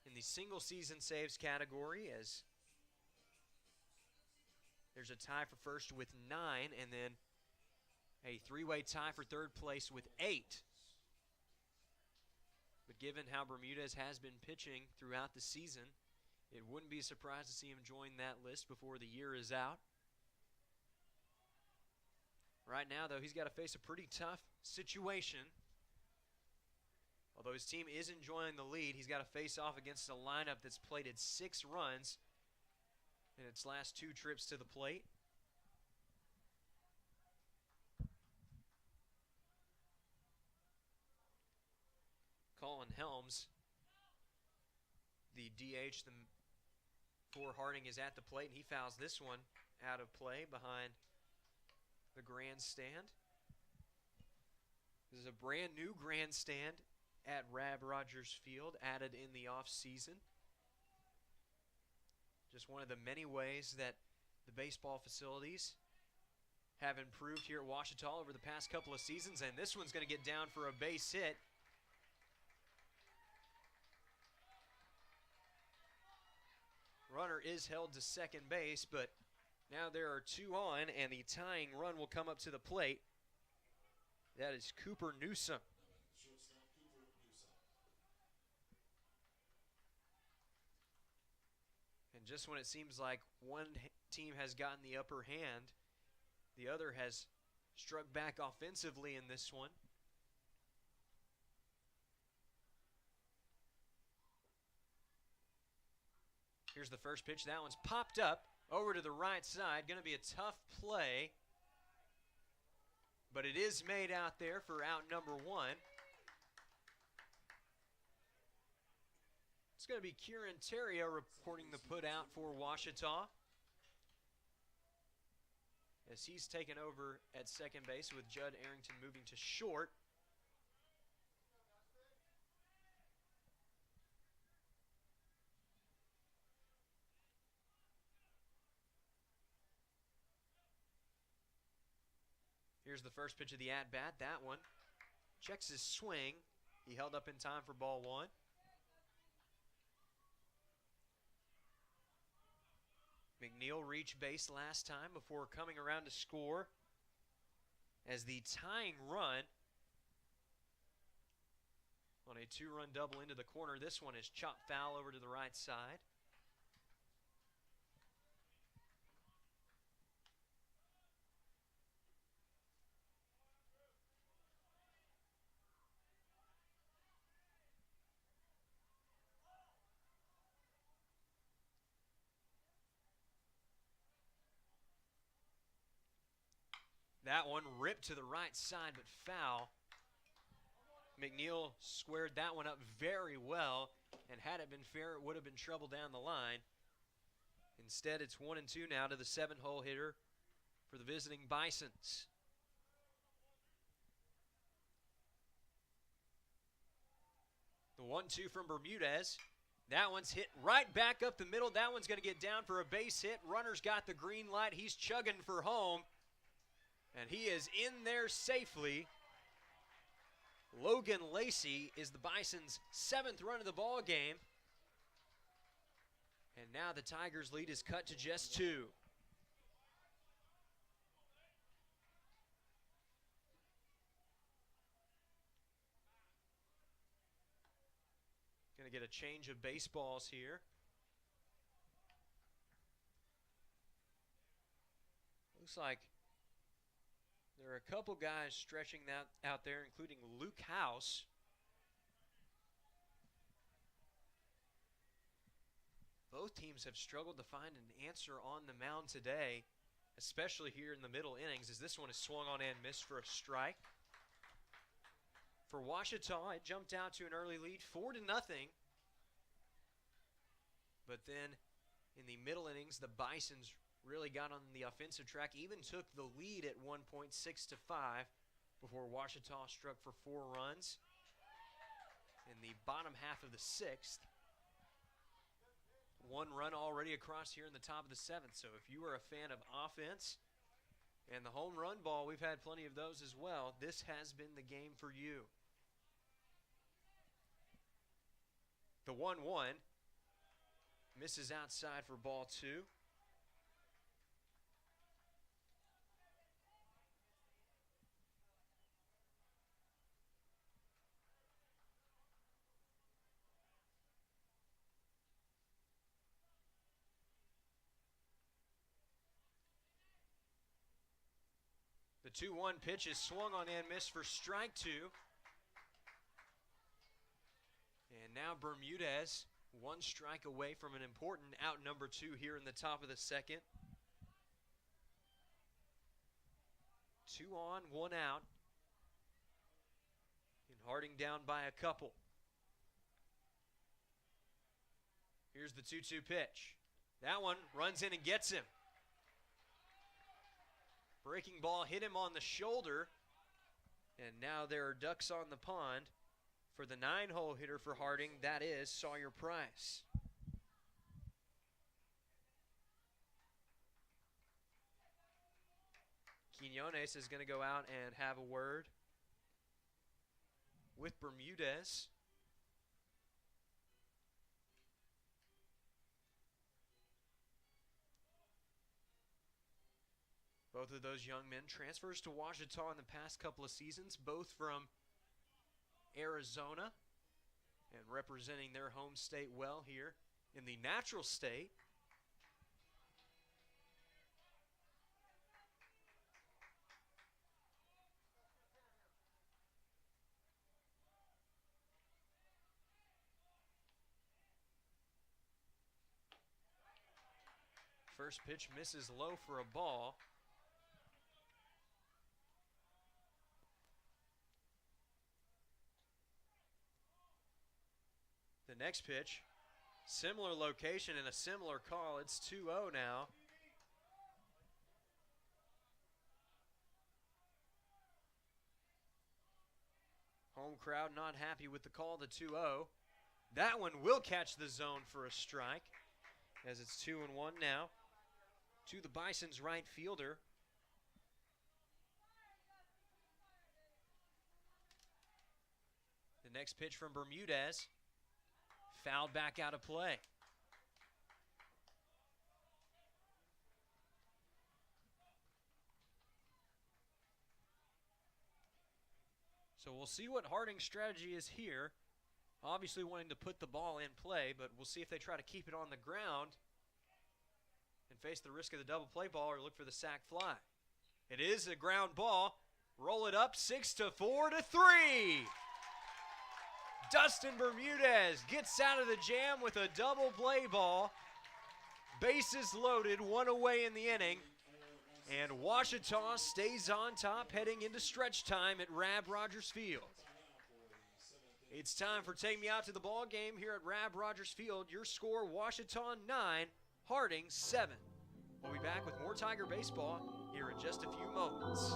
in the single season saves category, as there's a tie for first with 9 and then a 3-way tie for 3rd place with 8. But given how Bermudez has been pitching throughout the season, it wouldn't be a surprise to see him join that list before the year is out. Right now, though, he's got to face a pretty tough situation. Although his team is enjoying the lead, he's got to face off against a lineup that's plated 6 runs in its last 2 trips to the plate. Colin Helms, the DH for Harding, is at the plate, and he fouls this one out of play behind the grandstand. This is a brand new grandstand at Rodgers Field, added in the offseason. Just one of the many ways that the baseball facilities have improved here at Ouachita over the past couple of seasons, and this one's going to get down for a base hit. Runner is held to second base, but now there are 2 on, and the tying run will come up to the plate. That is Cooper Newsom. And just when it seems like one team has gotten the upper hand, the other has struck back offensively in this one. Here's the first pitch. That one's popped up over to the right side. Going to be a tough play But it is made out there for out number 1. It's going to be Kieran Terrio reporting the put out for Ouachita, as he's taken over at second base with Judd Arrington moving to short. Here's the first pitch of the at-bat. That one checks his swing. He held up in time for ball 1. McNeil reached base last time before coming around to score as the tying run on a 2-run double into the corner. This one is chopped foul over to the right side. That one ripped to the right side, but foul. McNeil squared that one up very well, and had it been fair, it would have been trouble down the line. Instead, it's 1-2 now to the 7-hole hitter for the visiting Bisons. The 1-2 from Bermudez. That one's hit right back up the middle. That one's going to get down for a base hit. Runner's got the green light. He's chugging for home. And he is in there safely. Logan Lacey is the Bison's 7th run of the ball game. And now the Tigers' lead is cut to just 2. Going to get a change of baseballs here. Looks like there are a couple guys stretching that out there, including Luke House. Both teams have struggled to find an answer on the mound today, especially here in the middle innings, as this one is swung on and missed for a strike. For Ouachita, it jumped out to an early lead, 4-0. But then in the middle innings, the Bisons really got on the offensive track, even took the lead at 1 point, 6-5, before Ouachita struck for 4 runs in the bottom half of the 6th. 1 run already across here in the top of the 7th. So if you are a fan of offense and the home run ball, we've had plenty of those as well. This has been the game for you. The 1-1 misses outside for ball 2. The 2-1 pitch is swung on and missed for strike 2. And now Bermudez, 1 strike away from an important out number 2 here in the top of the 2nd. 2 on, 1 out. And Harding down by a couple. Here's the 2-2 pitch. That one runs in and gets him. Breaking ball hit him on the shoulder. And now there are ducks on the pond for the 9-hole hitter for Harding. That is Sawyer Price. Quinones is going to go out and have a word with Bermudez. Both of those young men transfers to Ouachita in the past couple of seasons, both from Arizona and representing their home state well here in the natural state. First pitch misses low for a ball. The next pitch, similar location and a similar call. It's 2-0 now. Home crowd not happy with the call to 2-0. That one will catch the zone for a strike, as it's 2-1 now to the Bison's right fielder. The next pitch from Bermudez, fouled back out of play. So we'll see what Harding's strategy is here. Obviously wanting to put the ball in play, but we'll see if they try to keep it on the ground and face the risk of the double play ball or look for the sac fly. It is a ground ball. Roll it up 6-4-3. Dustin Bermudez gets out of the jam with a double play ball. Bases loaded, one away in the inning. And Ouachita stays on top heading into stretch time at Rodgers Field. It's time for Take Me Out to the Ball Game here at Rodgers Field. Your score, Ouachita 9, Harding 7. We'll be back with more Tiger baseball here in just a few moments.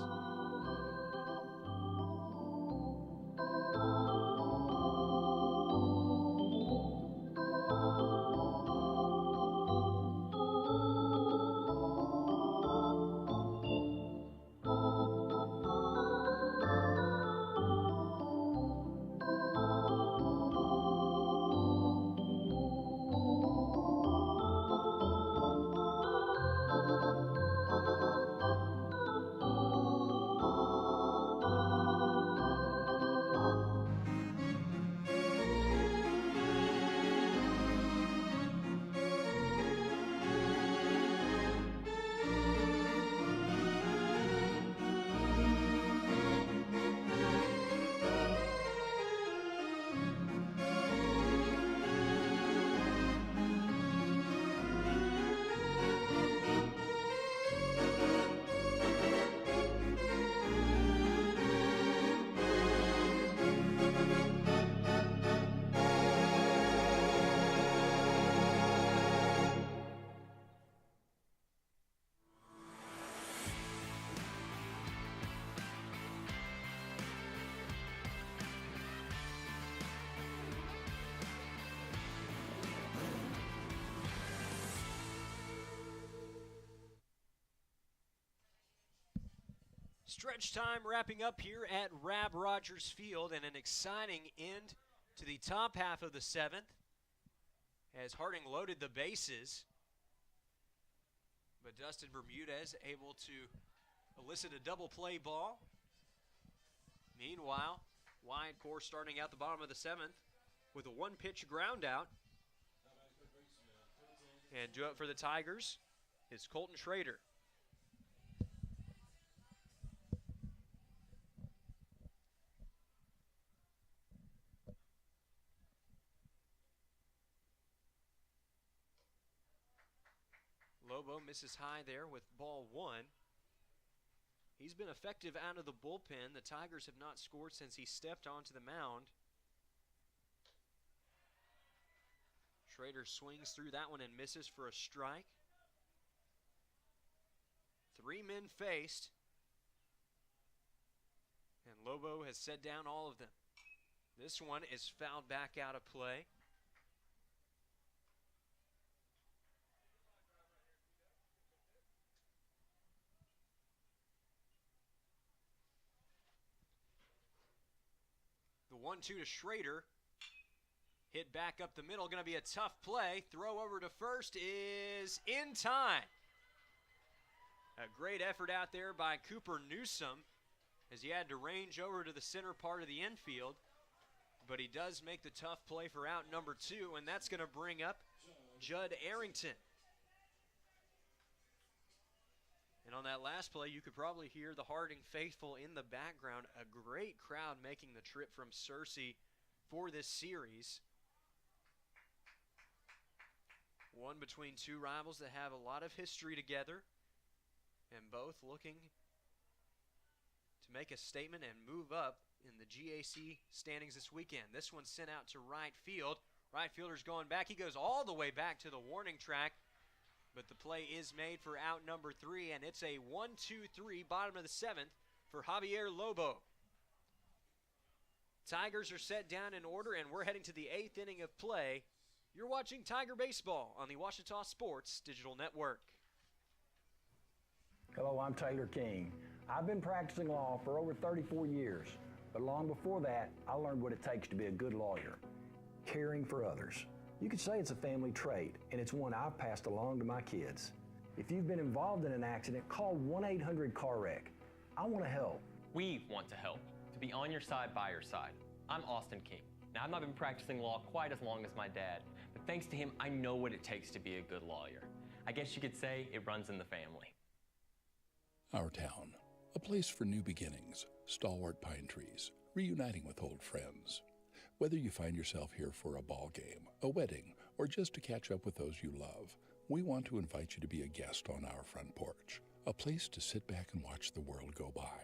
Stretch time wrapping up here at Rodgers Field, and an exciting end to the top half of the 7th as Harding loaded the bases. But Dustin Bermudez able to elicit a double play ball. Meanwhile, wide course starting out the bottom of the 7th with a one-pitch ground out. And due up for the Tigers is Colton Schrader. Lobo misses high there with ball 1. He's been effective out of the bullpen. The Tigers have not scored since he stepped onto the mound. Schrader swings through that one and misses for a strike. 3 men faced, and Lobo has set down all of them. This one is fouled back out of play. The 1-2 to Schrader. Hit back up the middle. Going to be a tough play. Throw over to first is in time. A great effort out there by Cooper Newsom as he had to range over to the center part of the infield. But he does make the tough play for out number 2, and that's going to bring up Judd Arrington. And on that last play, you could probably hear the Harding faithful in the background. A great crowd making the trip from Searcy for this series. One between two rivals that have a lot of history together, and both looking to make a statement and move up in the GAC standings this weekend. This one sent out to right field. Right fielder's going back. He goes all the way back to the warning track, but the play is made for out number 3, and it's a 1-2-3, bottom of the 7th for Javier Lobo. Tigers are set down in order, and we're heading to the 8th inning of play. You're watching Tiger Baseball on the Ouachita Sports Digital Network. Hello, I'm Taylor King. I've been practicing law for over 34 years, but long before that, I learned what it takes to be a good lawyer. Caring for others. You could say it's a family trait, and it's one I've passed along to my kids. If you've been involved in an accident, call 1-800-CAR-WRECK. I want to help. We want to help, to be on your side, by your side. I'm Austin King. Now, I've not been practicing law quite as long as my dad, but thanks to him, I know what it takes to be a good lawyer. I guess you could say it runs in the family. Our town, a place for new beginnings, stalwart pine trees, reuniting with old friends. Whether you find yourself here for a ball game, a wedding, or just to catch up with those you love, we want to invite you to be a guest on our front porch, a place to sit back and watch the world go by,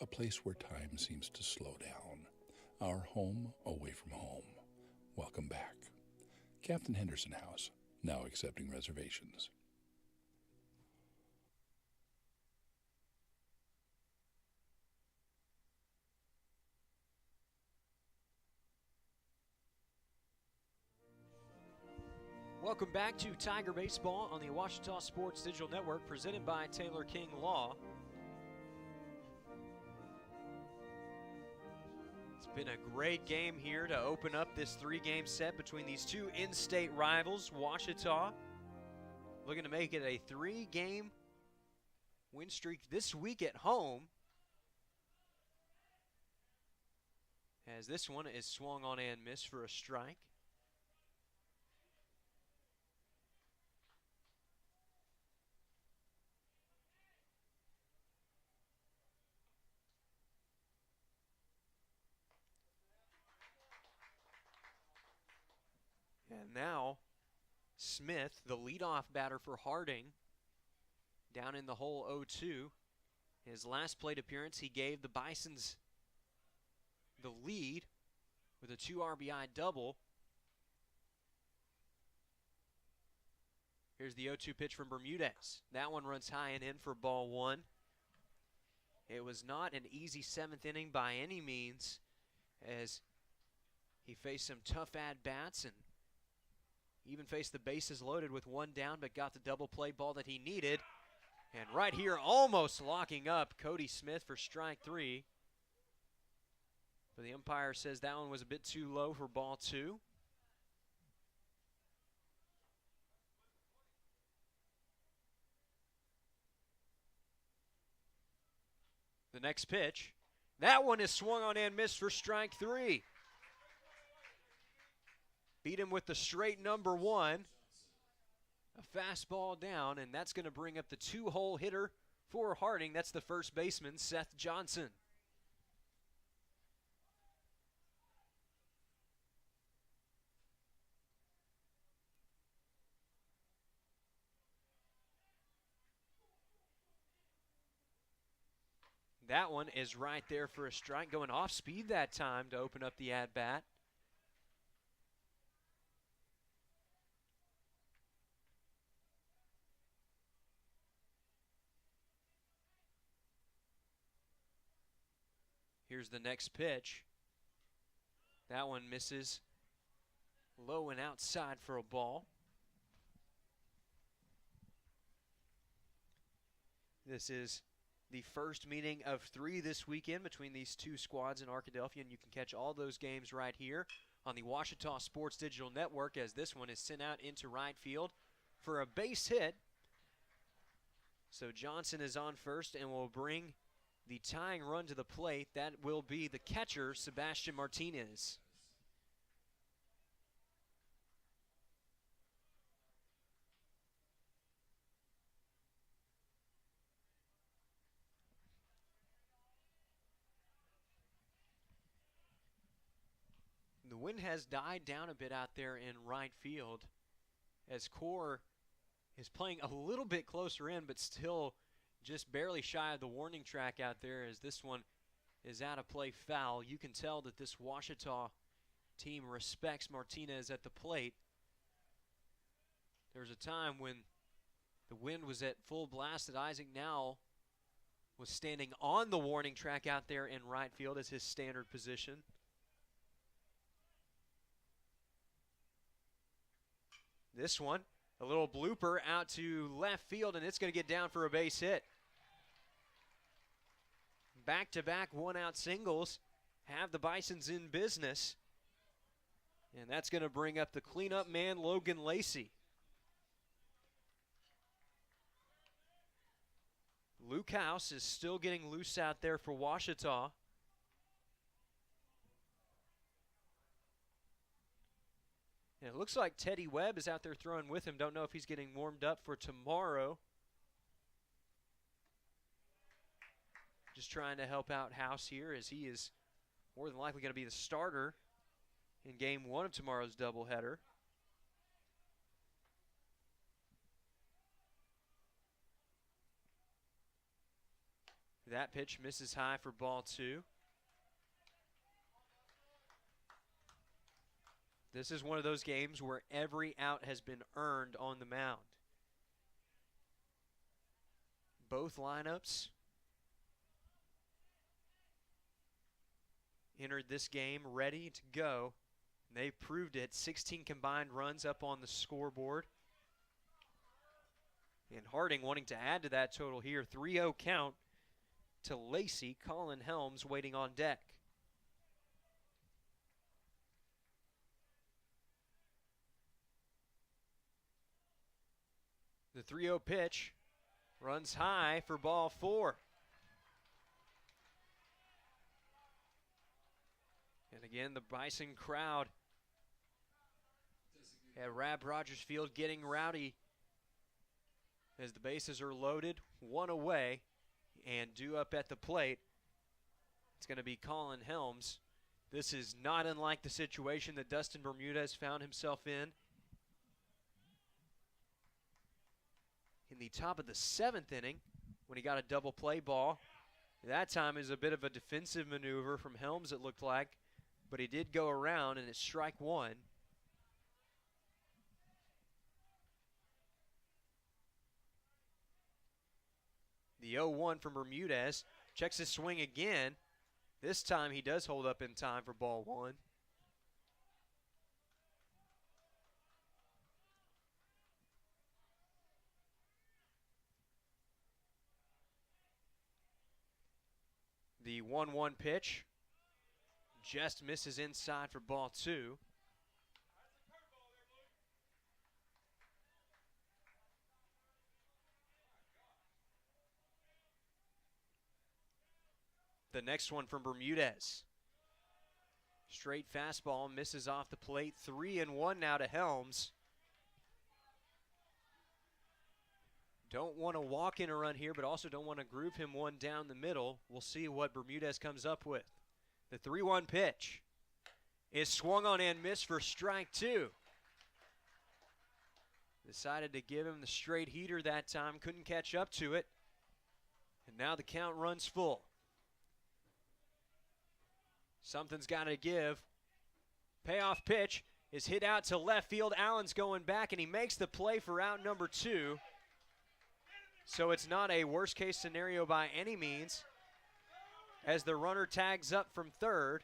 a place where time seems to slow down. Our home away from home. Welcome back. Captain Henderson House, now accepting reservations. Welcome back to Tiger Baseball on the Ouachita Sports Digital Network, presented by Taylor King Law. It's been a great game here to open up this 3-game set between these two in-state rivals. Ouachita looking to make it a 3-game win streak this week at home, as this one is swung on and missed for a strike. And now, Smith, the leadoff batter for Harding, down in the hole 0-2. His last plate appearance, he gave the Bisons the lead with a 2 RBI double. Here's the 0-2 pitch from Bermudez. That one runs high and in for ball 1. It was not an easy 7th inning by any means, as he faced some tough at-bats and even faced the bases loaded with 1 down, but got the double play ball that he needed. And right here, almost locking up Cody Smith for strike 3. But the umpire says that one was a bit too low for ball 2. The next pitch, that one is swung on and missed for strike 3. Beat him with the straight number 1. A fastball down, and that's going to bring up the 2-hole hitter for Harding. That's the first baseman, Seth Johnson. That one is right there for a strike, going off speed that time to open up the at-bat. Here's the next pitch. That one misses low and outside for a ball. This is the first meeting of 3 this weekend between these two squads in Arkadelphia, and you can catch all those games right here on the Ouachita Sports Digital Network, as this one is sent out into right field for a base hit. So Johnson is on first and will bring the tying run to the plate. That will be the catcher, Sebastian Martinez. The wind has died down a bit out there in right field, as Core is playing a little bit closer in, but still just barely shy of the warning track out there, as this one is out of play foul. You can tell that this Ouachita team respects Martinez at the plate. There was a time when the wind was at full blast that Isaac Nowell was standing on the warning track out there in right field as his standard position. This one, a little blooper out to left field, and it's going to get down for a base hit. Back-to-back one-out singles have the Bisons in business. And that's going to bring up the cleanup man, Logan Lacey. Luke House is still getting loose out there for Ouachita. And it looks like Teddy Webb is out there throwing with him. Don't know if he's getting warmed up for tomorrow. Just trying to help out House here, as he is more than likely going to be the starter in game one of tomorrow's doubleheader. That pitch misses high for ball two. This is one of those games where every out has been earned on the mound. Both lineups entered this game ready to go. They proved it. 16 combined runs up on the scoreboard. And Harding wanting to add to that total here. 3-0 count to Lacey. Colin Helms waiting on deck. The 3-0 pitch runs high for ball four. And again, the Bison crowd at Rodgers Field getting rowdy as the bases are loaded, one away, and due up at the plate. It's going to be Colin Helms. This is not unlike the situation that Dustin Bermudez found himself in the top of the seventh inning when he got a double play ball. That time is a bit of a defensive maneuver from Helms, it looked like, but he did go around, and it's strike one. The 0-1 from Bermudez. Checks his swing again. This time he does hold up in time for ball one. The 1-1 pitch just misses inside for ball two. The next one from Bermudez. Straight fastball misses off the plate. 3-1 now to Helms. Don't want to walk in a run here, but also don't want to groove him one down the middle. We'll see what Bermudez comes up with. The 3-1 pitch is swung on and missed for strike two. Decided to give him the straight heater that time. Couldn't catch up to it. And now the count runs full. Something's got to give. Payoff pitch is hit out to left field. Allen's going back, and he makes the play for out number two. So it's not a worst-case scenario by any means, as the runner tags up from third.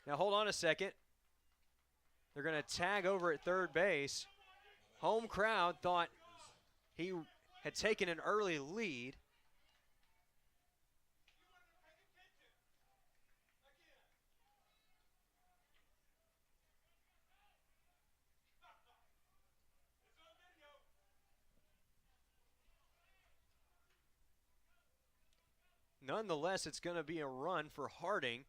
Now hold on a second. They're going to tag over at third base. Home crowd thought he had taken an early lead. Nonetheless, it's going to be a run for Harding,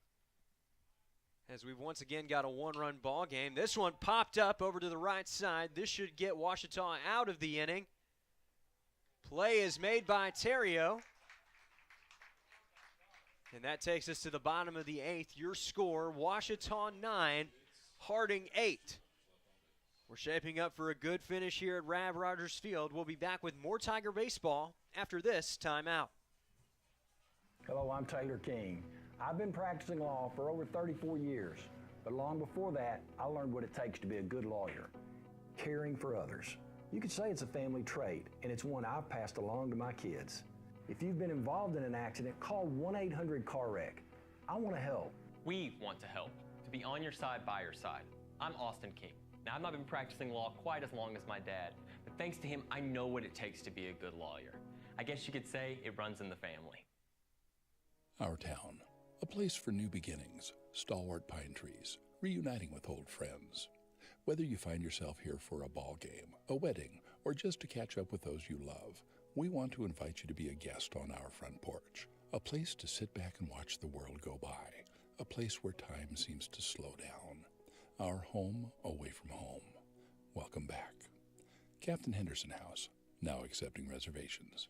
as we've once again got a one-run ball game. This one popped up over to the right side. This should get Ouachita out of the inning. Play is made by Terrio. And that takes us to the bottom of the eighth. Your score, Ouachita 9, Harding 8. We're shaping up for a good finish here at Rodgers Field. We'll be back with more Tiger baseball after this timeout. Hello, I'm Taylor King. I've been practicing law for over 34 years, But long before that, I learned what it takes to be a good lawyer, caring for others. You could say it's a family trait, and it's one I've passed along to my kids. If you've been involved in an accident, call 1-800-CAR-WRECK. I want to help. We want to help, to be on your side, by your side. I'm Austin King. Now, I've not been practicing law quite as long as my dad, but thanks to him, I know what it takes to be a good lawyer. I guess you could say it runs in the family. Our town, a place for new beginnings, stalwart pine trees, reuniting with old friends. Whether you find yourself here for a ball game, a wedding, or just to catch up with those you love, we want to invite you to be a guest on our front porch, a place to sit back and watch the world go by, a place where time seems to slow down, our home away from home. Welcome back. Captain Henderson House, now accepting reservations.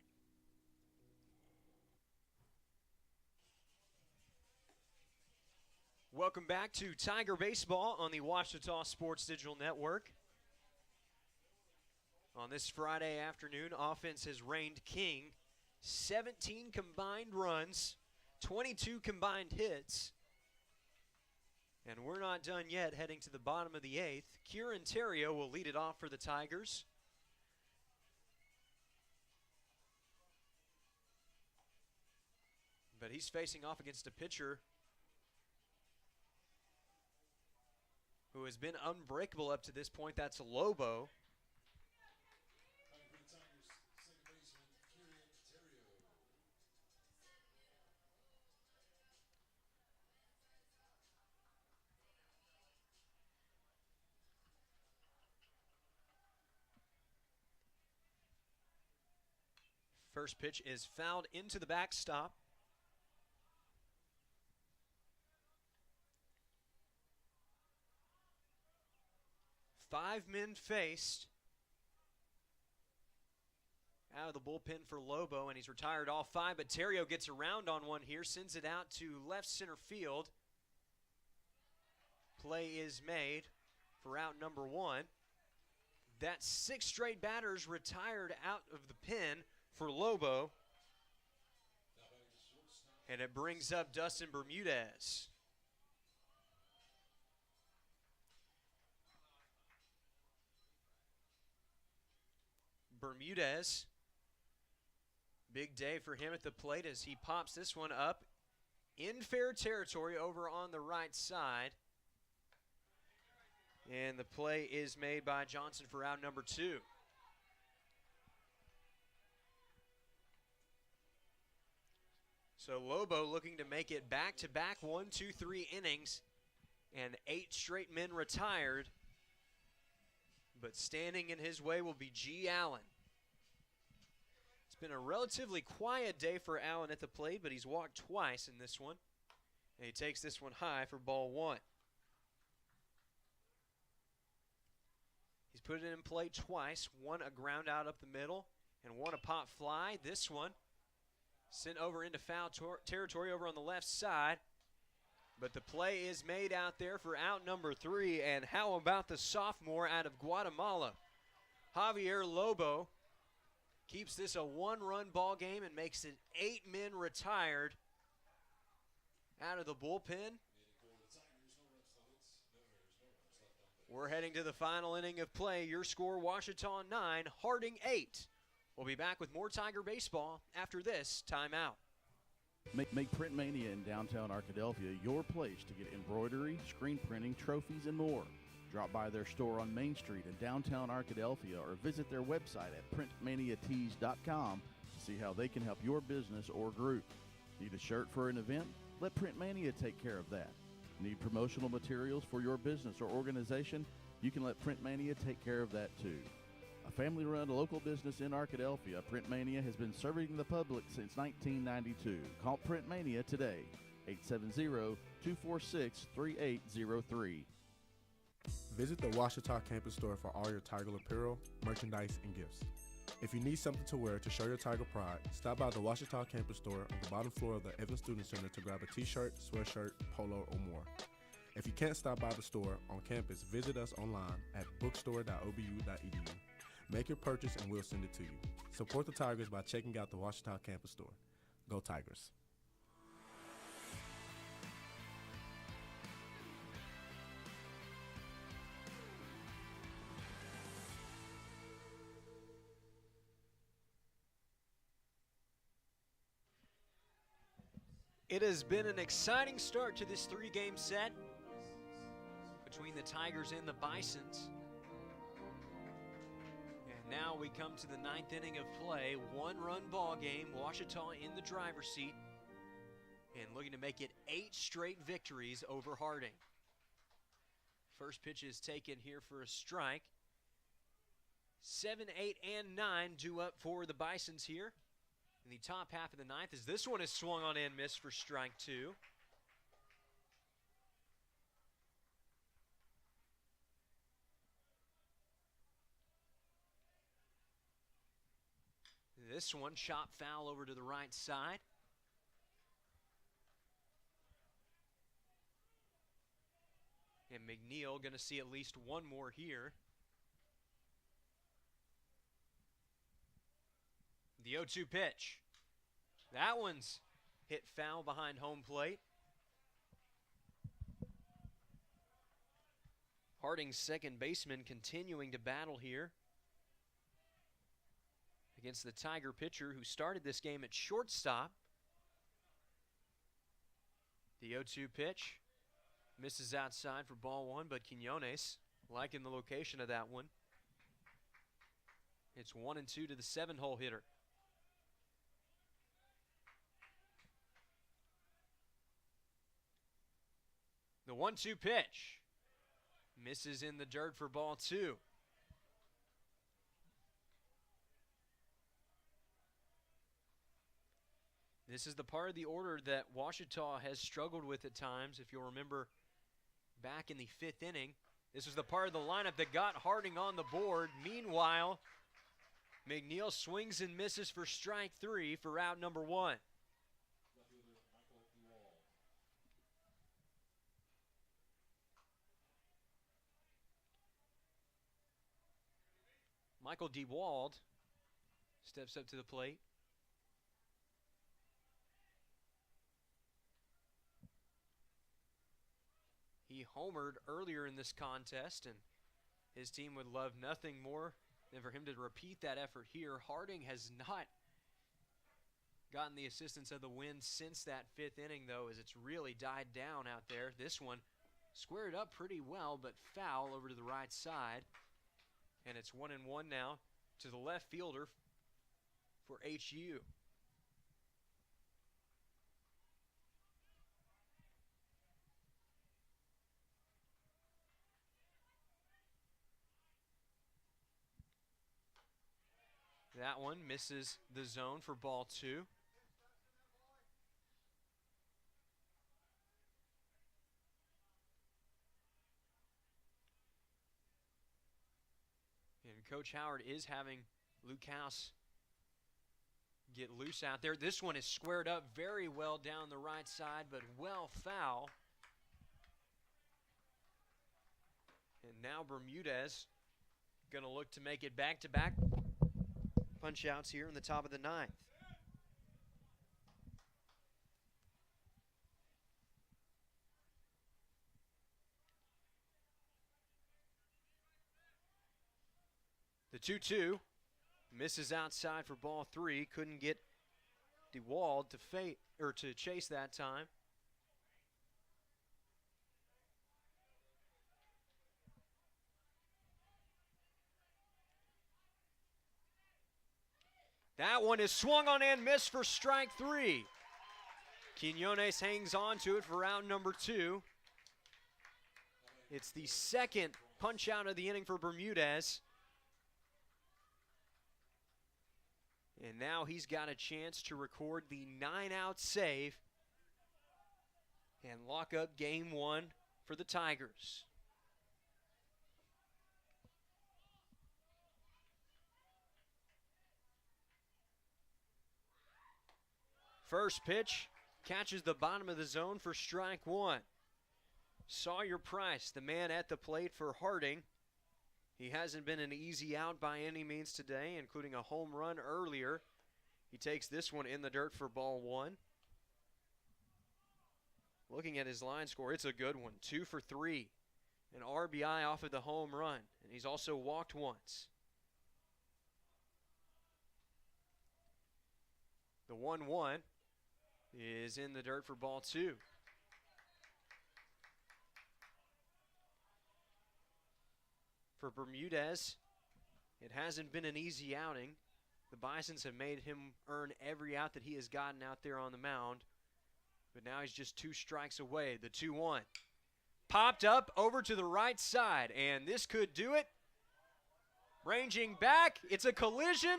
Welcome back to Tiger Baseball on the Ouachita Sports Digital Network. On this Friday afternoon, offense has reigned king. 17 combined runs, 22 combined hits. And we're not done yet, heading to the bottom of the eighth. Kieran Terrio will lead it off for the Tigers. But he's facing off against a pitcher who has been unbreakable up to this point. That's Lobo. First pitch is fouled into the backstop. Five men faced. Out of the bullpen for Lobo, and he's retired all five, but Terrio gets around on one here, sends it out to left center field. Play is made for out number one. That's 6 straight batters retired out of the pen for Lobo. And it brings up Dustin Bermudez. Bermudez, big day for him at the plate as he pops this one up in fair territory over on the right side. And the play is made by Johnson for out number 2. So Lobo looking to make it back-to-back 1, 2, 3 innings and 8 straight men retired. But standing in his way will be G. Allen. It's been a relatively quiet day for Allen at the plate, but he's walked twice in this one. And he takes this one high for ball 1. He's put it in play twice, one a ground out up the middle and one a pop fly. This one sent over into foul territory over on the left side. But the play is made out there for out number 3. And how about the sophomore out of Guatemala? Javier Lobo keeps this a 1-run ball game and makes it 8 men retired out of the bullpen. We're heading to the final inning of play. Your score, Ouachita 9, Harding 8. We'll be back with more Tiger Baseball after this timeout. Make Print Mania in downtown Arkadelphia your place to get embroidery, screen printing, trophies, and more. Drop by their store on Main Street in downtown Arkadelphia or visit their website at printmaniatees.com to see how they can help your business or group. Need a shirt for an event? Let Print Mania take care of that. Need promotional materials for your business or organization? You can let Print Mania take care of that too. A family-run local business in Arkadelphia, Print Mania has been serving the public since 1992. Call Print Mania today, 870-246-3803. Visit the Ouachita campus store for all your Tiger apparel, merchandise, and gifts. If you need something to wear to show your Tiger pride, stop by the Ouachita campus store on the bottom floor of the Evans Student Center to grab a t-shirt, sweatshirt, polo, or more. If you can't stop by the store on campus, visit us online at bookstore.obu.edu. Make your purchase and we'll send it to you. Support the Tigers by checking out the Ouachita campus store. Go Tigers. It has been an exciting start to this three-game set between the Tigers and the Bisons. And now we come to the ninth inning of play. One-run ball game, Ouachita in the driver's seat and looking to make it 8 straight victories over Harding. First pitch is taken here for a strike. 7, 8, and 9 due up for the Bisons here in the top half of the ninth, as this one is swung on and missed for strike 2. This one shot foul over to the right side. And McNeil going to see at least one more here. The 0-2 pitch. That one's hit foul behind home plate. Harding's second baseman continuing to battle here against the Tiger pitcher who started this game at shortstop. The 0-2 pitch misses outside for ball 1, but Quinones liking the location of that one. It's 1-2 to the 7-hole hitter. The 1-2 pitch misses in the dirt for ball 2. This is the part of the order that Ouachita has struggled with at times. If you'll remember back in the 5th inning, this was the part of the lineup that got Harding on the board. Meanwhile, McNeil swings and misses for strike 3 for out number 1. Michael DeWald steps up to the plate. He homered earlier in this contest, and his team would love nothing more than for him to repeat that effort here. Harding has not gotten the assistance of the wind since that 5th inning, though, as it's really died down out there. This one squared up pretty well, but foul over to the right side. And it's 1-1 now to the left fielder for HU. That one misses the zone for ball 2. And Coach Howard is having Luke House get loose out there. This one is squared up very well down the right side, but well foul. And now Bermudez going to look to make it back-to-back punch outs here in the top of the ninth. The 2-2 misses outside for ball 3. Couldn't get DeWald to chase that time. That one is swung on and missed for strike 3. Quinones hangs on to it for out number 2. It's the second punch out of the inning for Bermudez. And now he's got a chance to record the 9-out save and lock up game 1 for the Tigers. First pitch catches the bottom of the zone for strike 1. Sawyer Price, the man at the plate for Harding. He hasn't been an easy out by any means today, including a home run earlier. He takes this one in the dirt for ball 1. Looking at his line score, it's a good one. 2 for 3. An RBI off of the home run, and he's also walked once. The 1-1 is in the dirt for ball 2. For Bermudez, it hasn't been an easy outing. The Bisons have made him earn every out that he has gotten out there on the mound. But now he's just 2 strikes away. The 2-1. Popped up over to the right side, and this could do it. Ranging back, it's a collision.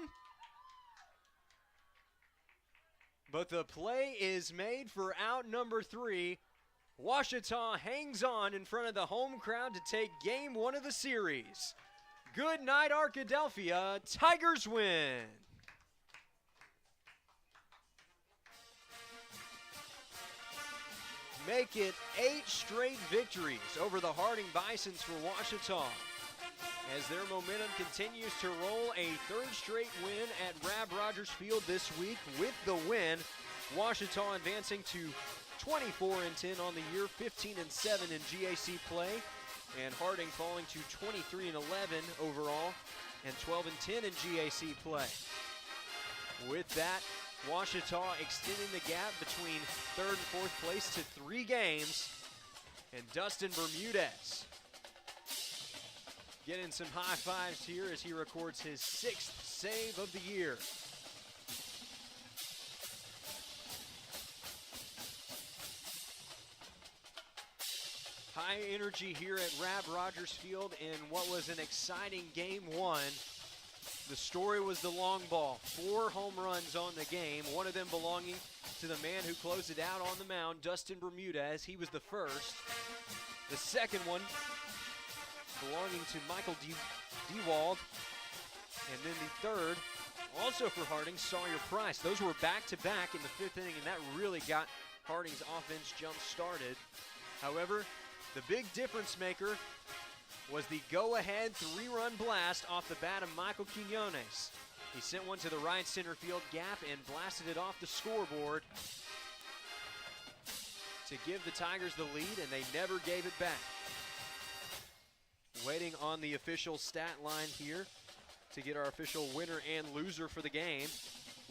But the play is made for out number 3. Ouachita hangs on in front of the home crowd to take game 1 of the series. Good night, Arkadelphia. Tigers win. Make it 8 straight victories over the Harding Bisons for Ouachita. As their momentum continues to roll, a 3rd straight win at Rodgers Field this week with the win. Ouachita advancing to 24-10 on the year, 15-7 in GAC play, and Harding falling to 23-11 overall and 12-10 in GAC play. With that, Ouachita extending the gap between 3rd and 4th place to 3 games, and Dustin Bermudez getting some high fives here as he records his 6th save of the year. High energy here at Rodgers Field in what was an exciting game 1. The story was the long ball. 4 home runs on the game, one of them belonging to the man who closed it out on the mound, Dustin Bermudez. He was the first. The second one belonging to Michael Dewald. And then the third, also for Harding, Sawyer Price. Those were back-to-back in the 5th inning, and that really got Harding's offense jump-started. However, the big difference maker was the go-ahead 3-run blast off the bat of Michael Quinones. He sent one to the right center field gap and blasted it off the scoreboard to give the Tigers the lead, and they never gave it back. Waiting on the official stat line here to get our official winner and loser for the game.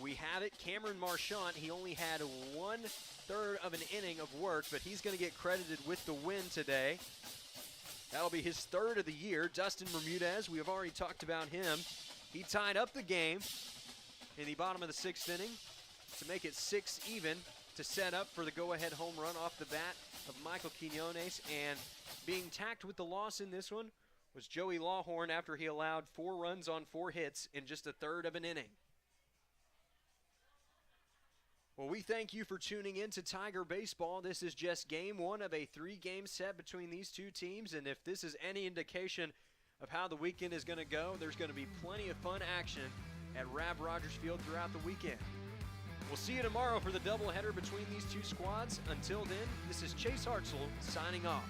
We have it, Cameron Marchant. He only had 1/3 of an inning of work, but he's going to get credited with the win today. That'll be his 3rd of the year. Dustin Bermudez, we have already talked about him. He tied up the game in the bottom of the 6th inning to make it 6 even to set up for the go-ahead home run off the bat of Michael Quinones. And being tacked with the loss in this one was Joey Lawhorn after he allowed 4 runs on 4 hits in just 1/3 of an inning. Well, we thank you for tuning in to Tiger Baseball. This is just game 1 of a 3-game set between these 2 teams, and if this is any indication of how the weekend is going to go, there's going to be plenty of fun action at Rodgers Field throughout the weekend. We'll see you tomorrow for the doubleheader between these 2 squads. Until then, this is Chase Hartzell signing off.